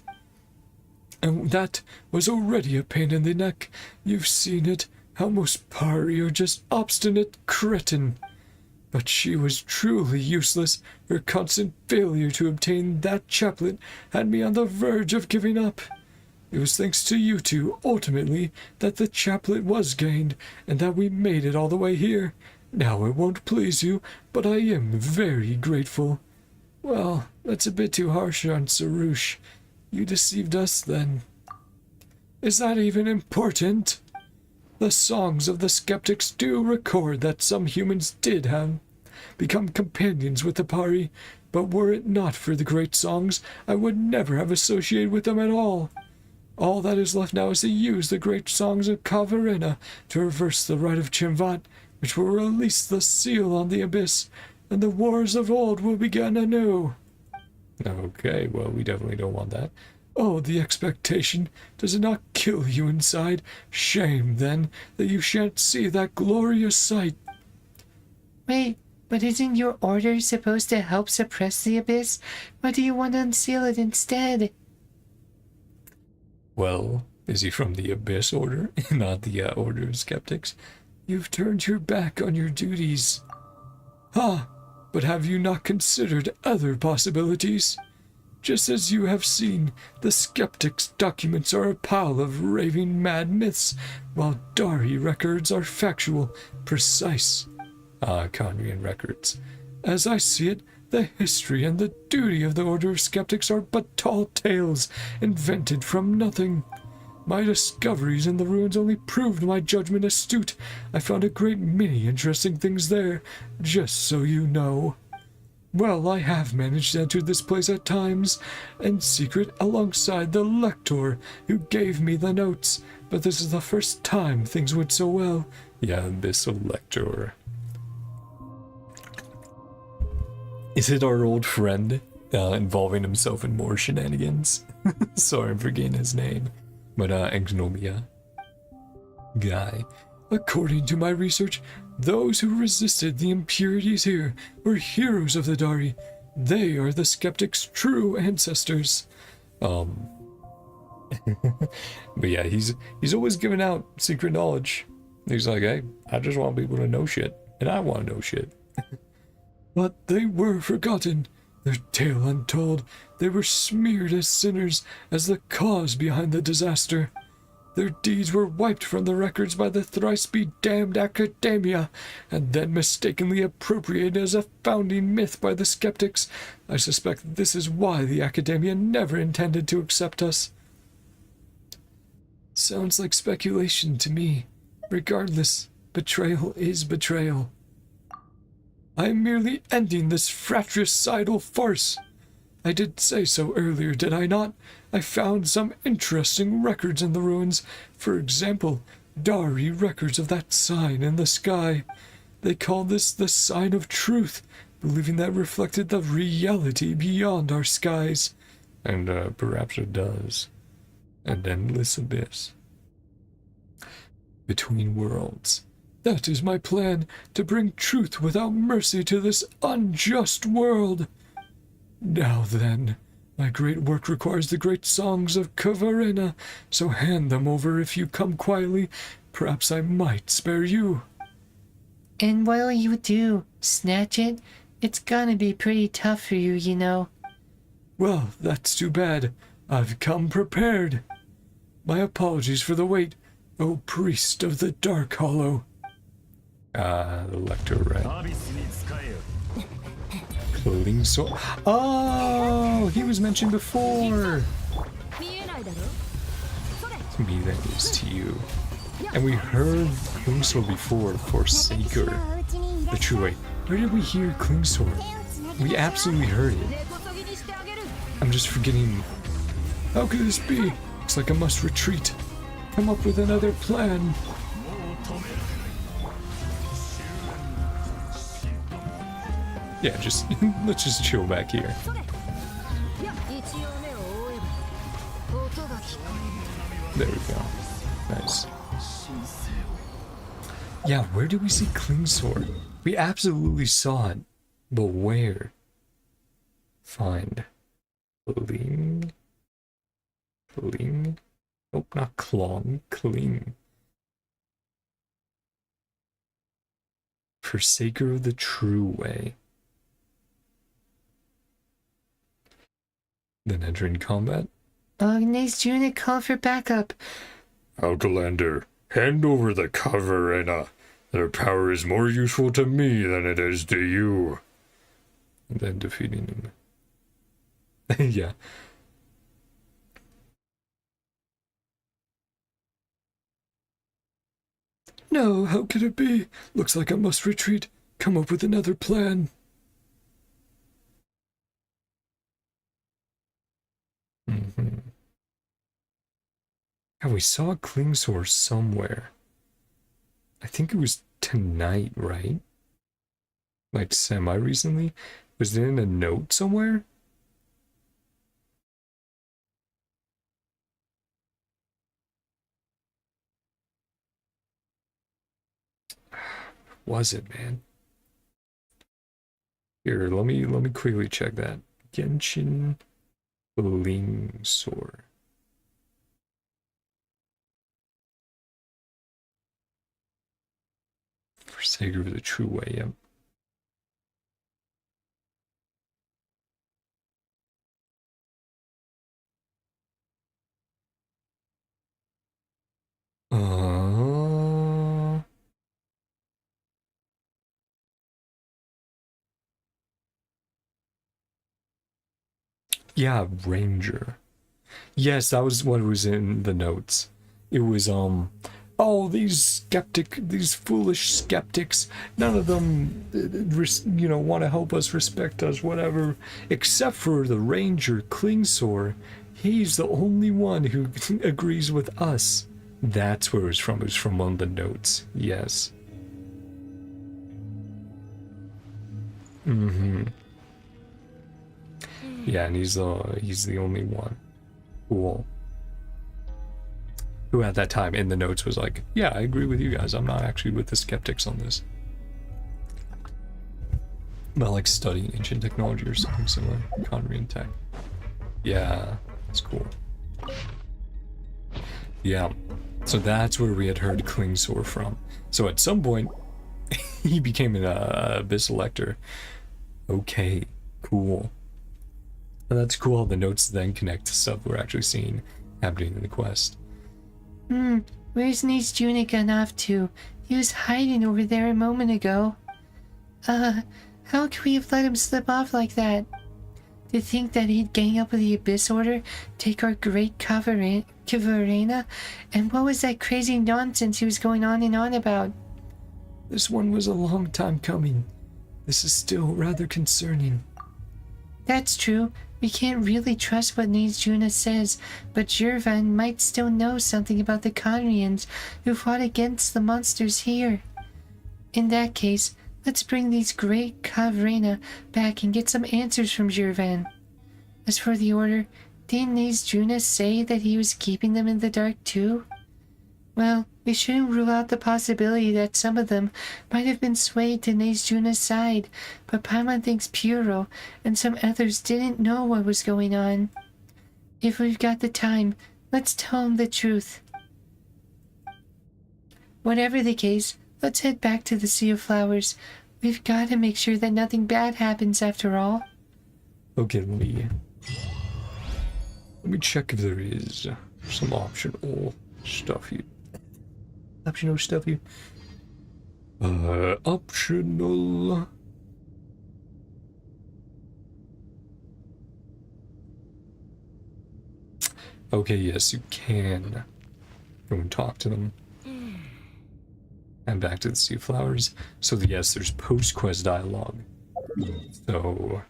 And that was already a pain in the neck. You've seen it, how most Pari are just obstinate cretin. But she was truly useless. Her constant failure to obtain that chaplet had me on the verge of giving up. It was thanks to you two, ultimately, that the chaplet was gained, and that we made it all the way here. Now it won't please you, but I am very grateful. Well, that's a bit too harsh on Sarush. You deceived us then. Is that even important? The songs of the skeptics do record that some humans did have become companions with the Pari, but were it not for the great songs, I would never have associated with them at all. All that is left now is to use the great songs of Khvarena to reverse the rite of Chinvat, which will release the seal on the abyss, and the wars of old will begin anew. Okay, well, we definitely don't want that. Oh, the expectation! Does it not kill you inside? Shame, then, that you shan't see that glorious sight. Wait, but isn't your order supposed to help suppress the abyss? Why do you want to unseal it instead? Well, is he from the Abyss Order, not the Order of Skeptics? You've turned your back on your duties. But have you not considered other possibilities? Just as you have seen, the skeptics' documents are a pile of raving mad myths, while Dari records are factual, precise. Kandrian records. As I see it, the history and the duty of the Order of Skeptics are but tall tales, invented from nothing. My discoveries in the ruins only proved my judgment astute. I found a great many interesting things there, just so you know. Well, I have managed to enter this place at times, in secret alongside the lector who gave me the notes, but this is the first time things went so well. Yeah, this lector. Is it our old friend involving himself in more shenanigans? Sorry, I'm forgetting his name. But Exnomia guy. According to my research, those who resisted the impurities here were heroes of the Dari. They are the skeptics' true ancestors. But yeah, he's always giving out secret knowledge. He's like, hey, I just want people to know shit, and I want to know shit. But they were forgotten, their tale untold. They were smeared as sinners, as the cause behind the disaster. Their deeds were wiped from the records by the thrice-be-damned academia, and then mistakenly appropriated as a founding myth by the skeptics. I suspect this is why the academia never intended to accept us. Sounds like speculation to me. Regardless, betrayal is betrayal. I am merely ending this fratricidal farce. I did say so earlier, did I not? I found some interesting records in the ruins. For example, Dari records of that sign in the sky. They call this the sign of truth, believing that reflected the reality beyond our skies. And perhaps it does. An endless abyss. Between worlds. That is my plan, to bring truth without mercy to this unjust world. Now then, my great work requires the great songs of Khvarena, so hand them over if you come quietly. Perhaps I might spare you. And while you do snatch it, it's gonna be pretty tough for you, you know. Well, that's too bad. I've come prepared. My apologies for the wait, O priest of the Dark Hollow. The lector, right? Clothing sword. Oh, he was mentioned before. To me, that is to you. And we heard Klingsword before, Forsaker. The true way. Where did we hear Klingsword? We absolutely heard it. I'm just forgetting. How could this be? Looks like I must retreat. Come up with another plan. Yeah, just let's just chill back here. There we go. Nice. Yeah, where do we see Klingsword? We absolutely saw it, but where? Find. Kling. Kling. Nope, not Klong. Kling. Forsaker of the true way. Then entering combat. Agnes unit call for backup. Outlander, hand over the Khvarena. Their power is more useful to me than it is to you. And then defeating him. Yeah. No, how could it be? Looks like I must retreat. Come up with another plan. Yeah, we saw a Klingsword somewhere. I think it was tonight, right? Like semi-recently? Was it in a note somewhere? Was it, man? Here, let me quickly check that. Genshin Klingsword. Forsaker of the true way, yep. Yeah, Ranger. Yes, that was what was in the notes. it was oh, these foolish skeptics, none of them want to help us, respect us, whatever, except for the ranger Klingsor. He's the only one who agrees with us. That's where it was from. It was from one of the notes. Yes. Yeah, and he's the only one. Cool. Who at that time in the notes was like, yeah, I agree with you guys. I'm not actually with the skeptics on this. About like studying ancient technology or something similar. Economy and tech. Yeah, that's cool. Yeah, so that's where we had heard Klingsor from. So at some point, he became an Abyss Elector. Okay, cool. And that's cool how the notes then connect to stuff we're actually seeing happening in the quest. Where's Nate's Junica off to? He was hiding over there a moment ago. How could we have let him slip off like that? To think that he'd gang up with the Abyss Order, take our great Khvarena, and what was that crazy nonsense he was going on and on about? This one was a long time coming. This is still rather concerning. That's true. We can't really trust what Nate's Juna says, but Jervan might still know something about the Conrians who fought against the monsters here. In that case, let's bring these great Khvarena back and get some answers from Jervan. As for the Order, didn't Nate's Juna say that he was keeping them in the dark too? Well, we shouldn't rule out the possibility that some of them might have been swayed to Nate's Juna's side, but Paimon thinks Puro and some others didn't know what was going on. If we've got the time, let's tell him the truth. Whatever the case, let's head back to the Sea of Flowers. We've got to make sure that nothing bad happens after all. Okay, let me check if there is some optional stuff here. Optional stuff here. Optional. Okay, yes, you can go and talk to them. And back to the Sea of Flowers. So yes, there's post-quest dialogue. So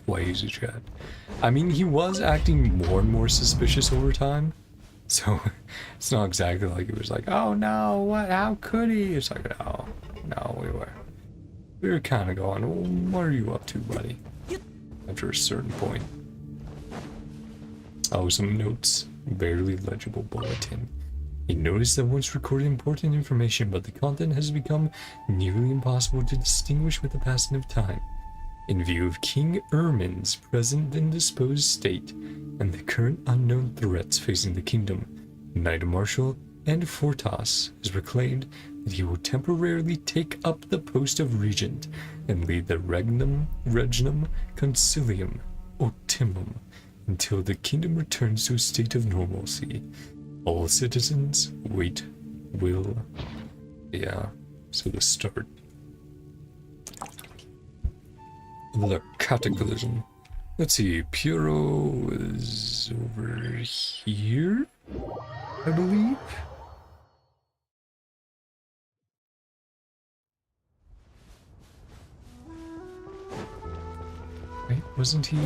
lazy chat. I mean, he was acting more and more suspicious over time, so it's not exactly like it was like, oh no, what, how could he? It's like, no, we were kind of going, well, what are you up to, buddy? After a certain point. Oh, some notes. Barely legible bulletin. He noticed that once recorded important information, but the content has become nearly impossible to distinguish with the passing of time. In view of King Ermin's present indisposed state and the current unknown threats facing the kingdom, Knight Marshal and Fortas has proclaimed that he will temporarily take up the post of regent and lead the Regnum Concilium Optimum until the kingdom returns to a state of normalcy. All citizens will. Yeah, so the start. Another cataclysm. Let's see, Puro is over here, I believe. Right, wasn't he?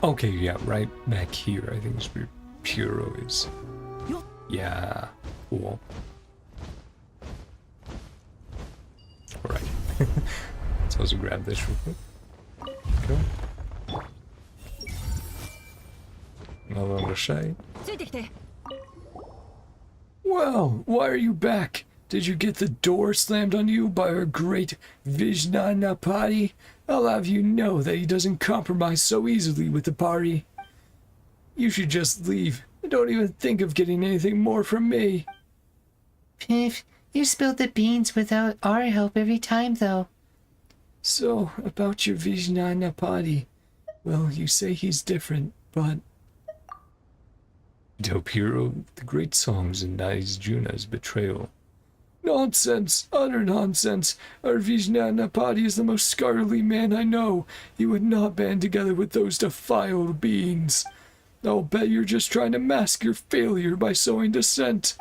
Okay, yeah, right back here, I think is where Puro is. Yeah, cool. Alright. So let's grab this real quick. Okay. No longer say. Well, why are you back? Did you get the door slammed on you by our great Vishna Napati? I'll have you know that he doesn't compromise so easily with the party. You should just leave. Don't even think of getting anything more from me. Piff, you spilled the beans without our help every time, though. So, about your Vishna Napati. Well, you say he's different, but... Del Puro, the great songs in Nai's Juna's betrayal. Nonsense, utter nonsense. Our Vijnanapati is the most scholarly man I know. He would not band together with those defiled beings. I'll bet you're just trying to mask your failure by sowing dissent.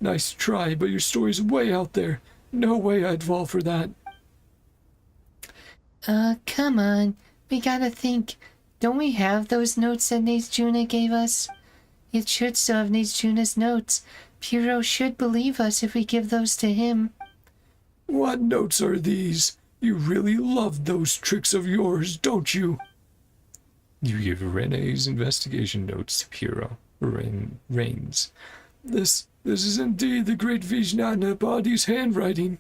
Nice try, but your story's way out there. No way I'd fall for that. Come on. We gotta think. Don't we have those notes that Juna gave us? It should still have Juna's notes. Piro should believe us if we give those to him. What notes are these? You really love those tricks of yours, don't you? You give Rene's investigation notes to Piro. Reigns. This is indeed the great Vijnanapadi's handwriting.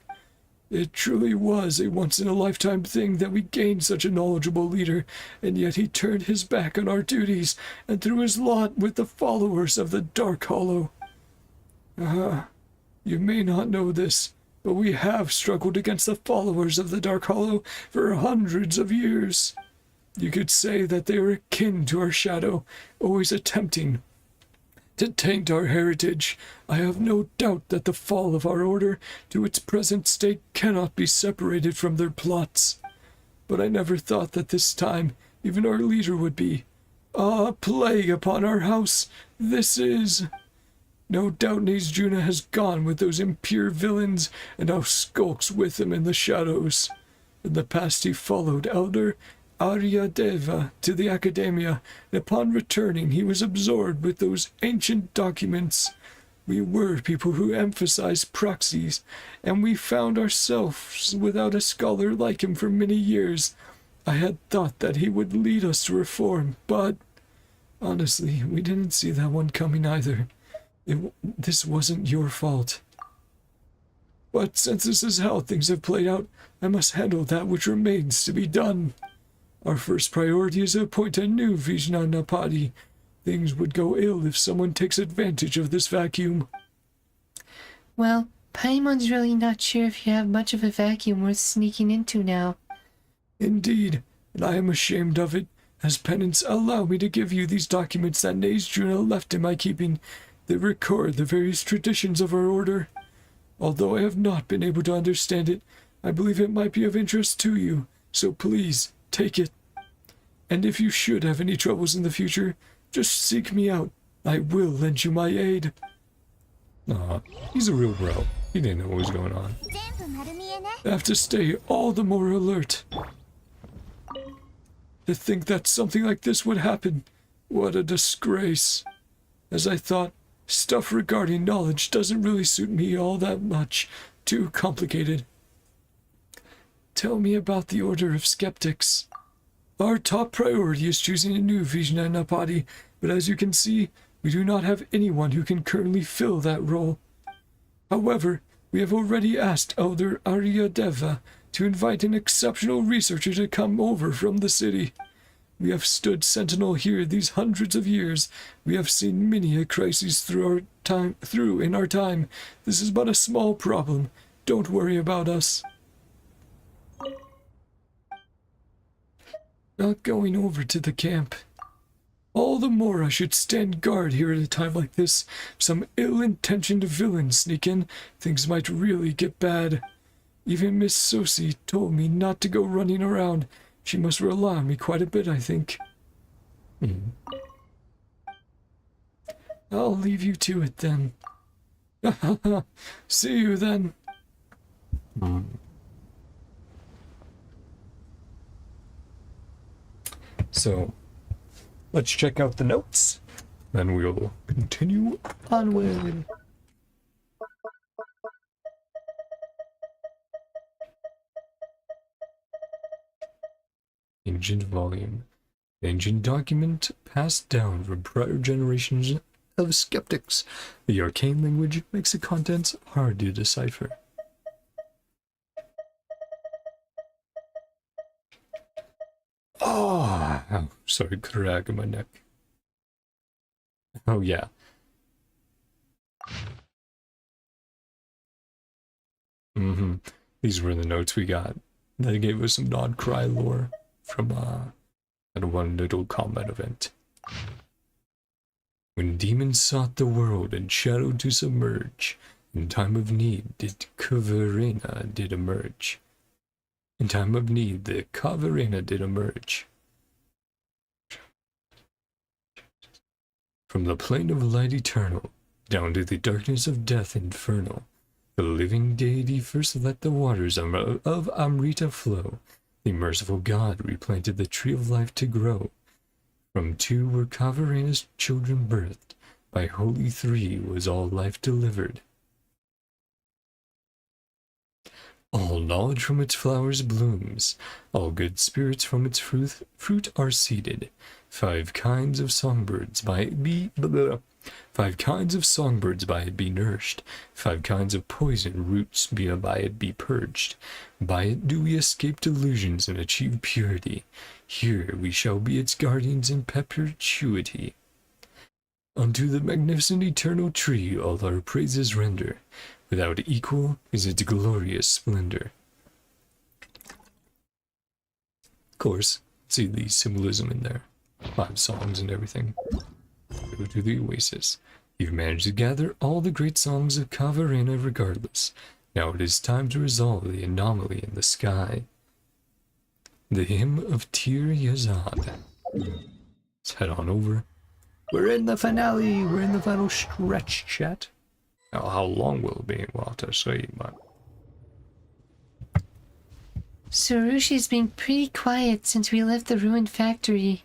It truly was a once-in-a-lifetime thing that we gained such a knowledgeable leader, and yet he turned his back on our duties and threw his lot with the followers of the Dark Hollow. You may not know this, but we have struggled against the followers of the Dark Hollow for hundreds of years. You could say that they are akin to our shadow, always attempting to taint our heritage. I have no doubt that the fall of our order to its present state cannot be separated from their plots. But I never thought that this time even our leader would be. Ah, plague upon our house, this is. No doubt Juna has gone with those impure villains and now skulks with them in the shadows. In the past he followed Elder Aryadeva to the Academia, and upon returning he was absorbed with those ancient documents. We were people who emphasized proxies, and we found ourselves without a scholar like him for many years. I had thought that he would lead us to reform, but honestly, we didn't see that one coming either. This wasn't your fault. But since this is how things have played out, I must handle that which remains to be done. Our first priority is to appoint a new Vijnanapati. Things would go ill if someone takes advantage of this vacuum. Well, Paimon's really not sure if you have much of a vacuum worth sneaking into now. Indeed, and I am ashamed of it. As penance, allow me to give you these documents that Juna left in my keeping. They record the various traditions of our order. Although I have not been able to understand it, I believe it might be of interest to you, so please, take it. And if you should have any troubles in the future, just seek me out. I will lend you my aid. Aw, he's a real bro. He didn't know what was going on. I have to stay all the more alert. To think that something like this would happen. What a disgrace. As I thought, stuff regarding knowledge doesn't really suit me all that much. Too complicated. Tell me about the Order of Skeptics. Our top priority is choosing a new Vijnanapati, but as you can see, we do not have anyone who can currently fill that role. However, we have already asked Elder Aryadeva to invite an exceptional researcher to come over from the city. We have stood sentinel here these hundreds of years. We have seen many a crisis through in our time. This is but a small problem. Don't worry about us. Not going over to the camp. All the more I should stand guard here at a time like this. Some ill-intentioned villains sneak in. Things might really get bad. Even Miss Sosie told me not to go running around. She must rely on me quite a bit, I think. I'll leave you to it then. See you then. So, let's check out the notes, then we'll continue onward. Ancient volume. Ancient document passed down from prior generations of skeptics. The arcane language makes the contents hard to decipher. Oh, sorry, crack in my neck. Oh, yeah. These were the notes we got. They gave us some non-cry lore from that one little combat event. When demons sought the world and shadow to submerge, In time of need, Khvarena did emerge. In time of need, the Khvarena did emerge. From the plane of light eternal, down to the darkness of death infernal, the living deity first let the waters of Amrita flow. The merciful God replanted the tree of life to grow. From two were Khvarena's children birthed. By holy three was all life delivered. All knowledge from its flowers blooms. All good spirits from its fruit are seeded. 5 kinds of songbirds by it be 5 kinds of songbirds by it be nourished. 5 kinds of poison roots by it be purged. By it do we escape delusions and achieve purity. Here we shall be its guardians in perpetuity. Unto the magnificent eternal tree all our praises render. Without equal is its glorious splendor. Of course, see the symbolism in there. 5 songs and everything. Go to the oasis. You've managed to gather all the great songs of Khvarena regardless. Now it is time to resolve the anomaly in the sky. The hymn of Tir Yazad. Let's head on over. We're in the finale. We're in the final stretch, chat. Now, how long will it be? We'll have to see, but... Sarushi's been pretty quiet since we left the ruined factory.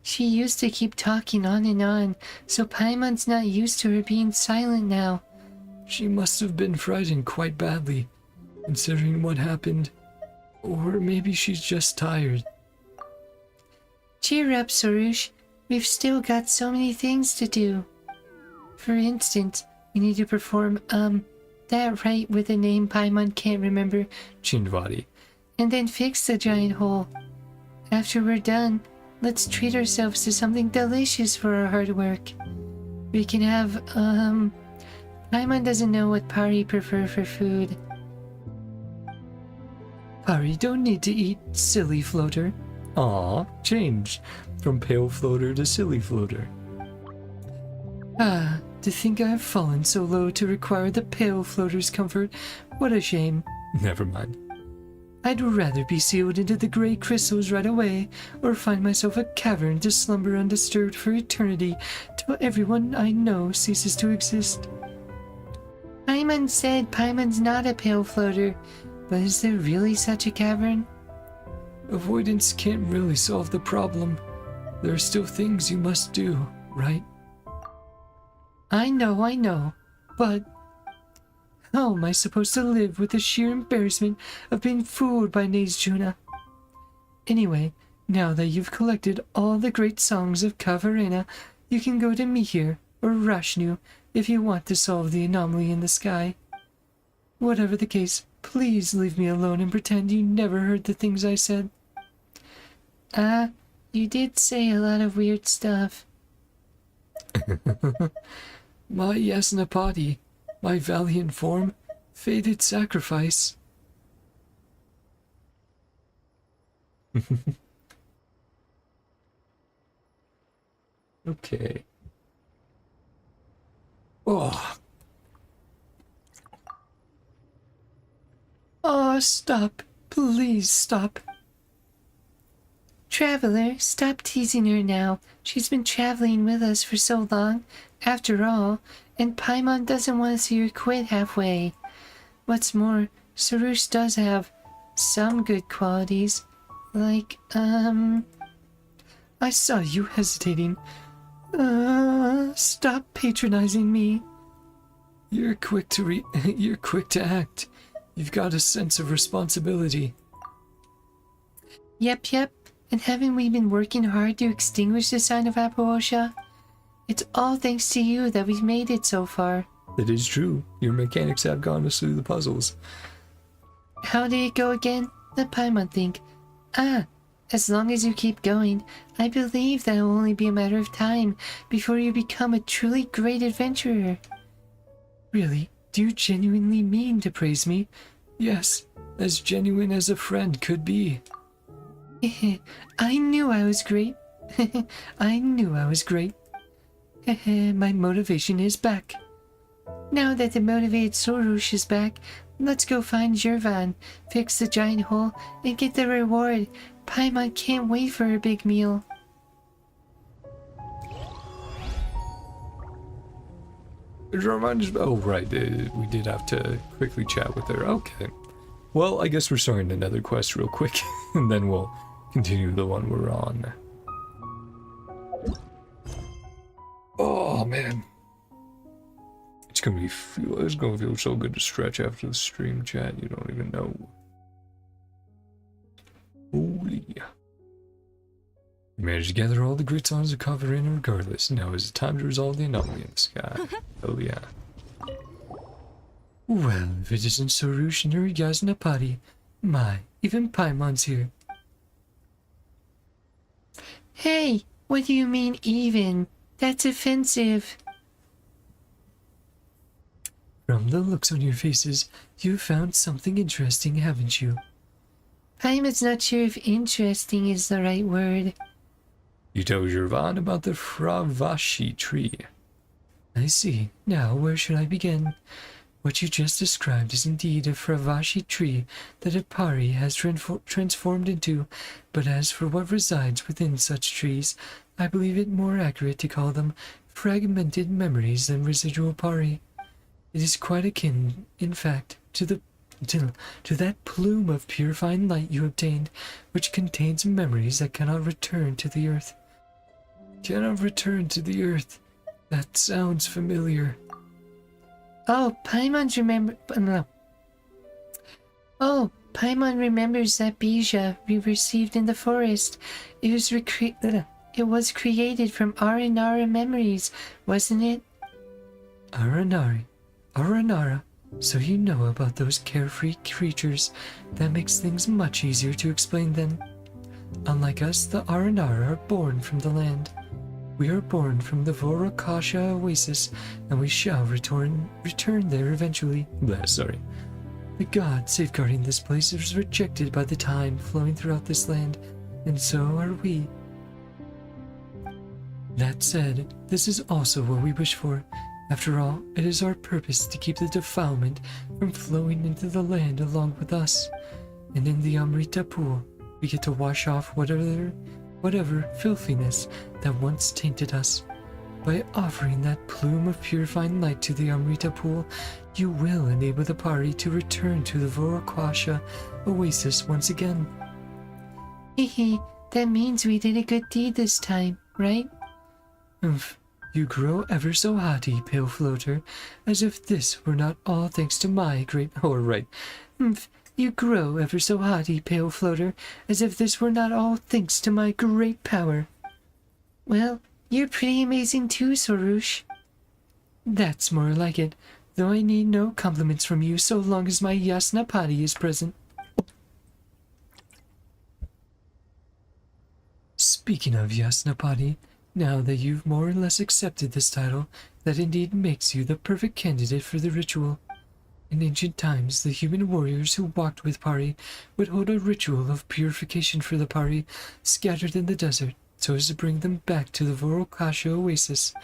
She used to keep talking on, so Paimon's not used to her being silent now. She must have been frightened quite badly, considering what happened. Or maybe she's just tired. Cheer up, Sarush. We've still got so many things to do. For instance, we need to perform, that rite with a name Paimon can't remember. Chindvadi. And then fix the giant hole. After we're done, let's treat ourselves to something delicious for our hard work. We can have, Paimon doesn't know what Pari prefer for food. Pari don't need to eat, silly floater. Aw, changed from pale floater to silly floater. Ah, to think I have fallen so low to require the pale floater's comfort. What a shame. Never mind. I'd rather be sealed into the gray crystals right away, or find myself a cavern to slumber undisturbed for eternity, till everyone I know ceases to exist. Paimon said Paimon's not a pale floater, but is there really such a cavern? Avoidance can't really solve the problem. There are still things you must do, right? I know, but how am I supposed to live with the sheer embarrassment of being fooled by Nezjuna? Anyway, now that you've collected all the great songs of Khvarena, you can go to Mihir or Rashnu if you want to solve the anomaly in the sky. Whatever the case, please leave me alone and pretend you never heard the things I said. You did say a lot of weird stuff. My Yasnapati, my valiant form, fated sacrifice. Okay. Oh. Oh, stop. Please stop. Traveler, stop teasing her now. She's been traveling with us for so long, after all, and Paimon doesn't want to see her quit halfway. What's more, Sarush does have some good qualities, like, I saw you hesitating. Stop patronizing me. You're quick to act. You've got a sense of responsibility. Yep. And haven't we been working hard to extinguish the sign of Apoosha? It's all thanks to you that we've made it so far. It is true. Your mechanics have gotten us through the puzzles. How did it go again? Let Paimon think. As long as you keep going, I believe that it will only be a matter of time before you become a truly great adventurer. Really? Do you genuinely mean to praise me? Yes, as genuine as a friend could be. I knew I was great. My motivation is back. Now that the motivated Sorush is back, let's go find Jervan, fix the giant hole, and get the reward. Paimon can't wait for her big meal. It reminds me. Oh, right. We did have to quickly chat with her. Okay. Well, I guess we're starting another quest real quick, and then we'll continue the one we're on. Oh, man. It's gonna feel so good to stretch after the stream chat. You don't even know. Holy. We managed to gather all the great songs of Khvarena regardless. Now is the time to resolve the anomaly in the sky. Oh yeah. Well, if it isn't Sorush and her Yasnapati, my, even Paimon's here. Hey, what do you mean even? That's offensive. From the looks on your faces, you found something interesting, haven't you? Paimon's not sure if interesting is the right word. You told Jervan about the Fravashi tree. I see. Now, where should I begin? What you just described is indeed a Fravashi tree that a pari has transformed into, but as for what resides within such trees, I believe it more accurate to call them fragmented memories than residual pari. It is quite akin, in fact, to that plume of purifying light you obtained, which contains memories that cannot return to the earth. Cannot return to the earth. That sounds familiar. Oh, Paimon remembers that bija we received in the forest. It was created from Aranara memories, wasn't it? Aranara. So you know about those carefree creatures. That makes things much easier to explain then. Unlike us, the Aranara are born from the land. We are born from the Vorakasha oasis, and we shall return there eventually. The god safeguarding this place is rejected by the time flowing throughout this land, and so are we. That said, this is also what we wish for. After all, it is our purpose to keep the defilement from flowing into the land along with us. And in the Amrita pool, we get to wash off whatever filthiness that once tainted us. By offering that plume of purifying light to the Amrita pool, you will enable the party to return to the Vorakwasha oasis once again. Hehe, that means we did a good deed this time, right? You grow ever so haughty, pale floater, as if this were not all thanks to my great... You grow ever so haughty, pale floater, as if this were not all thanks to my great power. Well, you're pretty amazing too, Sorush. That's more like it, though I need no compliments from you so long as my Yasnapati is present. Speaking of Yasnapati, now that you've more or less accepted this title, that indeed makes you the perfect candidate for the ritual. In ancient times, the human warriors who walked with Pari would hold a ritual of purification for the Pari scattered in the desert, so as to bring them back to the Vorakasha oasis,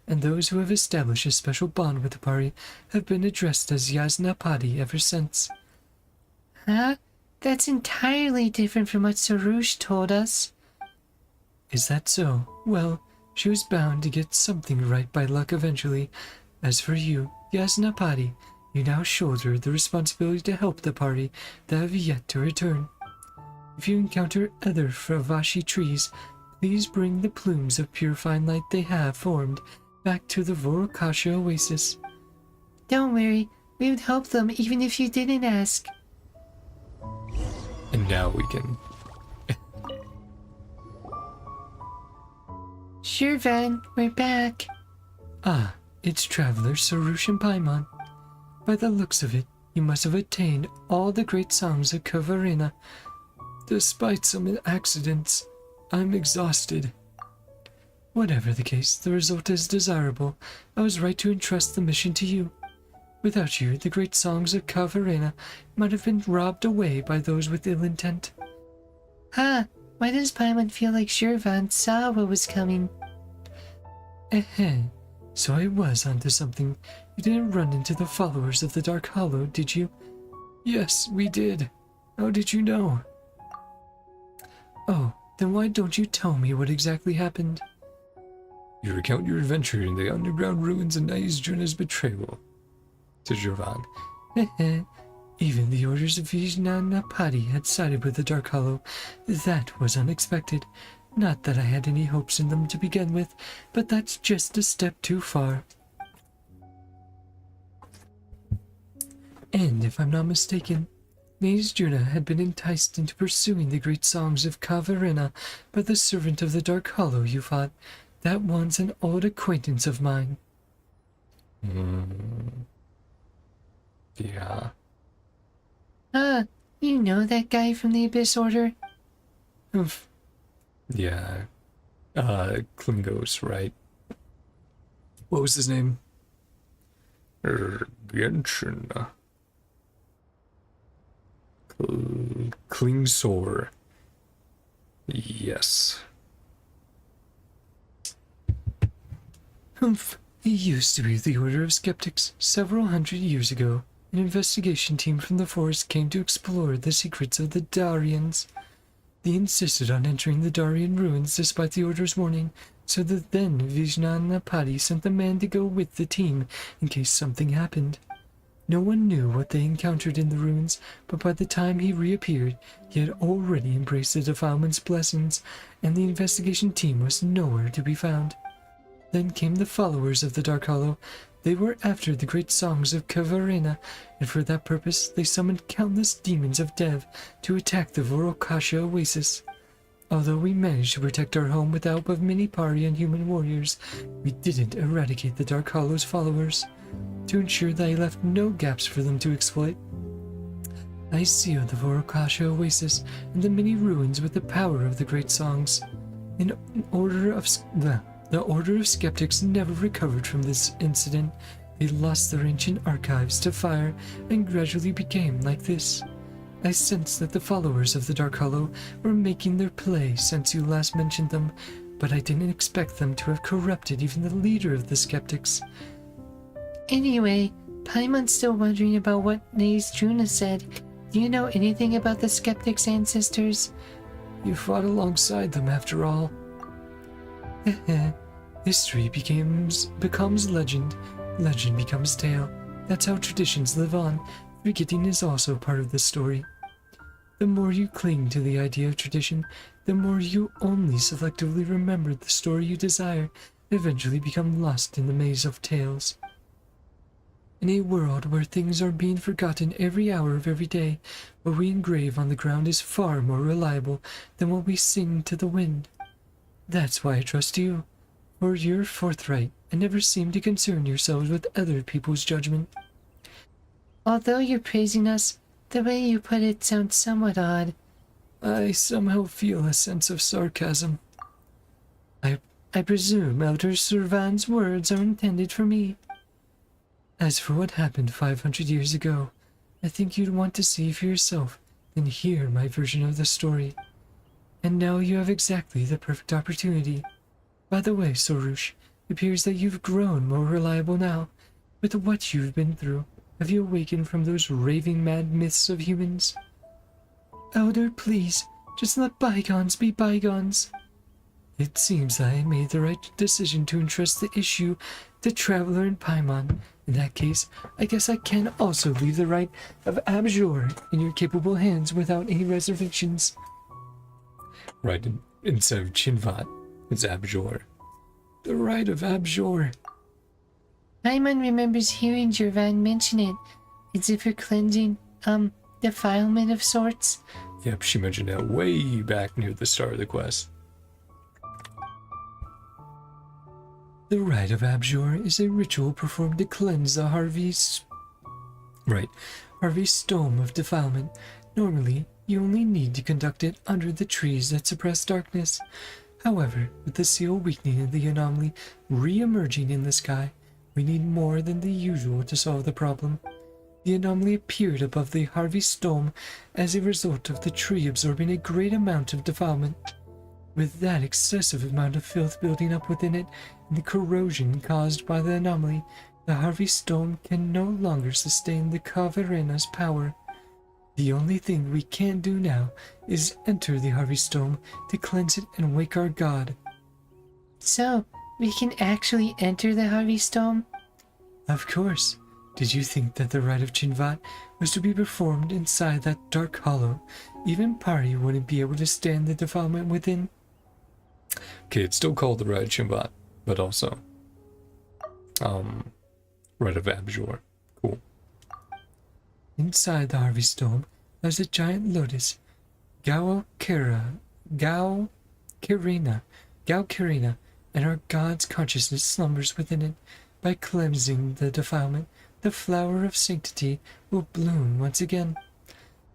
and those who have established a special bond with the Pari have been addressed as Yasnapati ever since. Huh? That's entirely different from what Sorush told us. Is that so? Well, she was bound to get something right by luck eventually. As for you, Yasnapati, you now shoulder the responsibility to help the party that have yet to return. If you encounter other Fravashi trees, please bring the plumes of purifying light they have formed back to the Vorakasha oasis. Don't worry, we would help them even if you didn't ask. And now we can... Sure, Van, we're back. Ah, it's Traveler Sorush and Paimon. By the looks of it, you must have attained all the great songs of Khvarena. Despite some accidents, I'm exhausted. Whatever the case, the result is desirable. I was right to entrust the mission to you. Without you, the great songs of Khvarena might have been robbed away by those with ill intent. Why does Paimon feel like Shirvan saw what was coming? So I was onto something. You didn't run into the followers of the Dark Hollow, did you? Yes, we did. How did you know? Oh, then why don't you tell me what exactly happened? You recount your adventure in the underground ruins and Nai's Juna's betrayal, said Jovan. Even the orders of Vijnanapati had sided with the Dark Hollow. That was unexpected. Not that I had any hopes in them to begin with, but that's just a step too far. And if I'm not mistaken, Nai's Juna had been enticed into pursuing the great songs of Khvarena by the servant of the Dark Hollow you fought. That one's an old acquaintance of mine. Yeah. You know that guy from the Abyss Order? Oof. Yeah. Klingos, right? What was his name? Genshin. Klingsor. Yes. Humph. He used to be the Order of Skeptics. Several hundred years ago, an investigation team from the forest came to explore the secrets of the Darians. They insisted on entering the Darian ruins despite the Order's warning, so that then Vijnanapati sent the man to go with the team in case something happened. No one knew what they encountered in the ruins, but by the time he reappeared, he had already embraced the defilement's blessings, and the investigation team was nowhere to be found. Then came the followers of the Dark Hollow. They were after the great songs of Khvarena, and for that purpose they summoned countless demons of Dev to attack the Vorokasha oasis. Although we managed to protect our home with the help of many Pari and human warriors, we didn't eradicate the Dark Hollow's followers. To ensure that I left no gaps for them to exploit, I sealed the Vorokasha oasis and the many ruins with the power of the great songs. The Order of Skeptics never recovered from this incident. They lost their ancient archives to fire and gradually became like this. I sensed that the followers of the Dark Hollow were making their play since you last mentioned them, but I didn't expect them to have corrupted even the leader of the Skeptics. Anyway, Paimon's still wondering about what Nai's Juna said. Do you know anything about the Skeptics' ancestors? You fought alongside them after all. History becomes legend. Legend becomes tale. That's how traditions live on. Forgetting is also part of the story. The more you cling to the idea of tradition, the more you only selectively remember the story you desire, and eventually become lost in the maze of tales. In a world where things are being forgotten every hour of every day, what we engrave on the ground is far more reliable than what we sing to the wind. That's why I trust you, for you're forthright and never seem to concern yourselves with other people's judgment. Although you're praising us, the way you put it sounds somewhat odd. I somehow feel a sense of sarcasm. I presume Elder Servan's words are intended for me. As for what happened 500 years ago, I think you'd want to see for yourself than hear my version of the story. And now you have exactly the perfect opportunity. By the way, Sorush, it appears that you've grown more reliable now. With what you've been through, have you awakened from those raving mad myths of humans? Elder, please, just let bygones be bygones. It seems that I made the right decision to entrust the issue to Traveler and Paimon. In that case, I guess I can also leave the right of Abjur in your capable hands without any reservations. Right, instead of Chinvat, it's Abjur. The right of Abjur. Paimon remembers hearing Jervan mention it. As if for cleansing, defilement of sorts. Yep, she mentioned that way back near the start of the quest. The rite of Abjur is a ritual performed to cleanse the Harvey Stone of defilement. Normally, you only need to conduct it under the trees that suppress darkness. However, with the seal weakening and the anomaly re-emerging in the sky, we need more than the usual to solve the problem. The anomaly appeared above the Harvey Stone as a result of the tree absorbing a great amount of defilement. With that excessive amount of filth building up within it, and the corrosion caused by the anomaly, The Harvest Stone can no longer sustain the Khvarena's power. The only thing we can do now is enter the Harvest Stone to cleanse it and wake our god. So, we can actually enter the Harvest Stone? Of course. Did you think that the rite of Chinvat was to be performed inside that dark hollow? Even Pari wouldn't be able to stand the defilement within. Okay, it's still called the Rite of Chinvat, but also Rite of Abjure. Cool. Inside the Harvest Stone lies a giant lotus, Gao-Khvarena, and our god's consciousness slumbers within it. By cleansing the defilement, the flower of sanctity will bloom once again.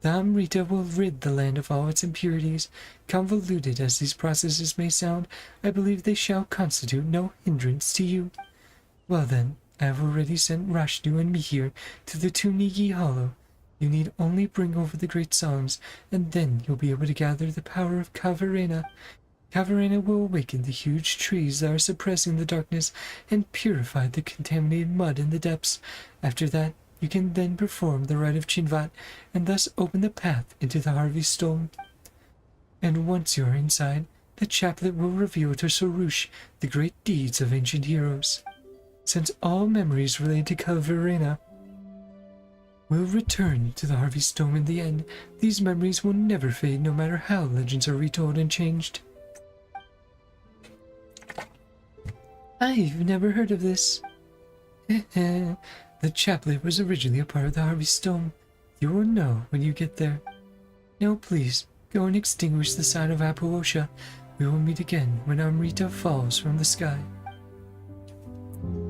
The Amrita will rid the land of all its impurities. Convoluted as these processes may sound, I believe they shall constitute no hindrance to you. Well then, I have already sent Rashdu and Mihir to the Tunigi Hollow. You need only bring over the great songs, and then you'll be able to gather the power of Khvarena. Khvarena will awaken the huge trees that are suppressing the darkness and purify the contaminated mud in the depths. After that, you can then perform the rite of Chinvat and thus open the path into the Harvest Stone. And once you are inside, the chaplet will reveal to Sorush the great deeds of ancient heroes. Since all memories related to Khvarena will return to the Harvest Stone in the end, these memories will never fade no matter how legends are retold and changed. I've never heard of this. The chaplet was originally a part of the Harvest Stone. You will know when you get there. Now please, go and extinguish the sign of Apuosha. We will meet again when Amrita falls from the sky.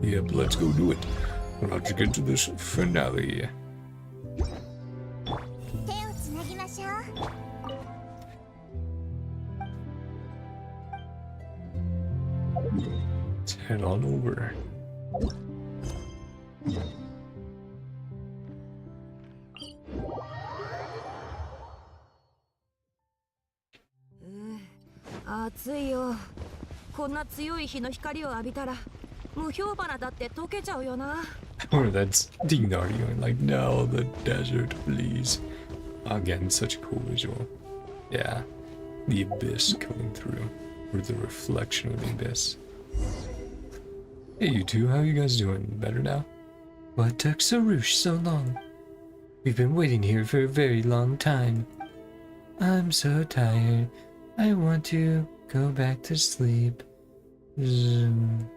Yep, let's go do it. Let's get to this finale. 手をつなぎましょう。 Let's head on over. Ah, 暑いよ。こんな強い日の光を浴びたら、無氷花だって溶けちゃうよな。 Or that's Ding arguing like, no, the desert, please. Again, such a cool visual. Yeah, the abyss coming through, or the reflection of the abyss. Hey, you two, how you guys doing? Better now? What took Sorush so long? We've been waiting here for a very long time. I'm so tired. I want to go back to sleep. Zoom.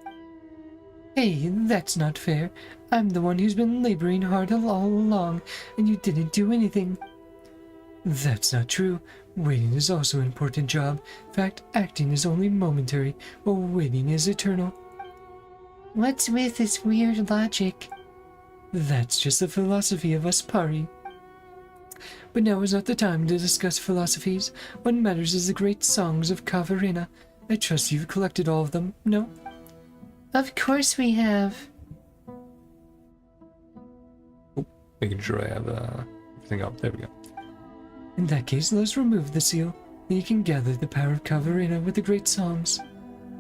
Hey, that's not fair. I'm the one who's been laboring hard all along, and you didn't do anything. That's not true. Waiting is also an important job. In fact, acting is only momentary, while waiting is eternal. What's with this weird logic? That's just the philosophy of us Pari. But now is not the time to discuss philosophies. What matters is the great songs of Khvarena. I trust you've collected all of them, no? Of course we have. Oh, making sure I have everything up. There we go. In that case, let's remove the seal, then you can gather the power of Khvarena with the great songs.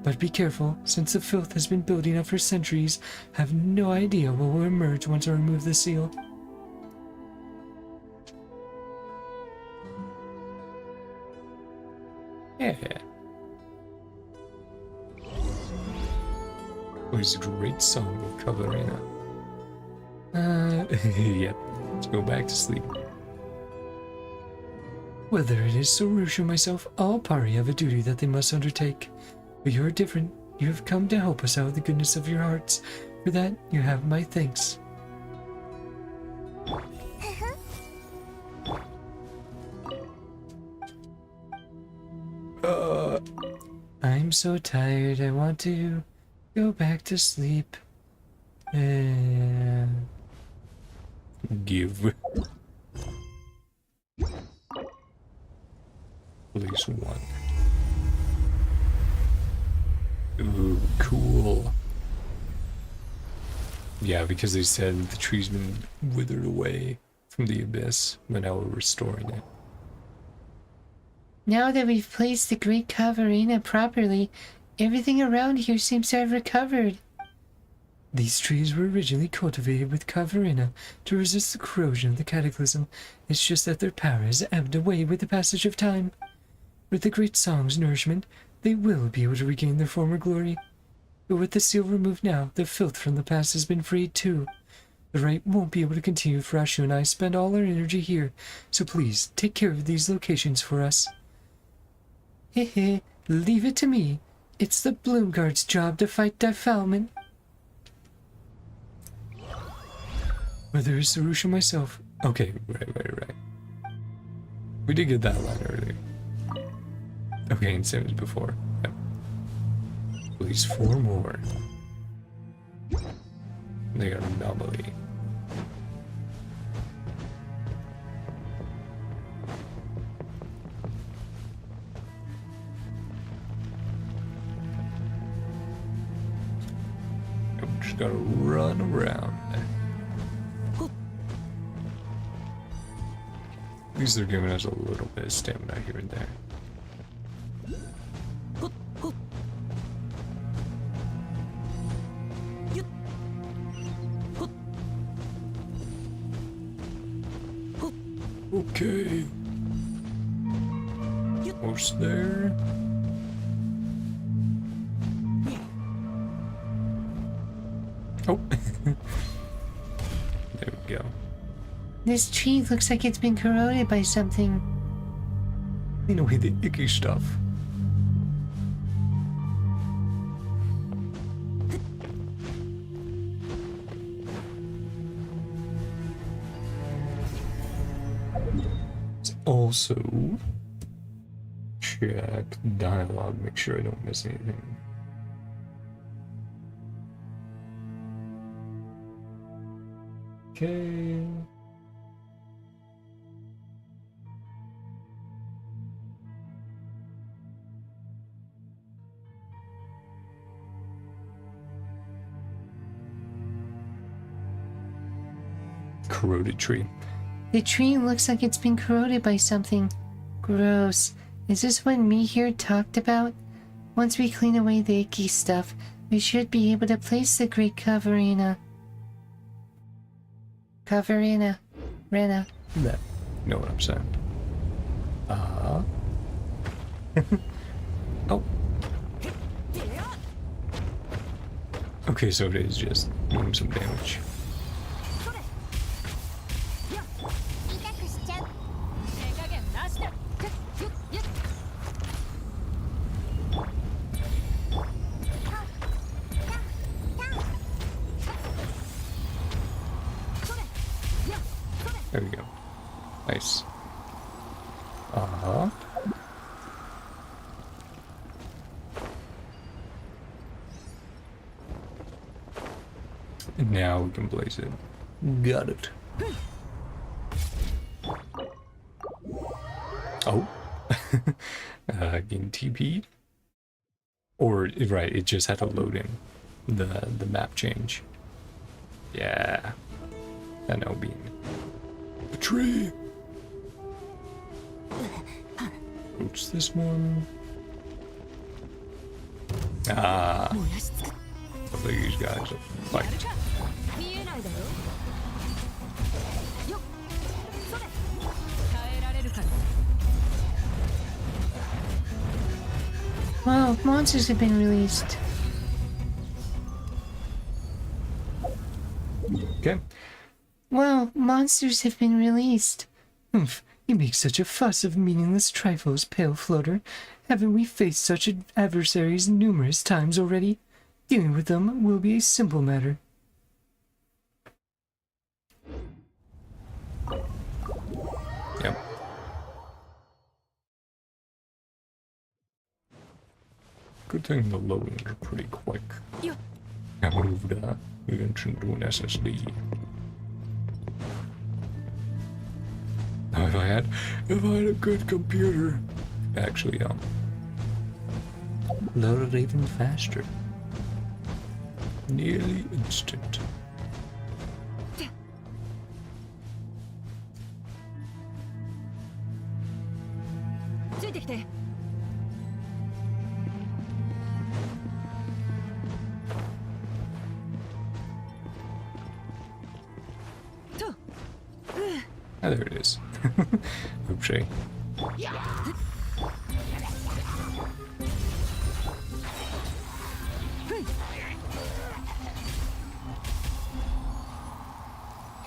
But be careful, since the filth has been building up for centuries. I have no idea what will emerge once I remove the seal. Yeah. What is a great song of Khvarena? Yep. Let's go back to sleep. Whether it is Sorush or myself, all Pari have a duty that they must undertake. But you're different. You have come to help us out of the goodness of your hearts. For that, you have my thanks. I'm so tired, I want to go back to sleep. Give. At least one. Ooh, cool. Yeah, because they said the tree's been withered away from the abyss, but now we're restoring it. Now that we've placed the great Khvarena properly, everything around here seems to have recovered. These trees were originally cultivated with Khvarena to resist the corrosion of the cataclysm. It's just that their power has ebbed away with the passage of time. With the great song's nourishment, they will be able to regain their former glory. But with the seal removed now, the filth from the past has been freed too. The rite won't be able to continue if Rashu and I spend all our energy here, so please take care of these locations for us. Hehe, leave it to me. It's the Bloomguard's job to fight defilement. Whether it's Sarusha myself. Okay, right. We did get that line earlier. Okay, and same as before. Yep. At least 4 more. They got anomaly. I'm just gotta run around. At least they're giving us a little bit of stamina here and there. Okay. Almost there. Oh. There we go. This tree looks like it's been corroded by something. Clean away the icky stuff. Let's also check dialogue, make sure I don't miss anything. Okay. Corroded tree. The tree looks like it's been corroded by something. Gross. Is this what me here talked about? Once we clean away the icky stuff, we should be able to place the great Khvarena. Rena. That. You know what I'm saying. Oh. Okay, so it is just doing some damage. 痛くしちゃう。手加減なしだ。ゆっゆっ。There we go. Nice. And now we can place it. Got it. Oh. Getting TP. Or, right, it just had to load in the map change. Yeah. And now being a tree. What's this one? Ah. These guys will fight. Wow, monsters have been released. Okay. Wow, monsters have been released. Oomph, you make such a fuss of meaningless trifles, pale floater. Haven't we faced such adversaries numerous times already? Dealing with them will be a simple matter. Yep. Good thing the loadings are pretty quick. I moved Genshin to an SSD. Now if I had a good computer, actually load it even faster. Nearly instant. Ah, there it is. Oopsie.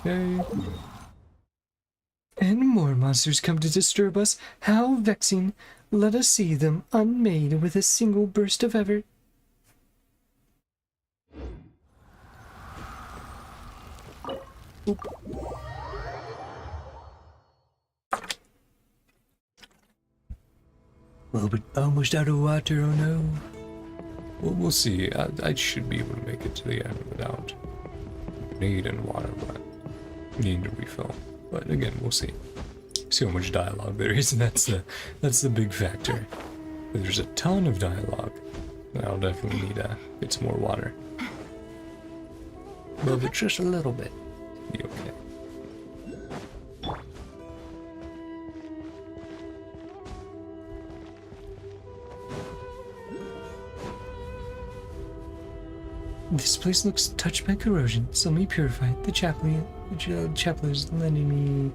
Okay. And more monsters come to disturb us. How vexing. Let us see them unmade with a single burst of effort. Well, but almost out of water, oh no. Well, we'll see. I should be able to make it to the end without need and water, but need to refill. But again, we'll see. See how much dialogue there is, and that's the big factor. But there's a ton of dialogue. I'll definitely need to get some more water. But just a little bit. Be okay. This place looks touched by corrosion. So let me purify it. The chaplet is lending me...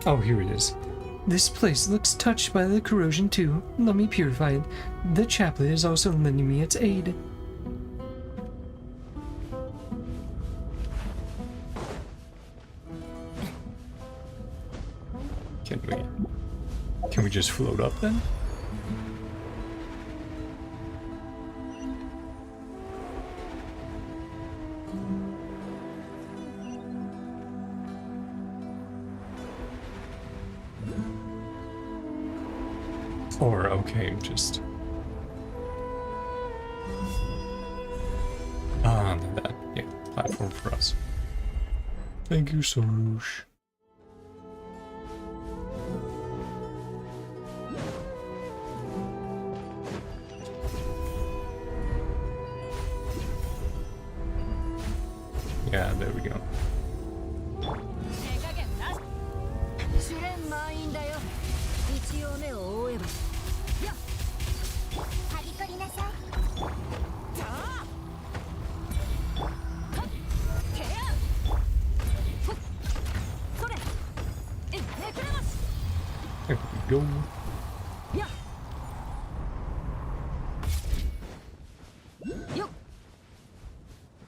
Oh, here it is. This place looks touched by the corrosion too. Let me purify it. The chaplet is also lending me its aid. Can we just float up then? Or, okay, just... that, yeah, platform for us. Thank you, Soroush. Yeah, there we go. 試練満員だよ。一応目を覆えば。やっ。はびこりなさい。じゃあ。はっ。ケア。ほっ。それ。え、めくれます。 There we go. やっ。よっ。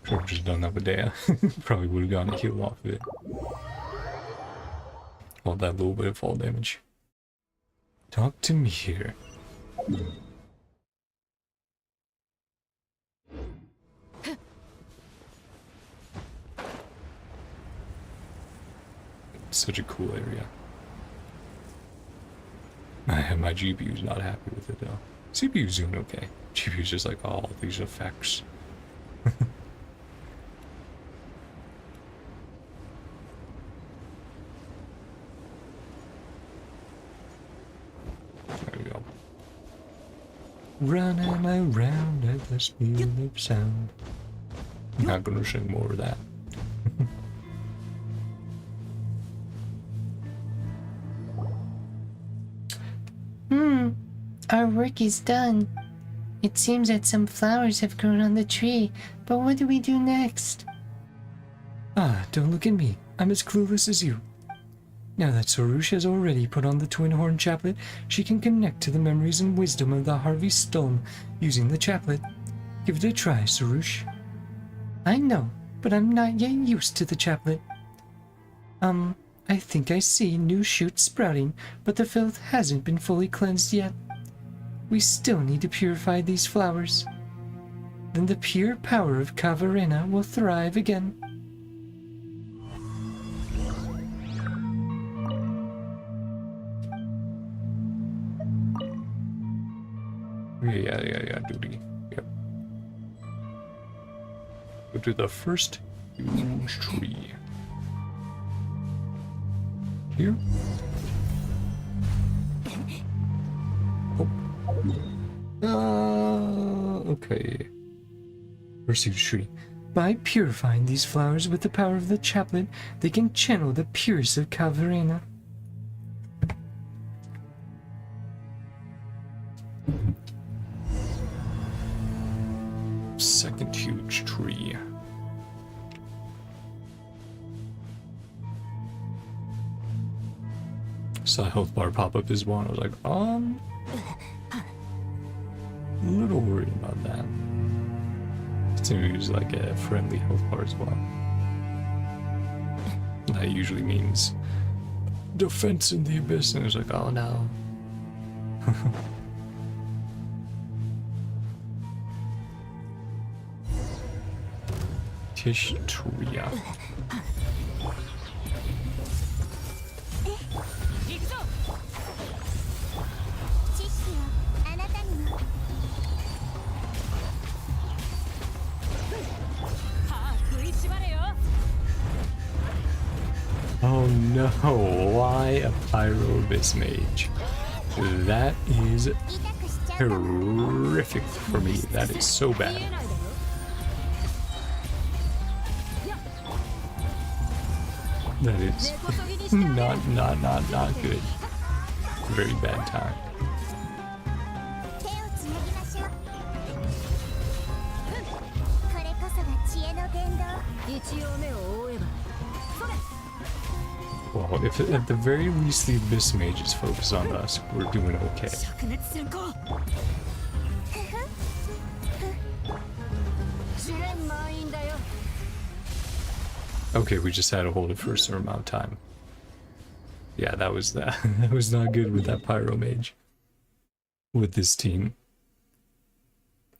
Should have just done that with Dea. Probably would have gotten a heal off of it. All that little bit of fall damage. Talk to me here. Such a cool area. My GPU's not happy with it though. CPU's doing okay. GPU's just like, all these effects. There we go. Running around at the speed of sound. I'm not gonna sing more of that. Our work is done. It seems that some flowers have grown on the tree, but what do we do next? Ah, don't look at me. I'm as clueless as you. Now that Soroush has already put on the twin horn chaplet, she can connect to the memories and wisdom of the Harvey Stone using the chaplet. Give it a try, Soroush. I know, but I'm not yet used to the chaplet. I think I see new shoots sprouting, but the filth hasn't been fully cleansed yet. We still need to purify these flowers. Then the pure power of Khvarena will thrive again. Yeah, duty. Yep. Go to the first huge tree. Here? Oh. Okay. First huge tree. By purifying these flowers with the power of the chaplet, they can channel the purest of Khvarena. Second huge tree. Saw a health bar pop up as one. I was like, a little worried about that. It seems like a friendly health bar as well. That usually means defense in the abyss, and it's like, oh no. Tishtria. 行くぞ知識をあなたにも歯食いしばれよ Oh no, why a Pyro Abyss Mage? That is 痛くしちゃうかも horrific for me. That is so 見 bad. えないだろ That is 根こそぎにしてあげる not good. Very bad time. 手をつなぎましょうこれこそが知恵の伝道一応目を覆えばそれ Well, if at the very least the Abyss Mages focus on us, we're doing okay. 灼熱先行試練満員だよ Okay, we just had to hold it for a certain amount of time. Yeah, that was that. That was not good with that Pyro Mage. With this team.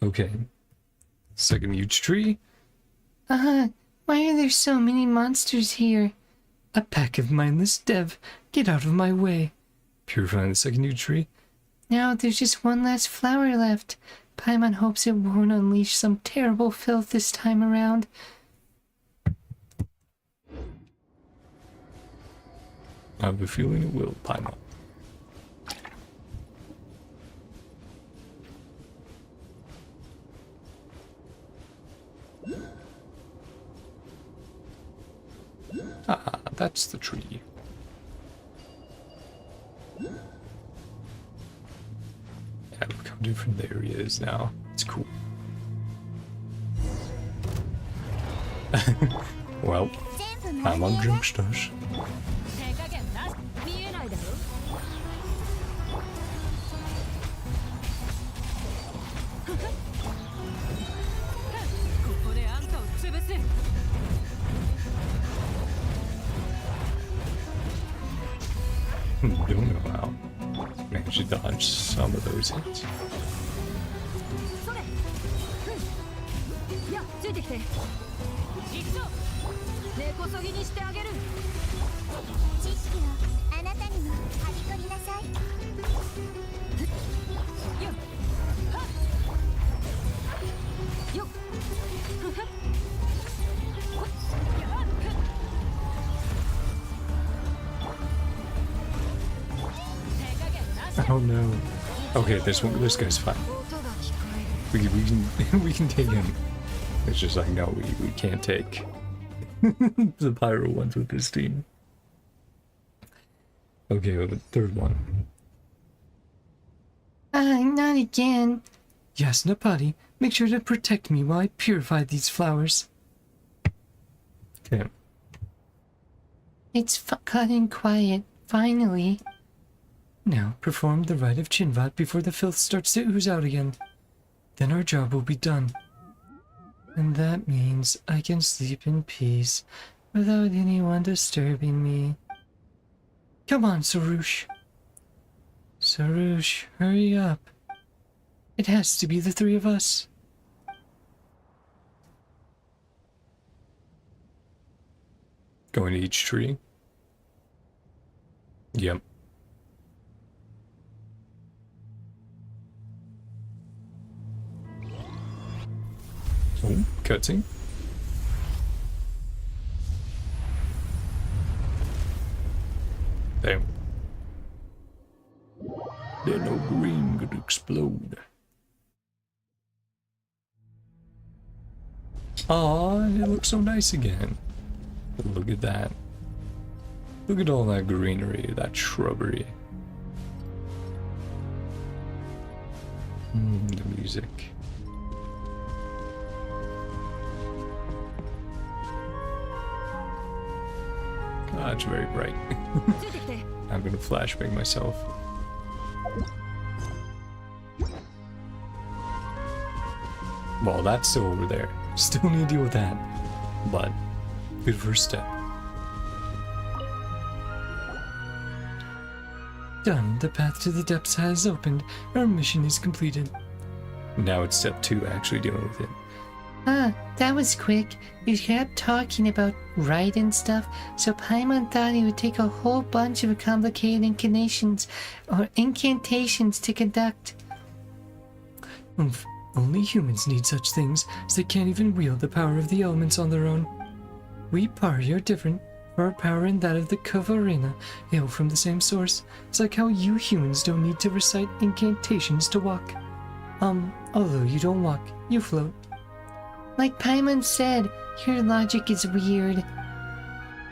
Okay. Second huge tree. Why are there so many monsters here? A pack of mindless dev. Get out of my way. Purifying the second huge tree. Now there's just one last flower left. Paimon hopes it won't unleash some terrible filth this time around. I have a feeling it will, Paimon. Ah, that's the tree. Yeah, look how different the area is now. It's cool. Well, 全部 I'm 丸 on 見えだ drink stash. 手加減なし見えないだろ ここであんたを潰す Doing it well. Managed to dodge some of those hits. それいやついてきて行くぞ根こそぎにしてあげる知識をあなたにもはびこりなさいよっはっよっふふっほっやっふっ手加減なし Oh no. Okay, this guy's fine. 音が聞こえる We can we can take him. It's just like no, we can't take the pyro ones with this team. Okay, well, the third one. Not again. Yes, Napati, make sure to protect me while I purify these flowers. Okay. It's gotten quiet, finally. Now perform the rite of Chinvat before the filth starts to ooze out again. Then our job will be done. And that means I can sleep in peace without anyone disturbing me. Come on, Sarush. Sarush, hurry up. It has to be the three of us. Going to each tree? Yep. Oh, cutscene. Damn. Then no green could explode. Aw, it looks so nice again. Look at that. Look at all that greenery, that shrubbery. The music. Ah, it's very bright. ついてきて I'm gonna flashbang myself. Well, that's still over there. Still need to deal with that. But, good first step. Done. The path to the depths has opened. Our mission is completed. Now it's step 2, actually dealing with it. Ah, that was quick. You kept talking about right and stuff, so Paimon thought he would take a whole bunch of complicated incantations to conduct. Oomph. Only humans need such things, as they can't even wield the power of the elements on their own. We Pari are different. Our power and that of the Khvarena hail from the same source. It's like how you humans don't need to recite incantations to walk. Although you don't walk, you float. Like Paimon said, your logic is weird.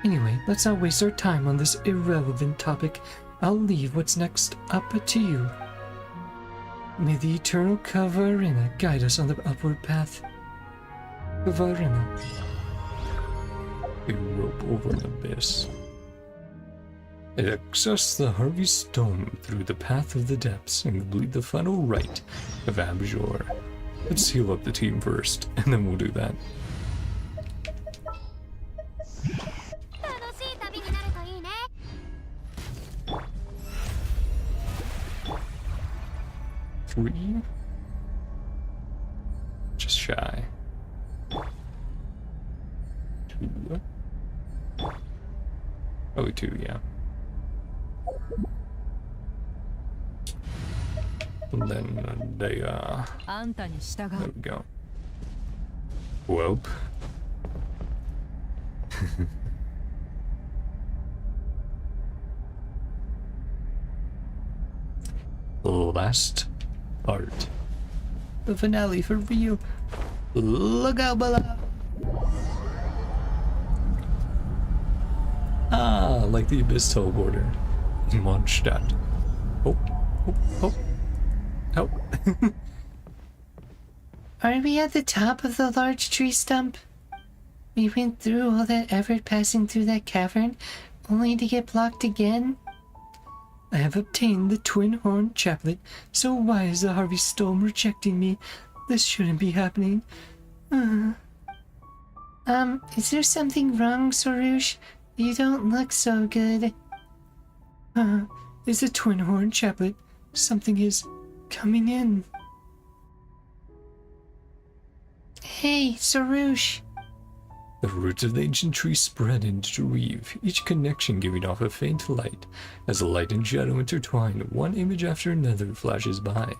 Anyway, let's not waste our time on this irrelevant topic. I'll leave what's next up to you. May the eternal Khvarena guide us on the upward path. Khvarena. A rope over an abyss. Access the Harvey Stone through the path of the depths and complete the final rite of Abjure. Let's heal up the team first, and then we'll do that. 楽しい旅になるといいね。 3? Just shy. 2? Probably 2, yeah. And then they, there we go. Welp. Last part. The finale for real. Look out below. Ah, like the Abyss Teleporter. Mondstadt. Oh, oh, oh. Help. Are we at the top of the large tree stump? We went through all that effort passing through that cavern, only to get blocked again? I have obtained the twin horn chaplet, so why is the Harvey Stone rejecting me? This shouldn't be happening. Is there something wrong, Soroush? You don't look so good. It's a twin horn chaplet. Something is coming in. Hey, Soroush. The roots of the ancient tree spread and interweave, each connection giving off a faint light. As the light and shadow intertwine, one image after another flashes by.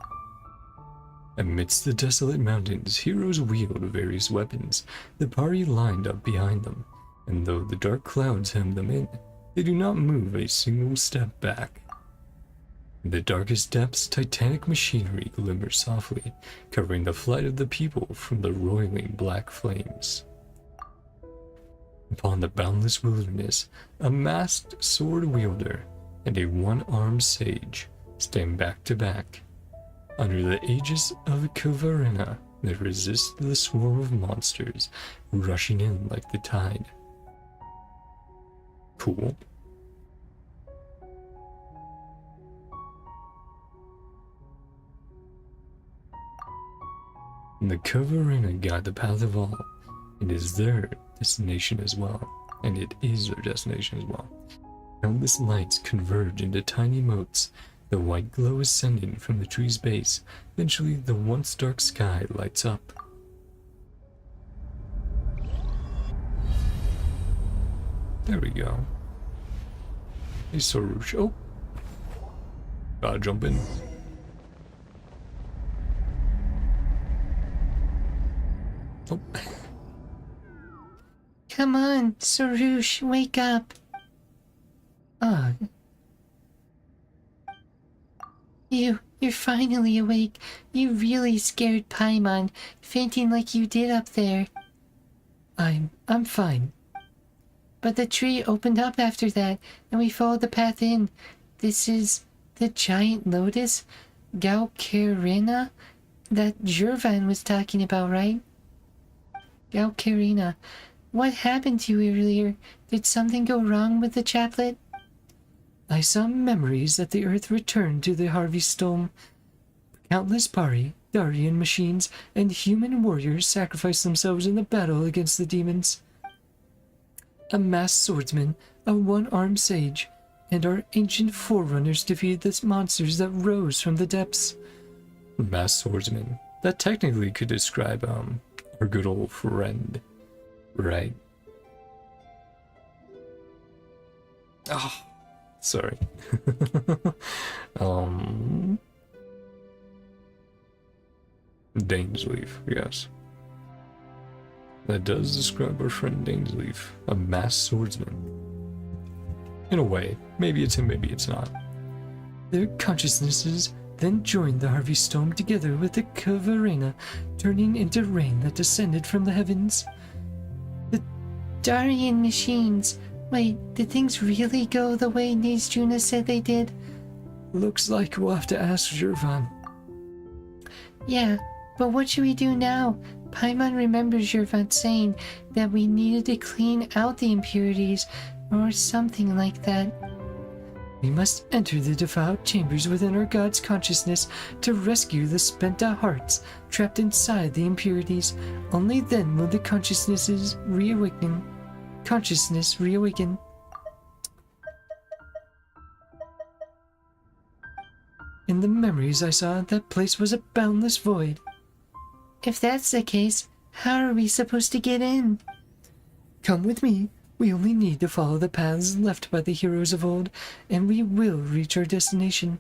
Amidst the desolate mountains, heroes wield various weapons. The party lined up behind them, and though the dark clouds hem them in, they do not move a single step back. In the darkest depths, titanic machinery glimmers softly, covering the flight of the people from the roiling black flames. Upon the boundless wilderness, a masked sword wielder and a one-armed sage stand back to back. Under the aegis of Khvarena, they resist the swarm of monsters rushing in like the tide. Cool. The Khvarena guide the path of all. It is their destination as well, and it is their destination as well. Countless lights converge into tiny motes. The white glow ascending from the tree's base. Eventually, the once dark sky lights up. There we go. Hey, Soroush. Oh! Gotta jump in. Oh. Come on, Soroush, wake up. Ugh. You're finally awake. You really scared Paimon, fainting like you did up there. I'm fine. But the tree opened up after that, and we followed the path in. This is the giant lotus, Impact-Khvarena, that Jervan was talking about, right? Impact-Khvarena. What happened to you earlier? Did something go wrong with the chaplet? I saw memories that the earth returned to the Harvest Dome. Countless Pari, Dardian machines, and human warriors sacrificed themselves in the battle against the demons. A masked swordsman, a one-armed sage, and our ancient forerunners defeated the monsters that rose from the depths. Masked swordsman. That technically could describe our good old friend, right? Oh, sorry. Dainsleaf, yes. That does describe our friend Dainsleaf, a masked swordsman. In a way, maybe it's him, maybe it's not. Their consciousnesses then joined the Harvest Dome together with the Khvarena, turning into rain that descended from the heavens. The Dardian machines. Wait, did things really go the way Nice Juna said they did? Looks like we'll have to ask Zhirvan. Yeah, but what should we do now? Paimon remembers Zhirvan saying that we needed to clean out the impurities, or something like that. We must enter the defiled chambers within our god's consciousness to rescue the spenta hearts trapped inside the impurities. Only then will the consciousness reawaken. In the memories I saw, that place was a boundless void. If that's the case, how are we supposed to get in? Come with me. We only need to follow the paths left by the heroes of old, and we will reach our destination.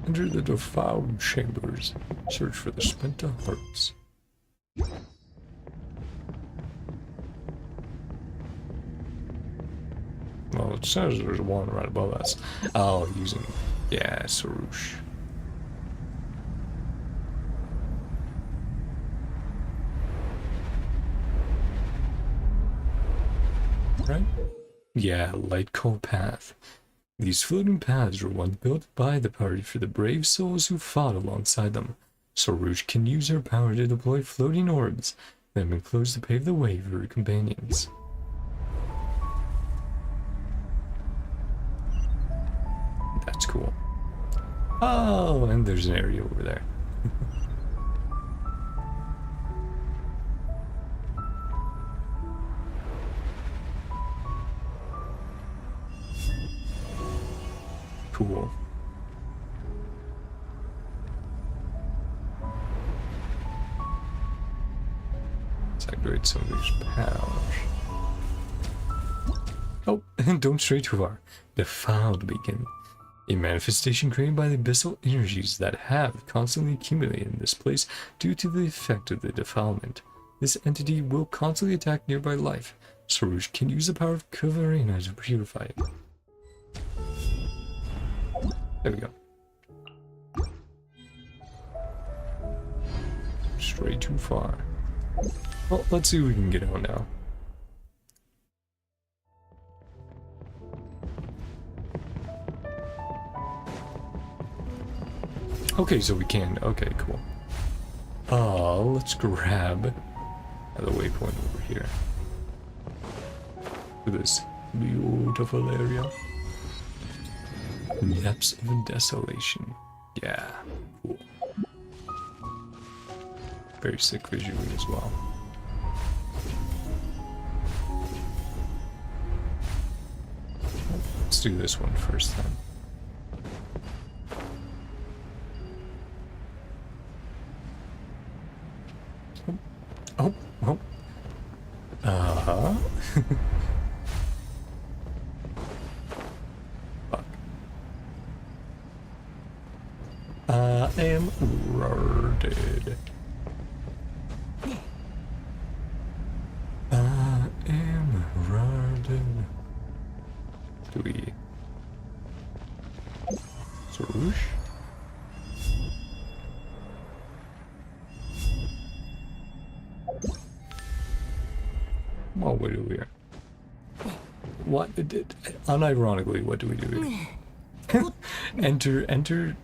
Enter the defiled chambers. Search for the spenta hearts. Well, it says there's one right above us. Oh, using... yeah, Sarush. Right? Yeah, light coal path. These floating paths were once built by the party for the brave souls who fought alongside them. Sarush can use her power to deploy floating orbs that have been closed to pave the way for her companions. That's cool. Oh, and there's an area over there. Cool. Let's activate some of these powers. Oh, and don't stray too far. Defiled Beacon. A manifestation created by the abyssal energies that have constantly accumulated in this place due to the effect of the defilement. This entity will constantly attack nearby life. Sarush can use the power of Khvarena to purify it. There we go. Stray too far. Well, let's see if we can get out now. Okay, so we can. Okay, cool. Let's grab the waypoint over here. To this beautiful area. Depths of Desolation. Yeah, cool. Very sick visual as well. Let's do this one first then. Oh, oh. Uh-huh. Fuck. I am rotted. I am rotted. Do we... Swoosh? Well, what do we do? What did... Unironically, what do we do here? Enter...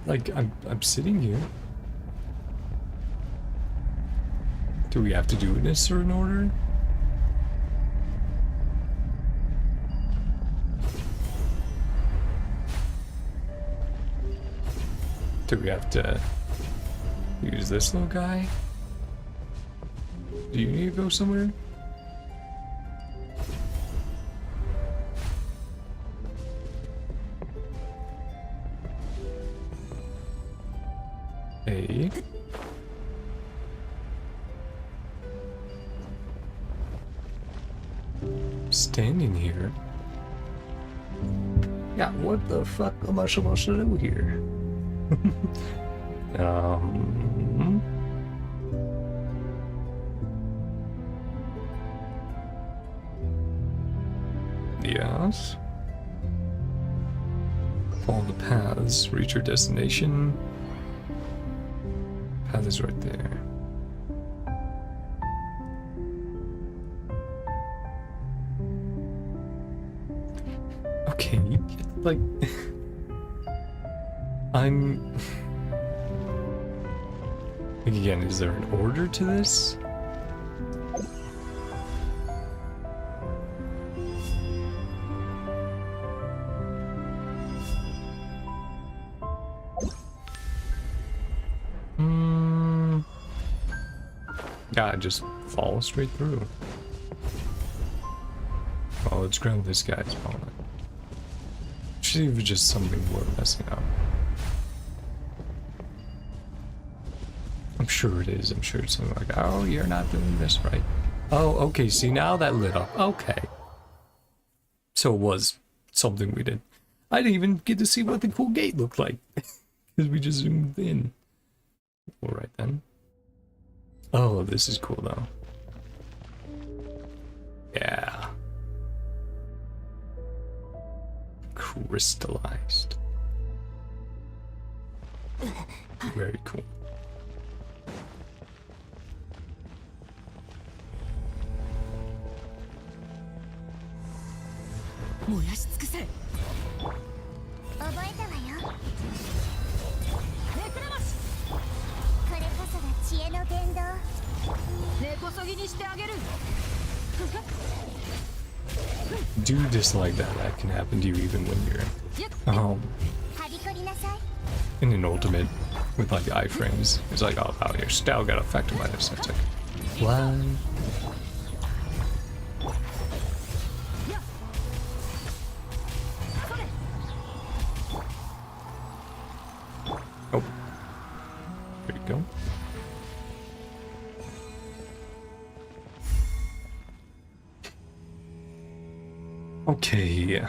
Like, I'm sitting here. Do we have to do it in a certain order? Do we have to use this little guy? Do you need to go somewhere? Hey. Standing here. Yeah, what the fuck am I supposed to do here? Yes. Follow the paths, reach your destination. Path is right there. Okay, like I'm like, again, is there an order to this? God, just fall straight through. Oh, let's grab this guy's wallet. Actually, it was just something we're messing up. I'm sure it is. I'm sure it's something like, oh, you're not doing this right. Oh, okay. See, now that lit up. Okay. So it was something we did. I didn't even get to see what the cool gate looked like because we just zoomed in. All right then. Oh, this is cool though. Yeah. Crystallized. Very cool. Do dislike that that can happen to you even when you're in an ultimate with like iframes. It's like, oh wow, your style got affected by this. It's like, what? Oh, there you go. Okay.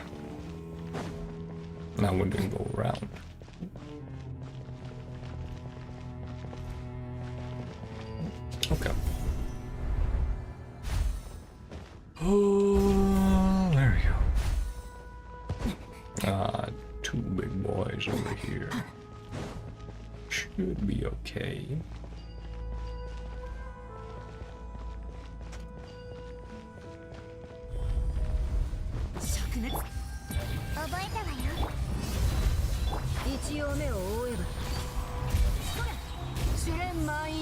Now we're gonna go around. Okay. Oh, there we go. Ah, two big boys over here. Should be okay.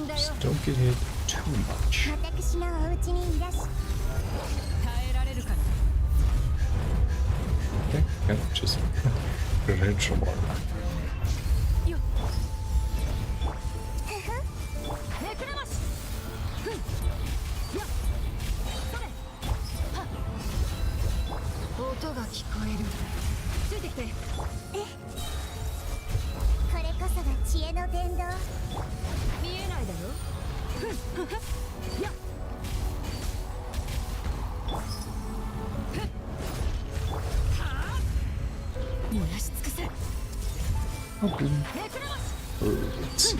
Just don't get hit too much. Okay, yeah, just prevent some more. Okay. Let's see.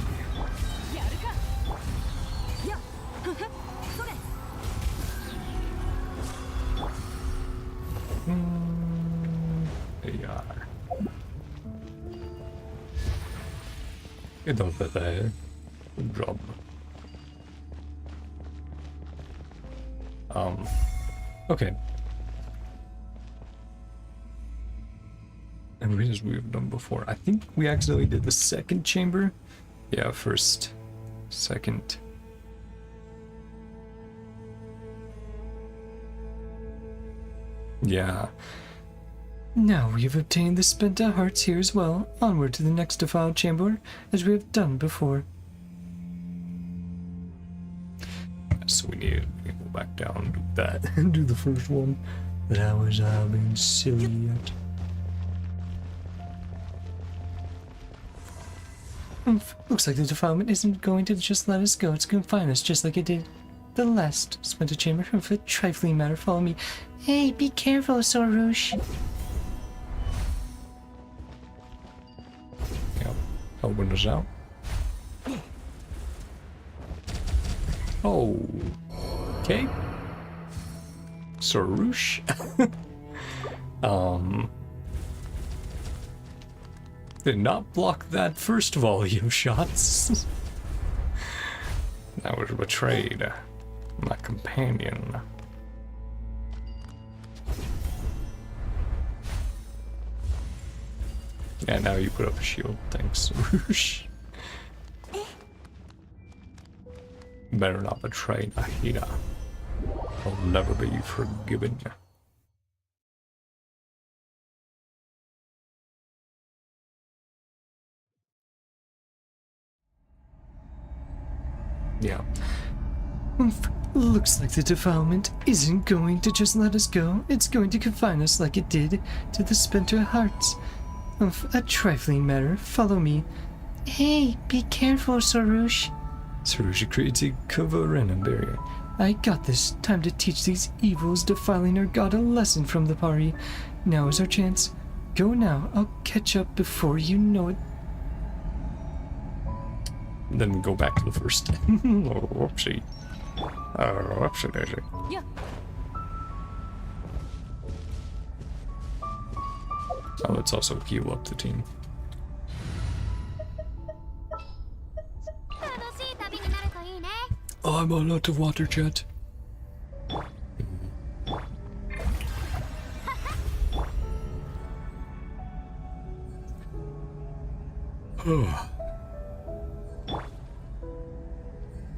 They are. Get over there. Good job. Okay. And as we've done before, I think we accidentally did the second chamber. Yeah, first, second. Yeah. Now we have obtained the spent hearts here as well. Onward to the next defiled chamber, as we have done before. So we need to go back down and do that and do the first one. But I was being silly yet. Looks like the defilement isn't going to just let us go. It's going to find us just like it did the last spent chamber. For a trifling matter, follow me. Hey, be careful, Sorouche. Yep. Open us out. Oh. Okay. Sorouche. Did not block that first volley of shots. I was betrayed. My companion. Yeah, now you put up a shield. Thanks, Sorouche. Better not betray Nahida. I'll never be forgiven. Yeah. Looks like the defilement isn't going to just let us go. It's going to confine us like it did to the spent hearts. A trifling matter. Follow me. Hey, be careful, Sorouche. Sorouche creates a Khvarena barrier. I got this. Time to teach these evils defiling our god a lesson from the party. Now is our chance. Go now. I'll catch up before you know it. Then we go back to the first. Oh, whoopsie. Whoopsie daisy. Yeah. Oh, let's also heal up the team. 楽しい旅になるといいね。 I'm on out of water jet.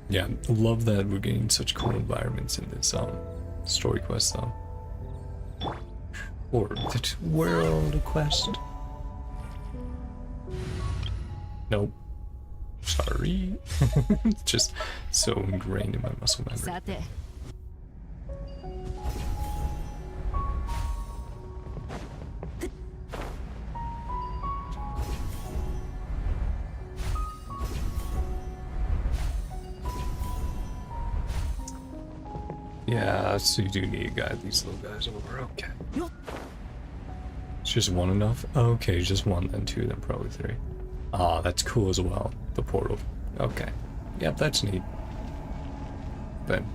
Yeah, love that we're getting such cool environments in this story quest though. Or the world quest. Nope. Sorry. It's just so ingrained in my muscle memory. さて Yeah, so you do need to guide these little guys over. Okay. It's just one enough? Okay, just one, then two, then probably three. Ah, that's cool as well. The portal. Okay. Yep, that's neat. Then,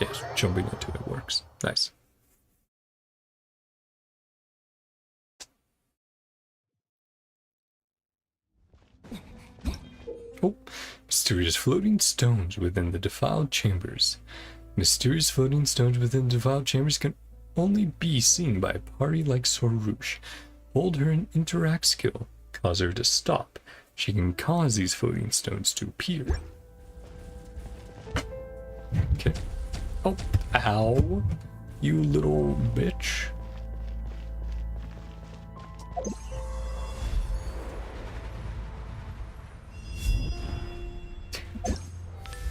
yes, jumping into it works. Nice. Oh, mysterious floating stones within the defiled chambers. Mysterious floating stones within the defiled chambers can only be seen by a party like Sorouche. Hold her in interact skill. Cause her to stop. She can cause these floating stones to appear. Okay. Oh, ow. You little bitch.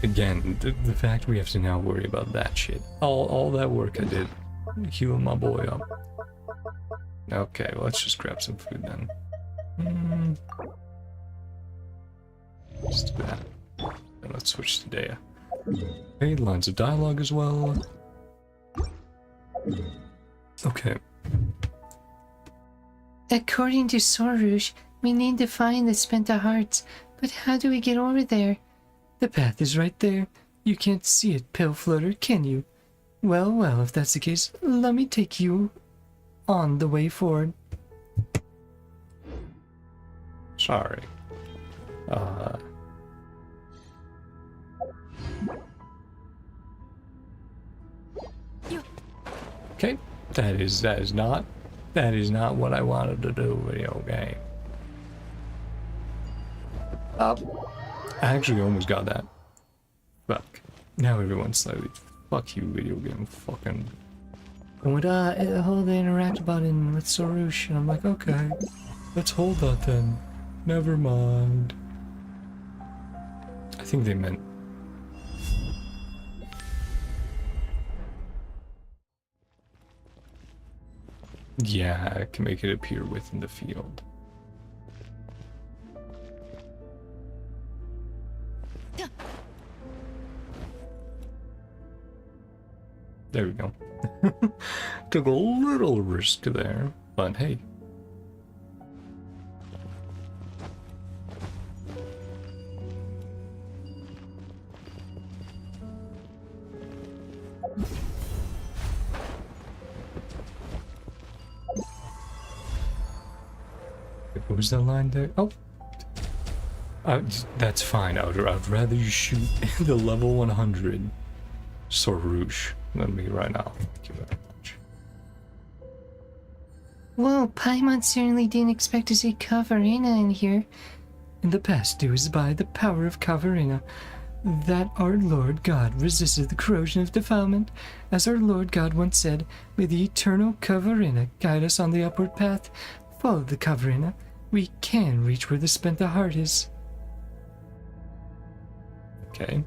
Again, the fact we have to now worry about that shit. All that work I did, healing my boy up. Okay, well, let's just grab some food then. Let's do that. And let's switch to Dea. Okay, lines of dialogue as well. Okay. According to Sorouche, we need to find the spent hearts. But how do we get over there? The path is right there. You can't see it, pale floater, can you? Well, well, if that's the case, let me take you on the way forward. Sorry. Okay, that is not what I wanted to do, video game. Up. I actually almost got that. Fuck. Now everyone's slightly. Fuck you, video game. Fucking. And went, hold the interact button with Sorush. And I'm like, okay, let's hold that then. Never mind. I think they meant... Yeah, I can make it appear within the field. There we go. Took a little risk there, but hey. What was that line there? Oh! That's fine. I'd rather you shoot the level 100 Sorush than me right now. Thank you very much. Whoa, Paimon certainly didn't expect to see Khvarena in here. In the past, it was by the power of Khvarena that our Lord God resisted the corrosion of defilement. As our Lord God once said, may the eternal Khvarena guide us on the upward path. Follow the Khvarena. We can reach where the spent heart is. Okay.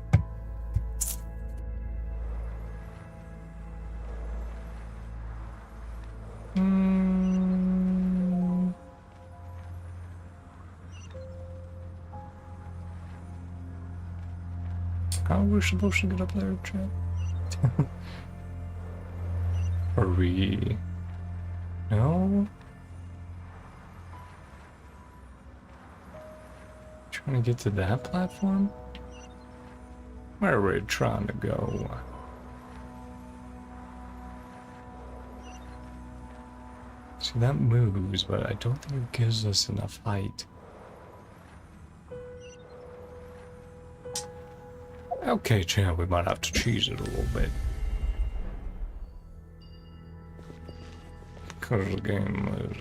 How are we supposed to get up there, Chad? Are we... No? Trying to get to that platform? Where are we trying to go? See, that moves, but I don't think it gives us enough height. Okay, Chad, we might have to cheese it a little bit. Because the game was,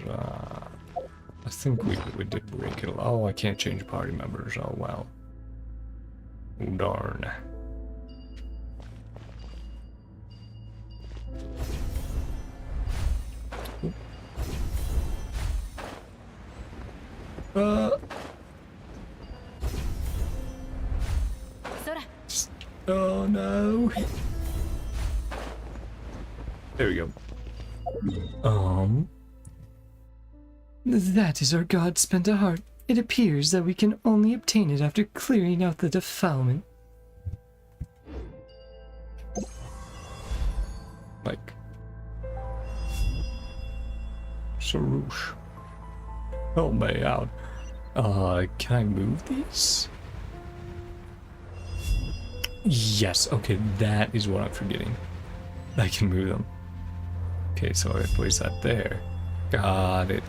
I think we did break it. Oh, I can't change party members. Oh, well. Oh, darn. Oh no. There we go. That is our God spent a heart. It appears that we can only obtain it after clearing out the defilement. Like Sorush. Help me out. Can I move these? Yes, okay, that is what I'm forgetting. I can move them. Okay, so I place that there. Got it.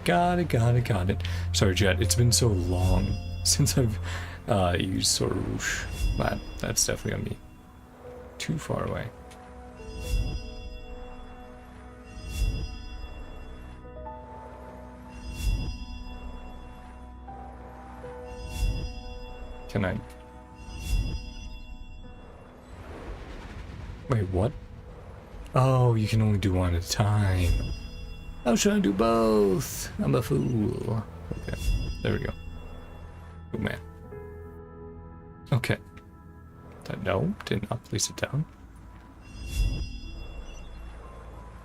Sorry, Jet, it's been so long since I've used Sorush. That's definitely on me. Too far away. Can I... Wait, what? Oh, you can only do one at a time. I was trying to do both. I'm a fool. Okay, there we go. Oh, man. Okay. No, did not place it down.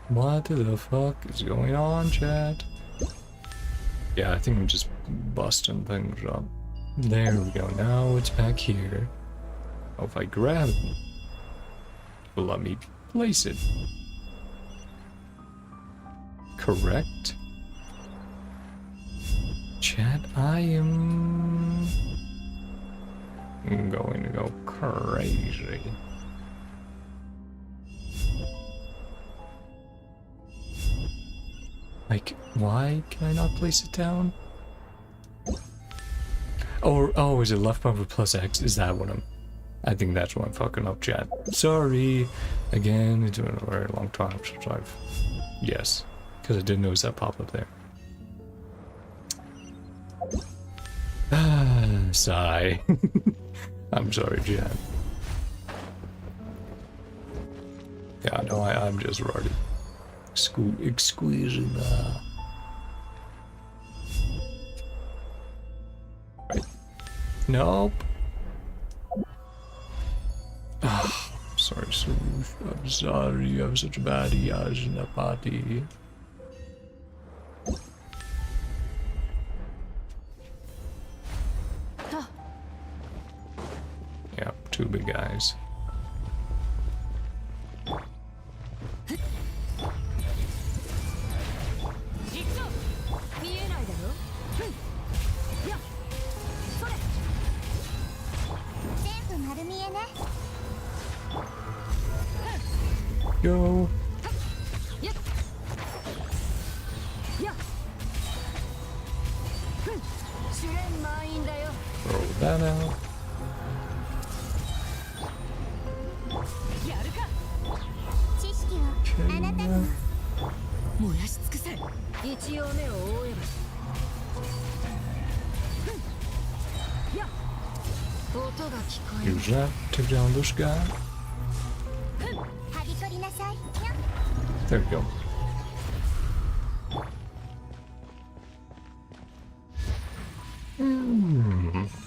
What the fuck is going on, chat? Yeah, I think I'm just busting things up. There we go. Now it's back here. Oh, if I grab it, will let me place it. Correct? Chat, I am going to go crazy. Like, why can I not place it down? Oh, is it left bumper plus X? Is that what I think that's what I'm fucking up, chat. Sorry. Again, it's been a very long time since I've... Yes. Because I didn't notice that pop up there. Sigh. I'm sorry, chat. Yeah, no, I'm just retarded. Impact-Khvarena. Right. Nope. Ah, sorry, Surush. I'm sorry. You have such a bad eyes in that party. Yeah, two big guys. 行くぞ。見えないだろ。うん。やっ。それ。全部丸見えね。 Go. やっ。やっ。うん。試練満員だよ。 Throw that out. やるか。知識をあなたに 燃やし尽くせ。一応目を覆えば。うん。やっ。音が聞こえる。 Use that. Take down this guy. はびこりなさいよ。 There we go.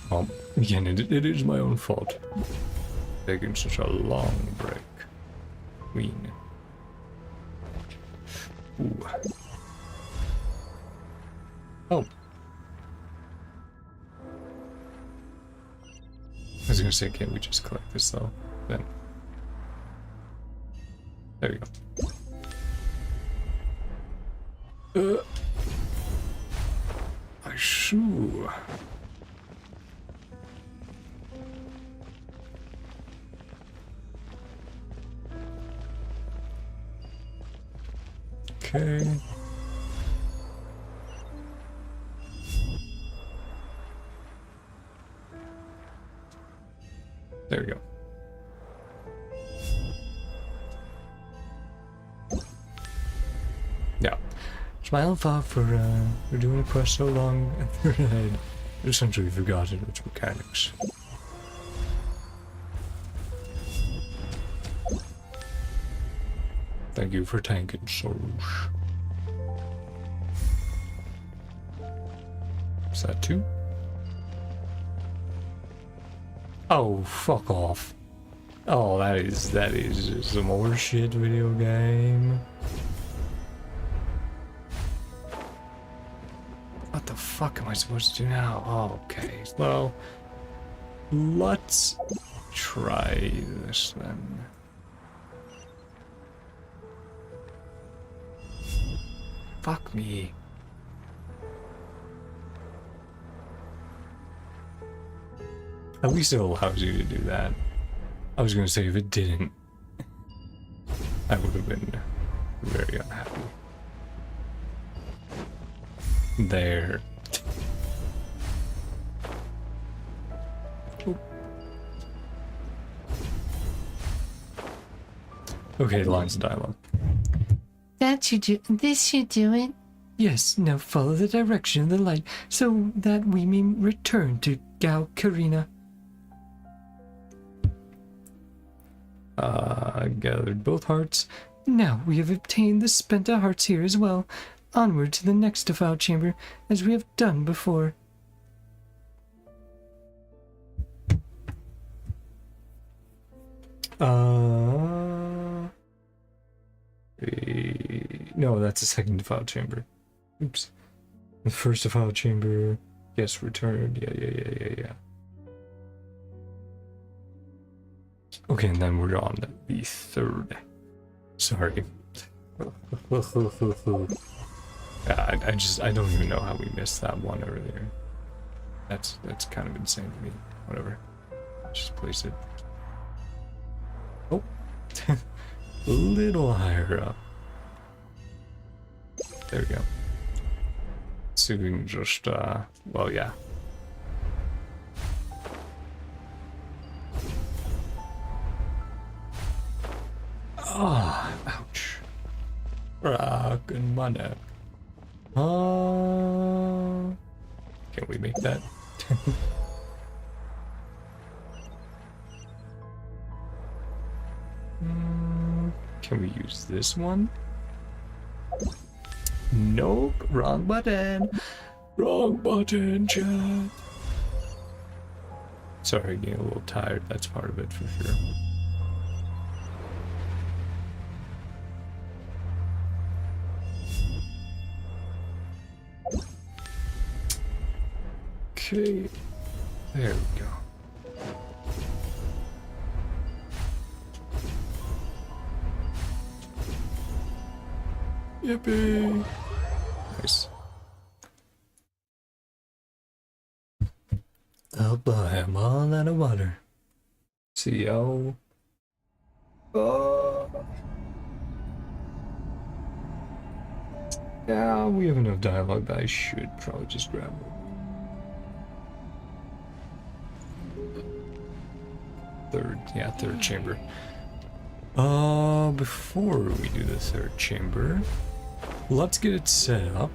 Well, again, it is my own fault. Taking such a long break. Queen. Ooh. Oh. I was gonna say, can't we just collect this though? Then. There you go. I shoe. Okay. There we go. Yeah. It's my own fault for doing a quest so long and I'd essentially forgotten its mechanics. Thank you for tanking, Sorush. Is that two? Oh, fuck off. Oh, that is some more shit video game. What the fuck am I supposed to do now? Oh, okay. Well, let's try this then. Fuck me. At least it allows you to do that. I was gonna say if it didn't, I would have been very unhappy. There. Oh. Okay, lines of dialogue. That should do. This should do it. Yes, now follow the direction of the light so that we may return to Impact-Khvarena. Gathered both hearts. Now we have obtained the spent hearts here as well. Onward to the next defiled chamber, as we have done before. No, that's the second defiled chamber. Oops. The first defiled chamber. Yes, returned. Yeah. Okay, and then we're on the third. Sorry. I don't even know how we missed that one earlier. That's kind of insane to me. Whatever. Just place it. Oh. A little higher up. There we go. So we can just well, yeah. Ah, ouch. Rock and my neck. Can we make that? Can we use this one? Nope, wrong button. Wrong button, chat. Sorry, getting a little tired. That's part of it for sure. Okay, there we go. Yippee! Nice. Oh boy, I'm all out of water. See y'all. Yeah, we have enough dialogue, but I should probably just grab it. Third chamber. Before we do the third chamber, let's get it set up.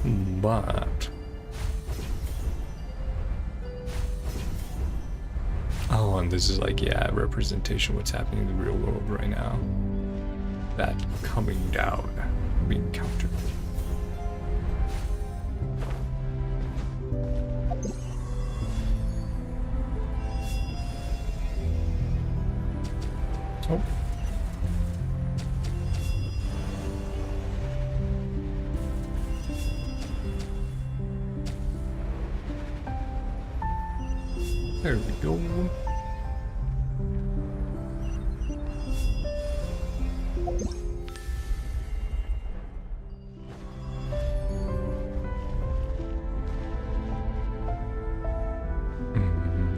But oh, and this is like, yeah, representation of what's happening in the real world right now. That coming down, being countered. Oh. There we go.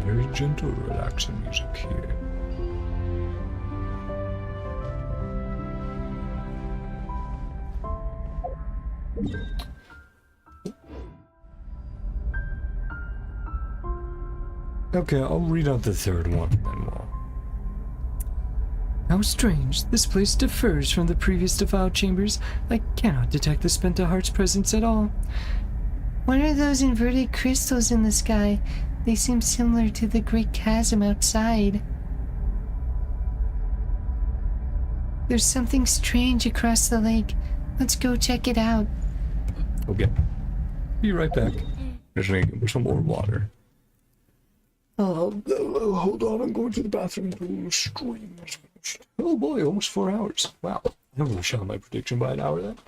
Very gentle, relaxing music here. Okay, I'll read out the third one and then we'll... How strange. This place differs from the previous defiled chambers. I cannot detect the Spenta Heart's presence at all. What are those inverted crystals in the sky? They seem similar to the great chasm outside. There's something strange across the lake. Let's go check it out. Okay. Be right back. Just need some more water. Hold on, I'm going to the bathroom to stream. Oh boy, almost 4 hours. Wow. I really shot my prediction by an hour then.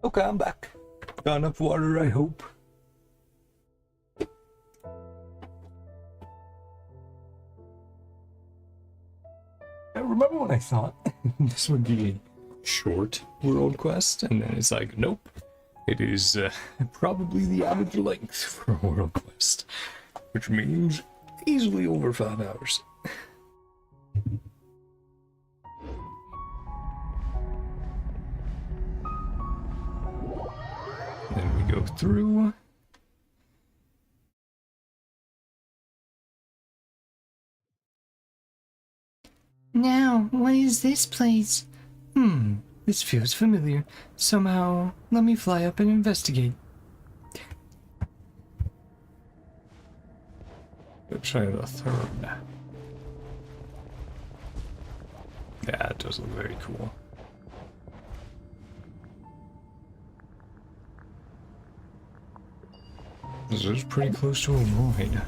Okay, I'm back. Got enough water, I hope. I remember when I thought this would be a short world quest, and then it's like, nope. It is probably the average length for a world quest, which means easily over 5 hours. Then we go through. Now, what is this place? This feels familiar. Somehow, let me fly up and investigate. Let's try the third. Yeah, it does look very cool. This is pretty close to a void.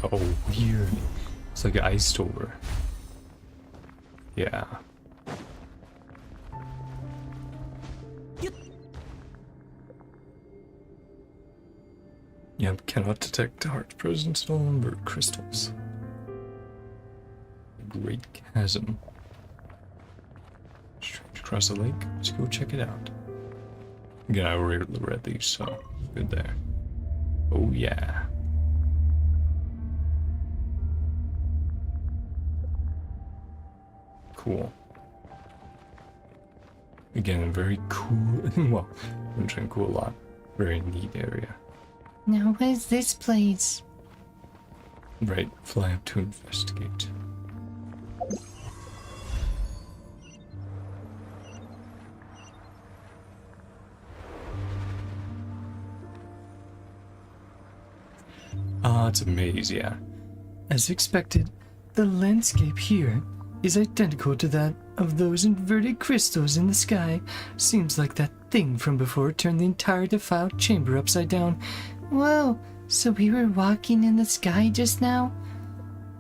Oh, weird. It's like iced over. Yeah. Yep, cannot detect the heart's presence in all umber crystals. Great chasm. Strange across the lake. Let's go check it out. Again, I rarely read these, so good there. Oh yeah. Cool. Again, a very cool, well, I'm trying cool a lot. Very neat area. Now where's this place? Right, fly up to investigate. Ah, it's a maze, yeah. As expected, the landscape here is identical to that of those inverted crystals in the sky. Seems like that thing from before turned the entire defiled chamber upside down. Whoa, so we were walking in the sky just now?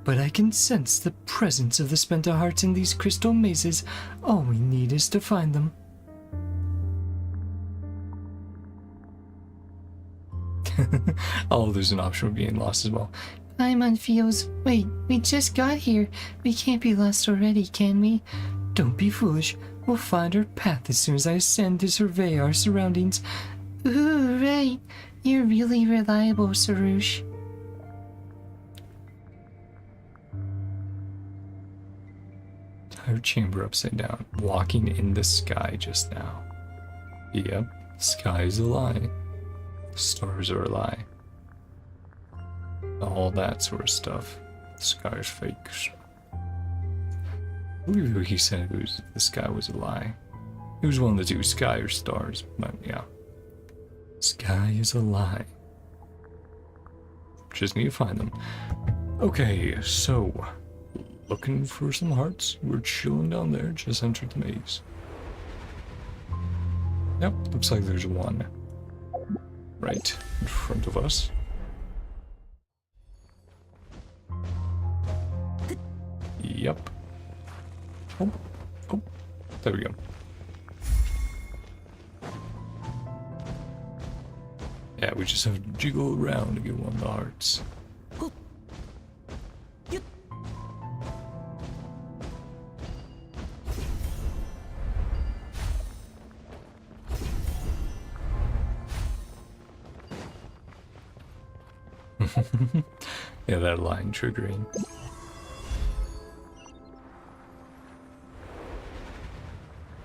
But I can sense the presence of the Spenta hearts in these crystal mazes. All we need is to find them. Oh, there's an option of being lost as well. Paimon feels... Wait, we just got here. We can't be lost already, can we? Don't be foolish. We'll find our path as soon as I ascend to survey our surroundings. Ooh, right. You're really reliable, Sarush. Entire chamber upside down. Walking in the sky just now. Yep, sky is a lie. Stars are a lie. All that sort of stuff. The sky is fake. I believe he said the sky was a lie. It was one of the two, sky or stars, but yeah. Sky is a lie. Just need to find them. Okay, so looking for some hearts. We're chilling down there, just entered the maze. Yep, looks like there's one right in front of us. Yep. Oh, oh, there we go. Yeah, we just have to jiggle around to get one of the hearts. Yeah, that line triggering.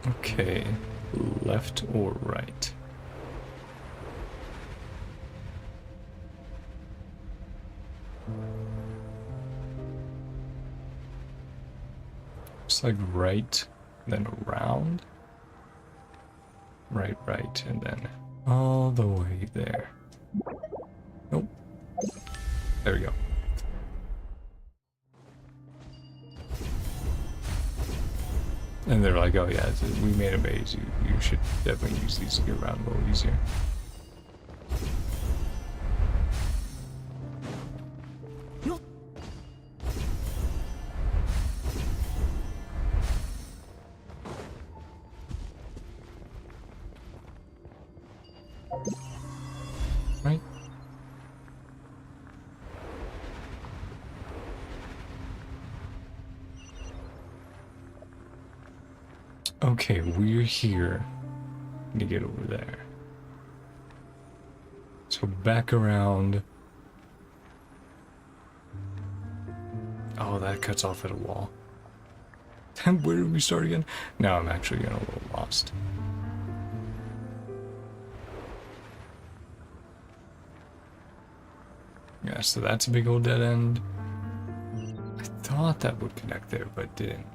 Okay, left or right? Looks like right, then around. Right, right, and then all the way there. Nope. There we go. And they're like, oh yeah, we made a maze. You should definitely use these to get around a little easier. Right? Okay, we're here to get over there. So back around. Oh, that cuts off at a wall. Where did we start again? Now I'm actually getting a little lost. Yeah, so that's a big old dead end. I thought that would connect there, but it didn't.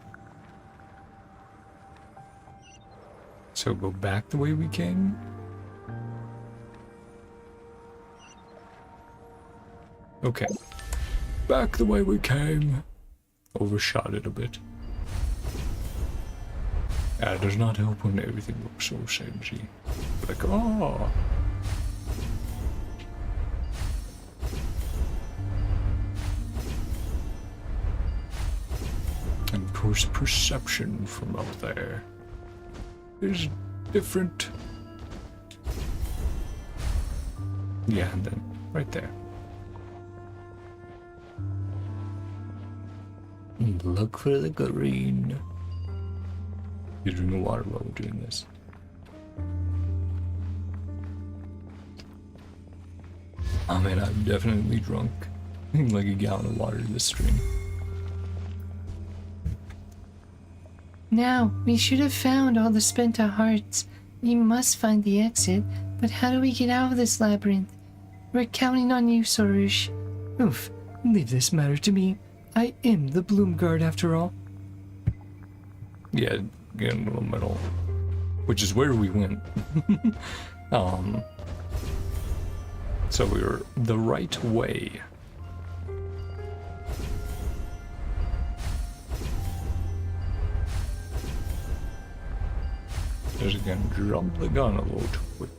So go back the way we came? Okay. Back the way we came. Overshot it a bit. It does not help when everything looks so sexy. Like, oh. And of course, perception from up there is different. Yeah, and then right there. And look for the green. You drink the water while we're doing this. I mean, I'm definitely drunk. Like a gallon of water this stream. Now, we should have found all the Spenta hearts. We must find the exit, but how do we get out of this labyrinth? We're counting on you, Sorush. Oof, leave this matter to me. I am the Bloomguard after all. Yeah, get in the middle. Which is where we went. So we were the right way. Just again, jump the gun a little too quick.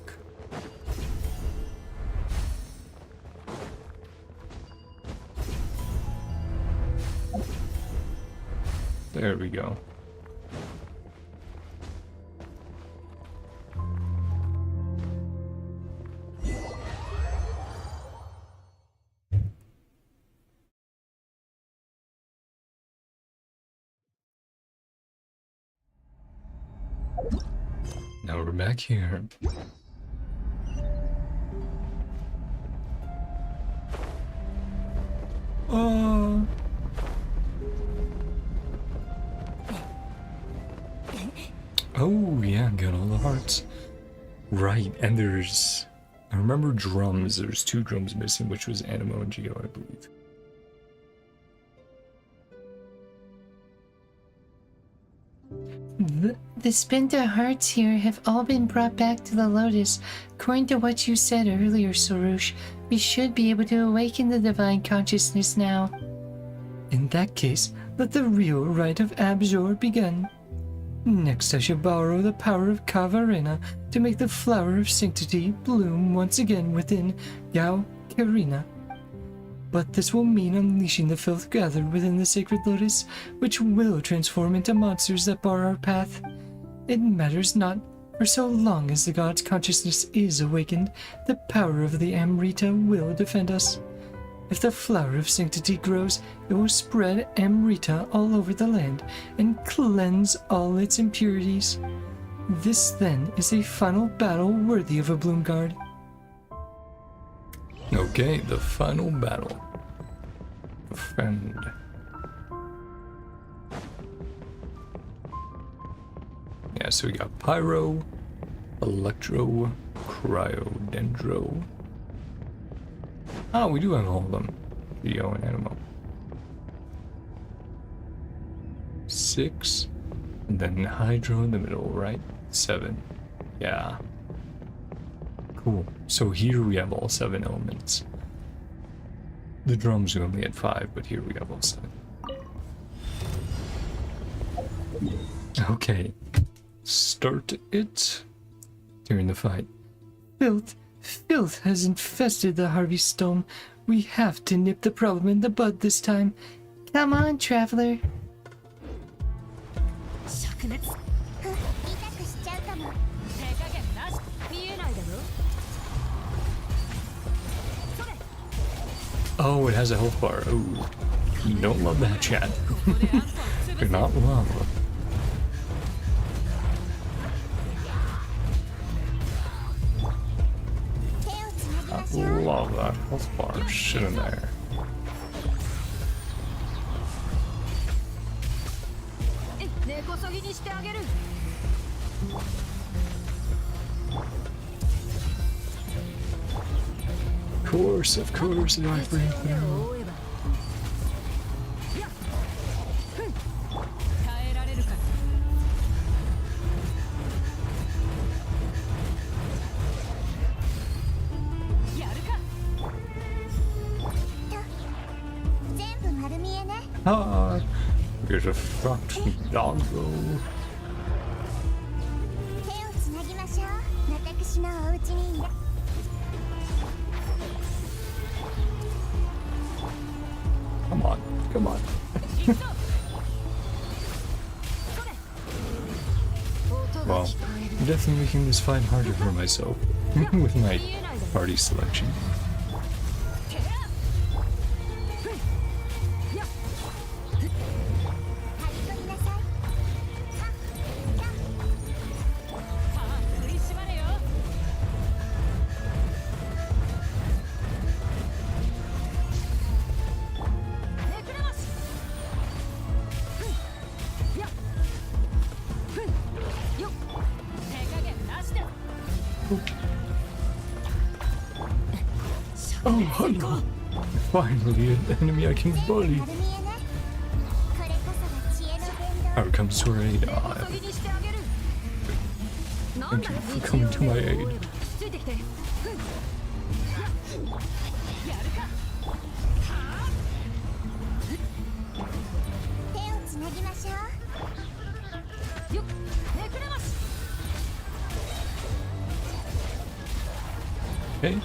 There we go. Now we're back here. Oh yeah, got all the hearts. Right, and there's... I remember drums. There's 2 drums missing, which was Animo and Geo, I believe. The Spenta hearts here have all been brought back to the Lotus. According to what you said earlier, Sorush, we should be able to awaken the divine consciousness now. In that case, let the real rite of Abjor begin. Next, I shall borrow the power of Khvarena to make the flower of sanctity bloom once again within Impact-Khvarena. But this will mean unleashing the filth gathered within the sacred lotus, which will transform into monsters that bar our path. It matters not, for so long as the god's consciousness is awakened, the power of the Amrita will defend us. If the flower of sanctity grows, it will spread Amrita all over the land and cleanse all its impurities. This, then, is a final battle worthy of a Bloomguard. Okay, the final battle. Defend. Yeah, so we got Pyro, Electro, Cryo, Dendro. Oh, we do have all of them. Video and Animo. 6. And then Hydro in the middle, right? 7. Yeah. Cool. So here we have all 7 elements. The drums we only had 5, but here we have all 7. Okay. Start it. During the fight. Filth has infested the Harvey Stone. We have to nip the problem in the bud this time. Come on, traveler. 灼熱痛くしちゃうかも。手加減なし見えないだろそれ Oh, it has a health bar. Oh, you don't love that, chat. You're not love. I love that health bar sitting there. 根こそぎにしてあげる Of course, the ice break. 追えばやっふん耐えられるかやるか 全部丸見えね。 Ah, there's a fucked doggo. ましょう。私のお家にいら Come on, come on. Well, I'm definitely making this fight harder for myself with my party selection. 張り取りなさい。はっやっ食いしばれよ。めくれます。やっよっ手加減なしで。 Oh, hello. Finally, an enemy I can bully. 丸見えね。これこそが知恵の伝道。 Power comes to our aid. 根こ Ah, そぎにしてあげる。なんだよ Thank you for coming to my aid. ついてきて。やるか。手をつなぎましょう。よっめくれます。 hey.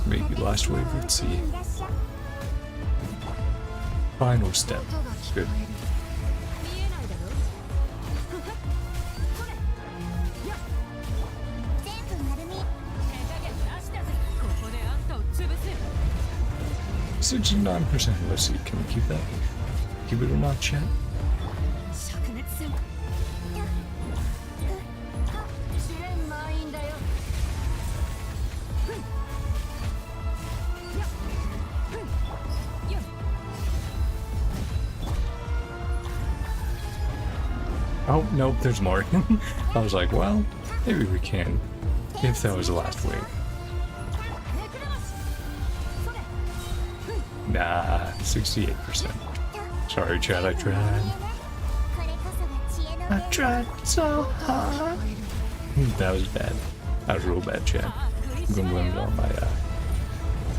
Maybe last wave, let's see. いらっしゃい。 Final step. 音が聞こえる。 Good. 見えないだろ。それ。やっ全部丸見え。手加減なしだぜ。ここであんたを潰す。 69%. Let's see. Can we keep that? Keep it or not, chat? 灼熱戦。試練満員だよ。やっよっ Oh, nope, there's more. I was like, well, maybe we can. If that was the last wave. めくれます。それ。 Nah, 68%. Sorry, chat, I tried. これこそが知恵の I 伝道。 tried so hard. That was bad. That was real bad, chat. I'm gonna blame it on my,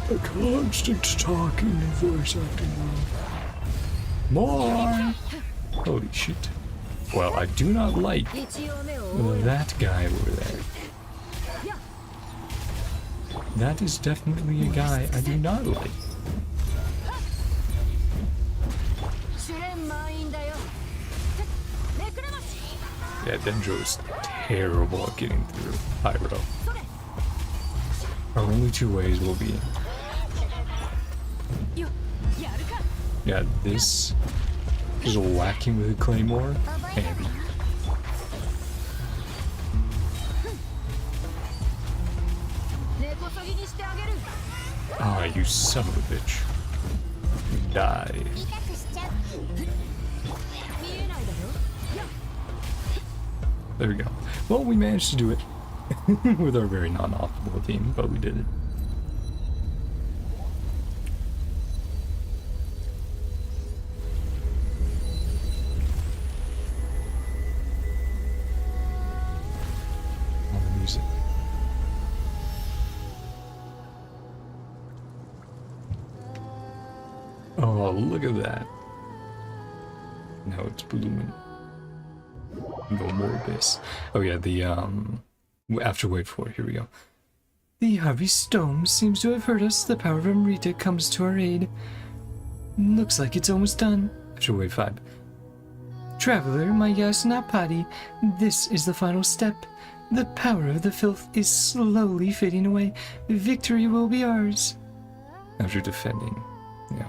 the constant talking and voice acting. More! Holy shit. Well, I do not like 一応目を覆え。 that guy over there. That is definitely a guy I do not like. 試練満員だよ。めくれます。 Yeah, Denjo is terrible at getting through Pyro. それ。 Our only two ways will be, よやるか。 yeah, this is whacking with a claymore, and 根こそぎにしてあげる。 ah, you son of a bitch. Die. 痛くしちゃう。見えないだろ。やっ There we go. Well, we managed to do it with our very non-optimal team, but we did it. On the music. Oh, look at that. Now it's blooming. No more abyss. Oh yeah, the after wave 4, here we go. The heavy storm seems to have hurt us. The power of Amrita comes to our aid. Looks like it's almost done. After wave 5. Traveler, my Yasnapati, this is the final step. The power of the filth is slowly fading away. Victory will be ours. After defending. Yeah.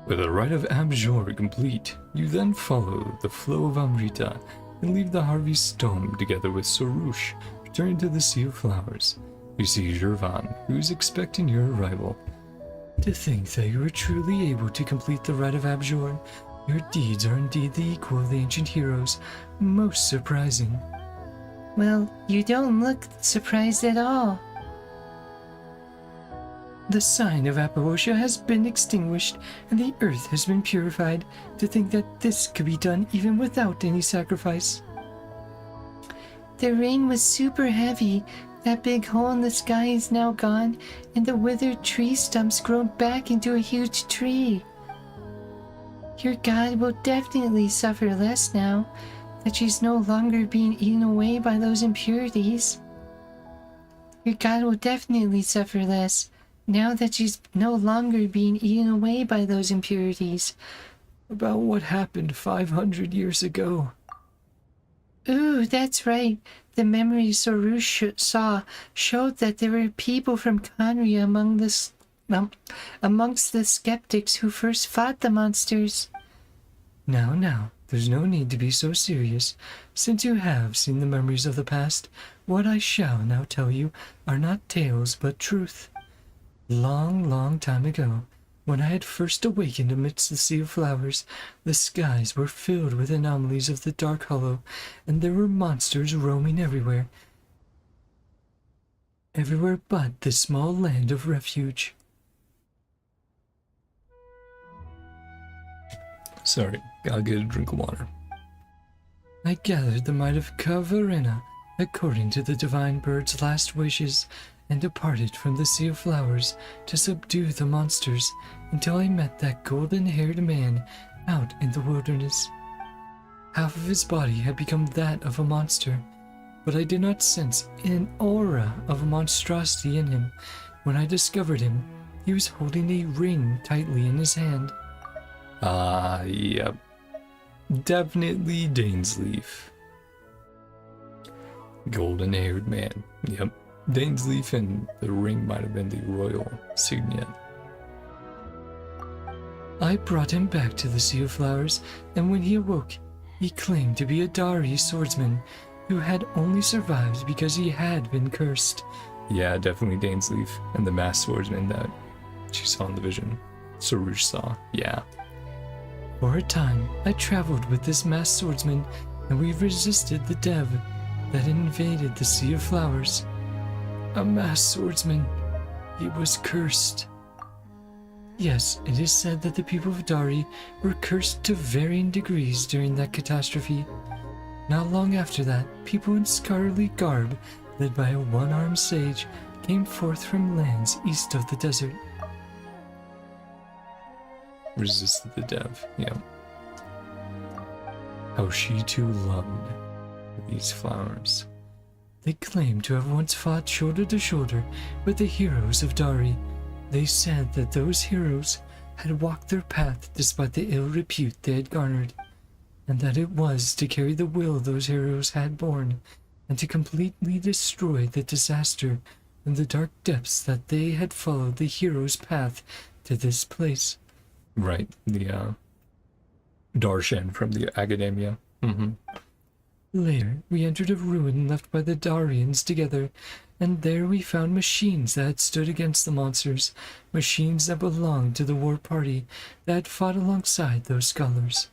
With the rite of Abjure complete, you then follow the flow of Amrita and leave the Harvey's Stone together with Sorush, returning to the Sea of Flowers. You see Jervan, who is expecting your arrival. To think that you were truly able to complete the rite of Abjure. Your deeds are indeed the equal of the ancient heroes. Most surprising. Well, you don't look surprised at all. The sign of Apoosha has been extinguished, and the earth has been purified. To think that this could be done even without any sacrifice. The rain was super heavy. That big hole in the sky is now gone, and the withered tree stumps grown back into a huge tree. Your god will definitely suffer less now. that she's no longer being eaten away by those impurities. Your god will definitely suffer less now that she's no longer being eaten away by those impurities. About what happened 500 years ago. Ooh, that's right. The memories Sorush saw showed that there were people from Khaenri'ah amongst the skeptics who first fought the monsters. Now, there's no need to be so serious. Since you have seen the memories of the past, what I shall now tell you are not tales but truth. Long time ago, when I had first awakened amidst the sea of flowers, the skies were filled with anomalies of the dark hollow, and there were monsters roaming everywhere. Everywhere but the small land of refuge. Sorry, I'll get a drink of water. I gathered the might of Impact-Khvarena according to the divine bird's last wishes, and departed from the sea of flowers to subdue the monsters until I met that golden-haired man out in the wilderness. Half of his body had become that of a monster, but I did not sense an aura of monstrosity in him. When I discovered him, he was holding a ring tightly in his hand. Yep. Definitely Dainsleif. Golden-haired man. Yep. Dainsleif, and the ring might have been the royal signet. I brought him back to the Sea of Flowers, and when he awoke, he claimed to be a Dari swordsman who had only survived because he had been cursed. Yeah, definitely Dainsleif, and the masked swordsman that she saw in the vision. Sorush saw, yeah. For a time, I traveled with this masked swordsman, and we resisted the Dev that invaded the Sea of Flowers. A masked swordsman. He was cursed. Yes, it is said that the people of Dari were cursed to varying degrees during that catastrophe. Not long after that, people in scholarly garb, led by a one-armed sage, came forth from lands east of the desert. Resisted the Dev, yeah. How she too loved these flowers. They claimed to have once fought shoulder to shoulder with the heroes of Dari. They said that those heroes had walked their path despite the ill repute they had garnered, and that it was to carry the will those heroes had borne, and to completely destroy the disaster in the dark depths that they had followed the hero's path to this place. Right, the Darshan from the Academia. Later, we entered a ruin left by the Darians together, and there we found machines that had stood against the monsters, machines that belonged to the war party that had fought alongside those scholars.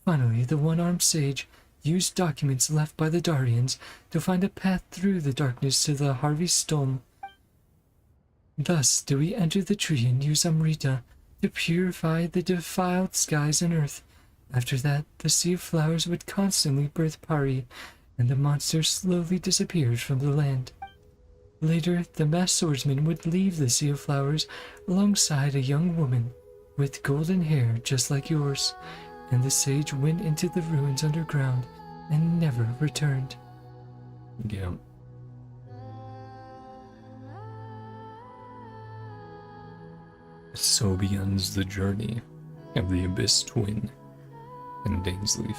Finally, the one-armed sage used documents left by the Darians to find a path through the darkness to the Harvey Stone. Thus did we enter the tree and use Amrita to purify the defiled skies and earth. After that, the Sea of Flowers would constantly birth Pari, and the monster slowly disappeared from the land. Later, the masked swordsman would leave the Sea of Flowers alongside a young woman with golden hair just like yours, and the sage went into the ruins underground and never returned. Yeah. So begins the journey of the Abyss Twin and Dainsleif.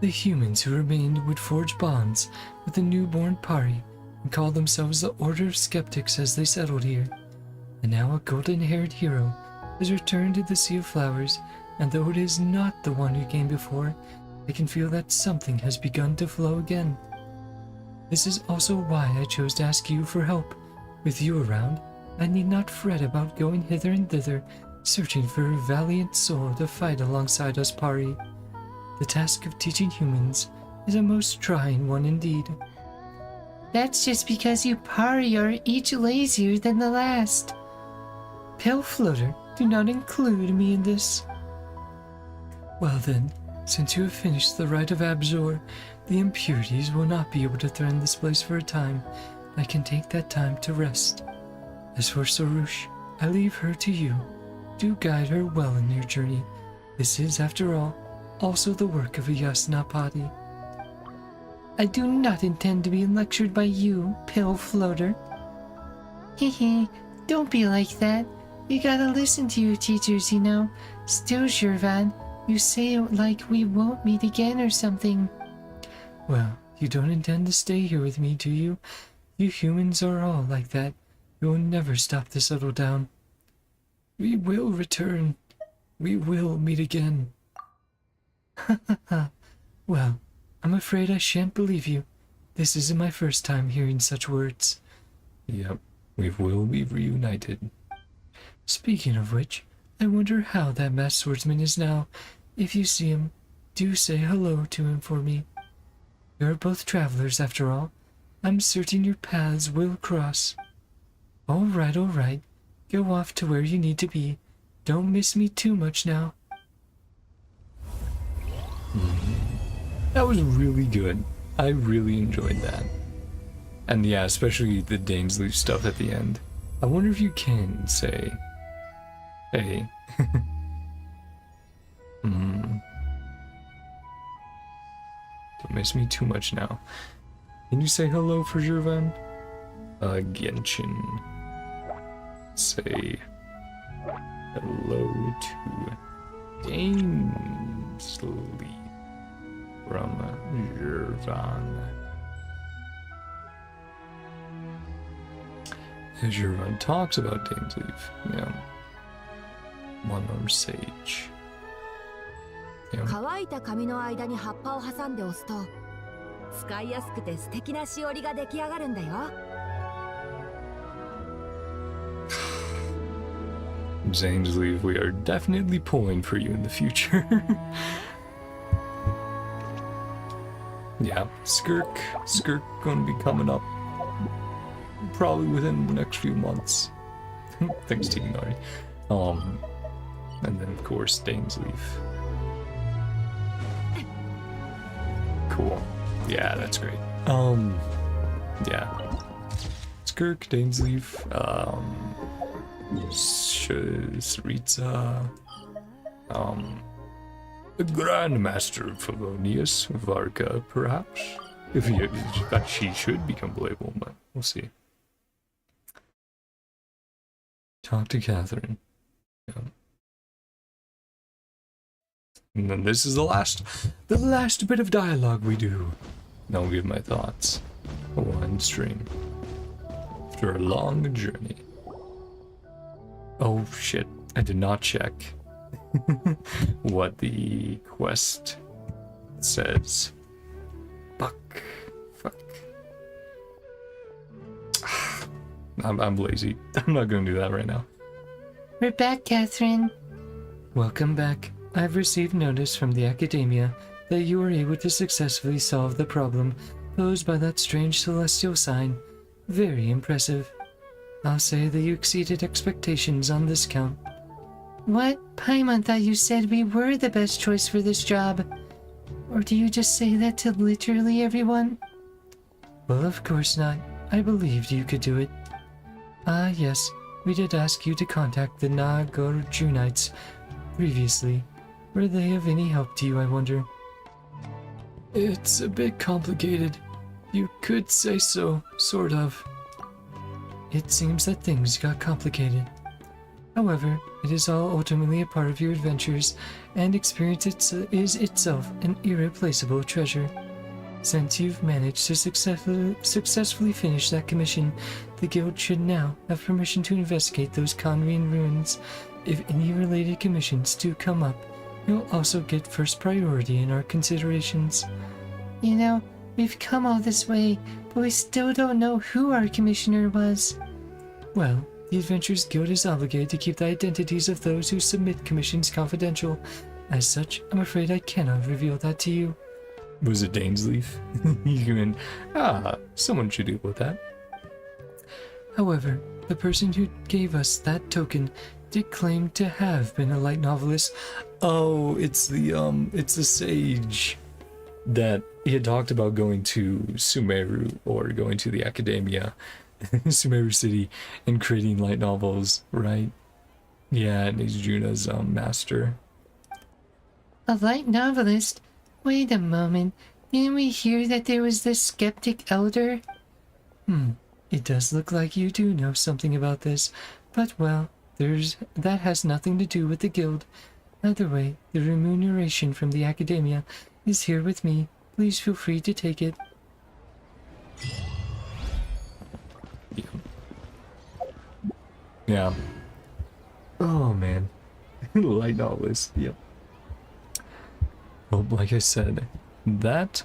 The humans who remained would forge bonds with the newborn Pari and call themselves the Order of Skeptics as they settled here. And now a golden-haired hero has returned to the Sea of Flowers, and though it is not the one who came before, I can feel that something has begun to flow again. This is also why I chose to ask you for help. With you around, I need not fret about going hither and thither, searching for a valiant soul to fight alongside us Pari. The task of teaching humans is a most trying one indeed. That's just because you Pari are each lazier than the last. Pale Floater, do not include me in this. Well then, since you have finished the rite of Abzor, the impurities will not be able to threaten this place for a time. I can take that time to rest. As for Sorush, I leave her to you. Do guide her well in your journey. This is, after all, also the work of a Yasnapati. I do not intend to be lectured by you, pill floater. Hehe, don't be like that. You gotta listen to your teachers, you know. Still, Shirvan, you say it like we won't meet again or something. Well, you don't intend to stay here with me, do you? You humans are all like that. You will never stop to settle down. We will return. We will meet again. Well, I'm afraid I shan't believe you. This isn't my first time hearing such words. Yep, we will be reunited. Speaking of which, I wonder how that masked swordsman is now. If you see him, do say hello to him for me. You're both travelers, after all. I'm certain your paths will cross. All right. Go off to where you need to be. Don't miss me too much now. That was really good. I really enjoyed that. And yeah, especially the Dainsleif stuff at the end. I wonder if you can say, hey. Don't miss me too much now. Can you say hello for Jervan? Genshin. Say hello to Dainsleif from Jervan. Jervan talks about Dainsleif. Yeah. One-armed sage. Yeah. 乾いた紙の間に葉っぱを挟んで押すと使いやすくて素敵なしおりが出来上がるんだよ。Dainsleif, we are definitely pulling for you in the future. Yeah, Skirk gonna be coming up probably within the next few months. Thanks to Ignari. And then of course Dainsleif. Cool. Yeah, that's great. Yeah. Skirk, Dainsleif, Saritza, the Grandmaster of Felonius, Varka, perhaps. If that she should become playable, but we'll see. Talk to Catherine. Yeah. And then this is the last bit of dialogue we do. Now I'll give my thoughts. One stream. After a long journey. Oh shit, I did not check what the quest says. Fuck. I'm lazy. I'm not gonna do that right now. We're back, Catherine. Welcome back. I've received notice from the Academia that you were able to successfully solve the problem posed by that strange celestial sign. Very impressive. I'll say that you exceeded expectations on this count. What? Paimon thought you said we were the best choice for this job. Or do you just say that to literally everyone? Well, of course not. I believed you could do it. Ah, yes. We did ask you to contact the Nagorjunites previously. Were they of any help to you, I wonder? It's a bit complicated. You could say so, sort of. It seems that things got complicated. However, it is all ultimately a part of your adventures, and experience is itself an irreplaceable treasure. Since you've managed to successfully finish that commission, the guild should now have permission to investigate those Conrian ruins. If any related commissions do come up, you'll also get first priority in our considerations. You know, we've come all this way, but we still don't know who our commissioner was. Well, the Adventurers Guild is obligated to keep the identities of those who submit commissions confidential. As such, I'm afraid I cannot reveal that to you. Was it Dainsleif? You mean, someone should deal with that. However, the person who gave us that token did claim to have been a light novelist. Oh, it's the sage that he had talked about going to Sumeru or going to the Academia, Sumeru City, and creating light novels, right? Yeah, and he's Juna's master. A light novelist? Wait a moment. Didn't we hear that there was this skeptic elder? It does look like you do know something about this, but well, that has nothing to do with the guild. Either way, the remuneration from the academia is here with me. Please feel free to take it. Yeah. Oh man. Light novelist. Yep. Well, like I said, that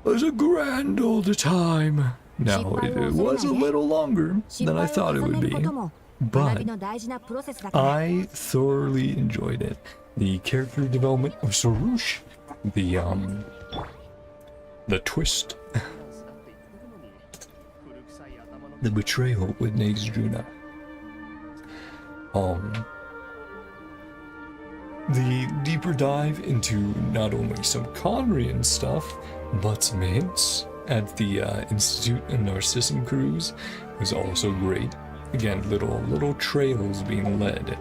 was a grand old time. Now, it was a little longer than I thought it would be, but I thoroughly enjoyed it. The character development of Soroush, the twist, the betrayal with Neizjuna, the deeper dive into not only some Conrian stuff, but some hints at the Institute and Narcissus cruise was also great. Again, little trails being led,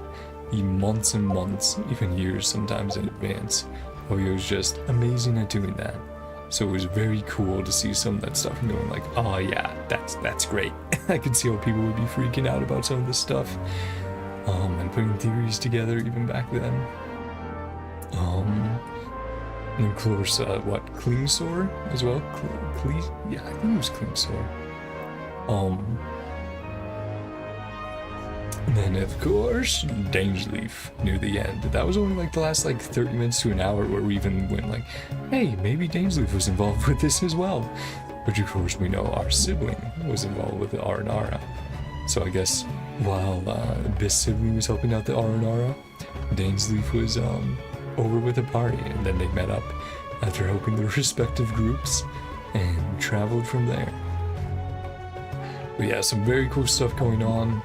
months and months, even years sometimes in advance. Oyo was just amazing at doing that. So it was very cool to see some of that stuff and going like, oh yeah, that's great. I could see how people would be freaking out about some of this stuff. And putting theories together even back then. And of course, Klingsor as well? Yeah, I think it was Klingsor. And then of course, Dangeleaf near the end. That was only like the last 30 minutes to an hour where we even went like, hey, maybe Dangeleaf was involved with this as well. But of course we know our sibling was involved with the Aranara. So I guess while this sibling was helping out the Aranara, Dangeleaf was over with a party, and then they met up after helping their respective groups and traveled from there. But yeah, some very cool stuff going on.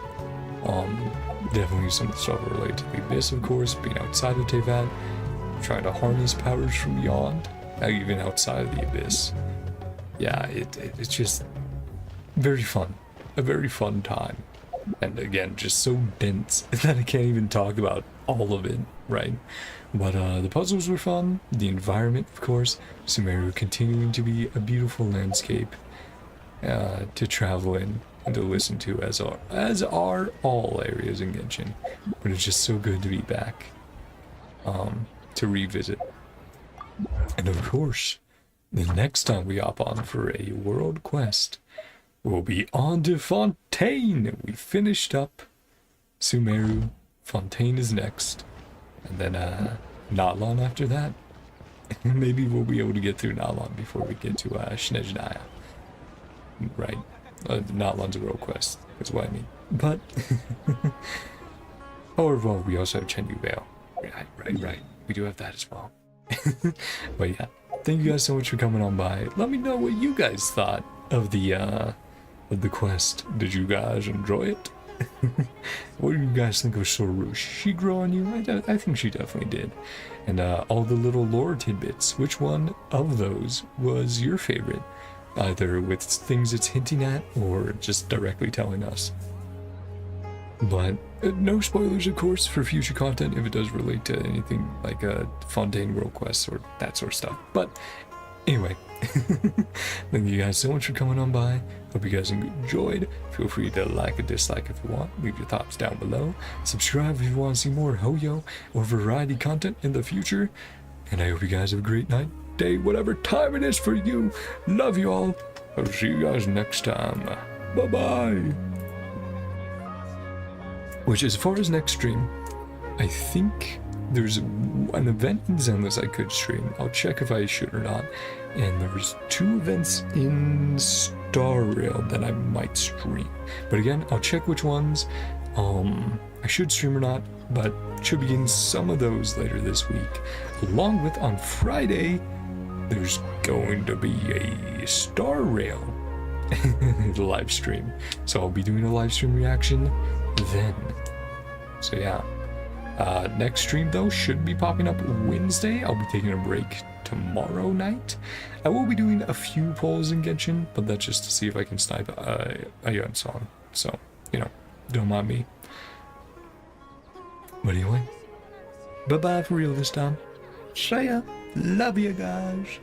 Definitely some stuff related to the Abyss, of course, being outside of Tevat, trying to harness powers from beyond, even outside of the Abyss. Yeah, it's just very fun. A very fun time. And again, just so dense that I can't even talk about all of it, right? But the puzzles were fun, the environment, of course, Sumeru continuing to be a beautiful landscape to travel in and to listen to, as are all areas in Genshin. But it's just so good to be back, to revisit. And of course, the next time we hop on for a world quest, we'll be on to Fontaine. We finished up Sumeru. Fontaine is next. And then Natlan after that. Maybe we'll be able to get through Natlan before we get to Snezhnaya. Right. Natlan's a world quest. That's what I mean. But oh well, we also have Chenyu Vale. Right. We do have that as well. But yeah. Thank you guys so much for coming on by. Let me know what you guys thought of the quest. Did you guys enjoy it? What do you guys think of Soroush? She grow on you? I think she definitely did. And all the little lore tidbits. Which one of those was your favorite? Either with things it's hinting at or just directly telling us. But no spoilers, of course, for future content if it does relate to anything like Fontaine World Quests or that sort of stuff. But anyway, thank you guys so much for coming on by. Hope you guys enjoyed. Feel free to like or dislike if you want. Leave your thoughts down below. Subscribe if you want to see more Hoyo or variety content in the future. And I hope you guys have a great night, day, whatever time it is for you. Love you all. I'll see you guys next time. Bye-bye. Which, as far as next stream, I think there's an event in Zenless I could stream. I'll check if I should or not. And there's 2 events in Star Rail that I might stream. But again, I'll check which ones I should stream or not, but should be getting some of those later this week. Along with, on Friday, there's going to be a Star Rail live stream. So I'll be doing a live stream reaction then. So yeah. Next stream though should be popping up Wednesday. I'll be taking a break tomorrow night. I will be doing a few polls in Genshin, but that's just to see if I can snipe a Yun song. So, don't mind me. But anyway, bye bye for real this time. See ya. Love you guys.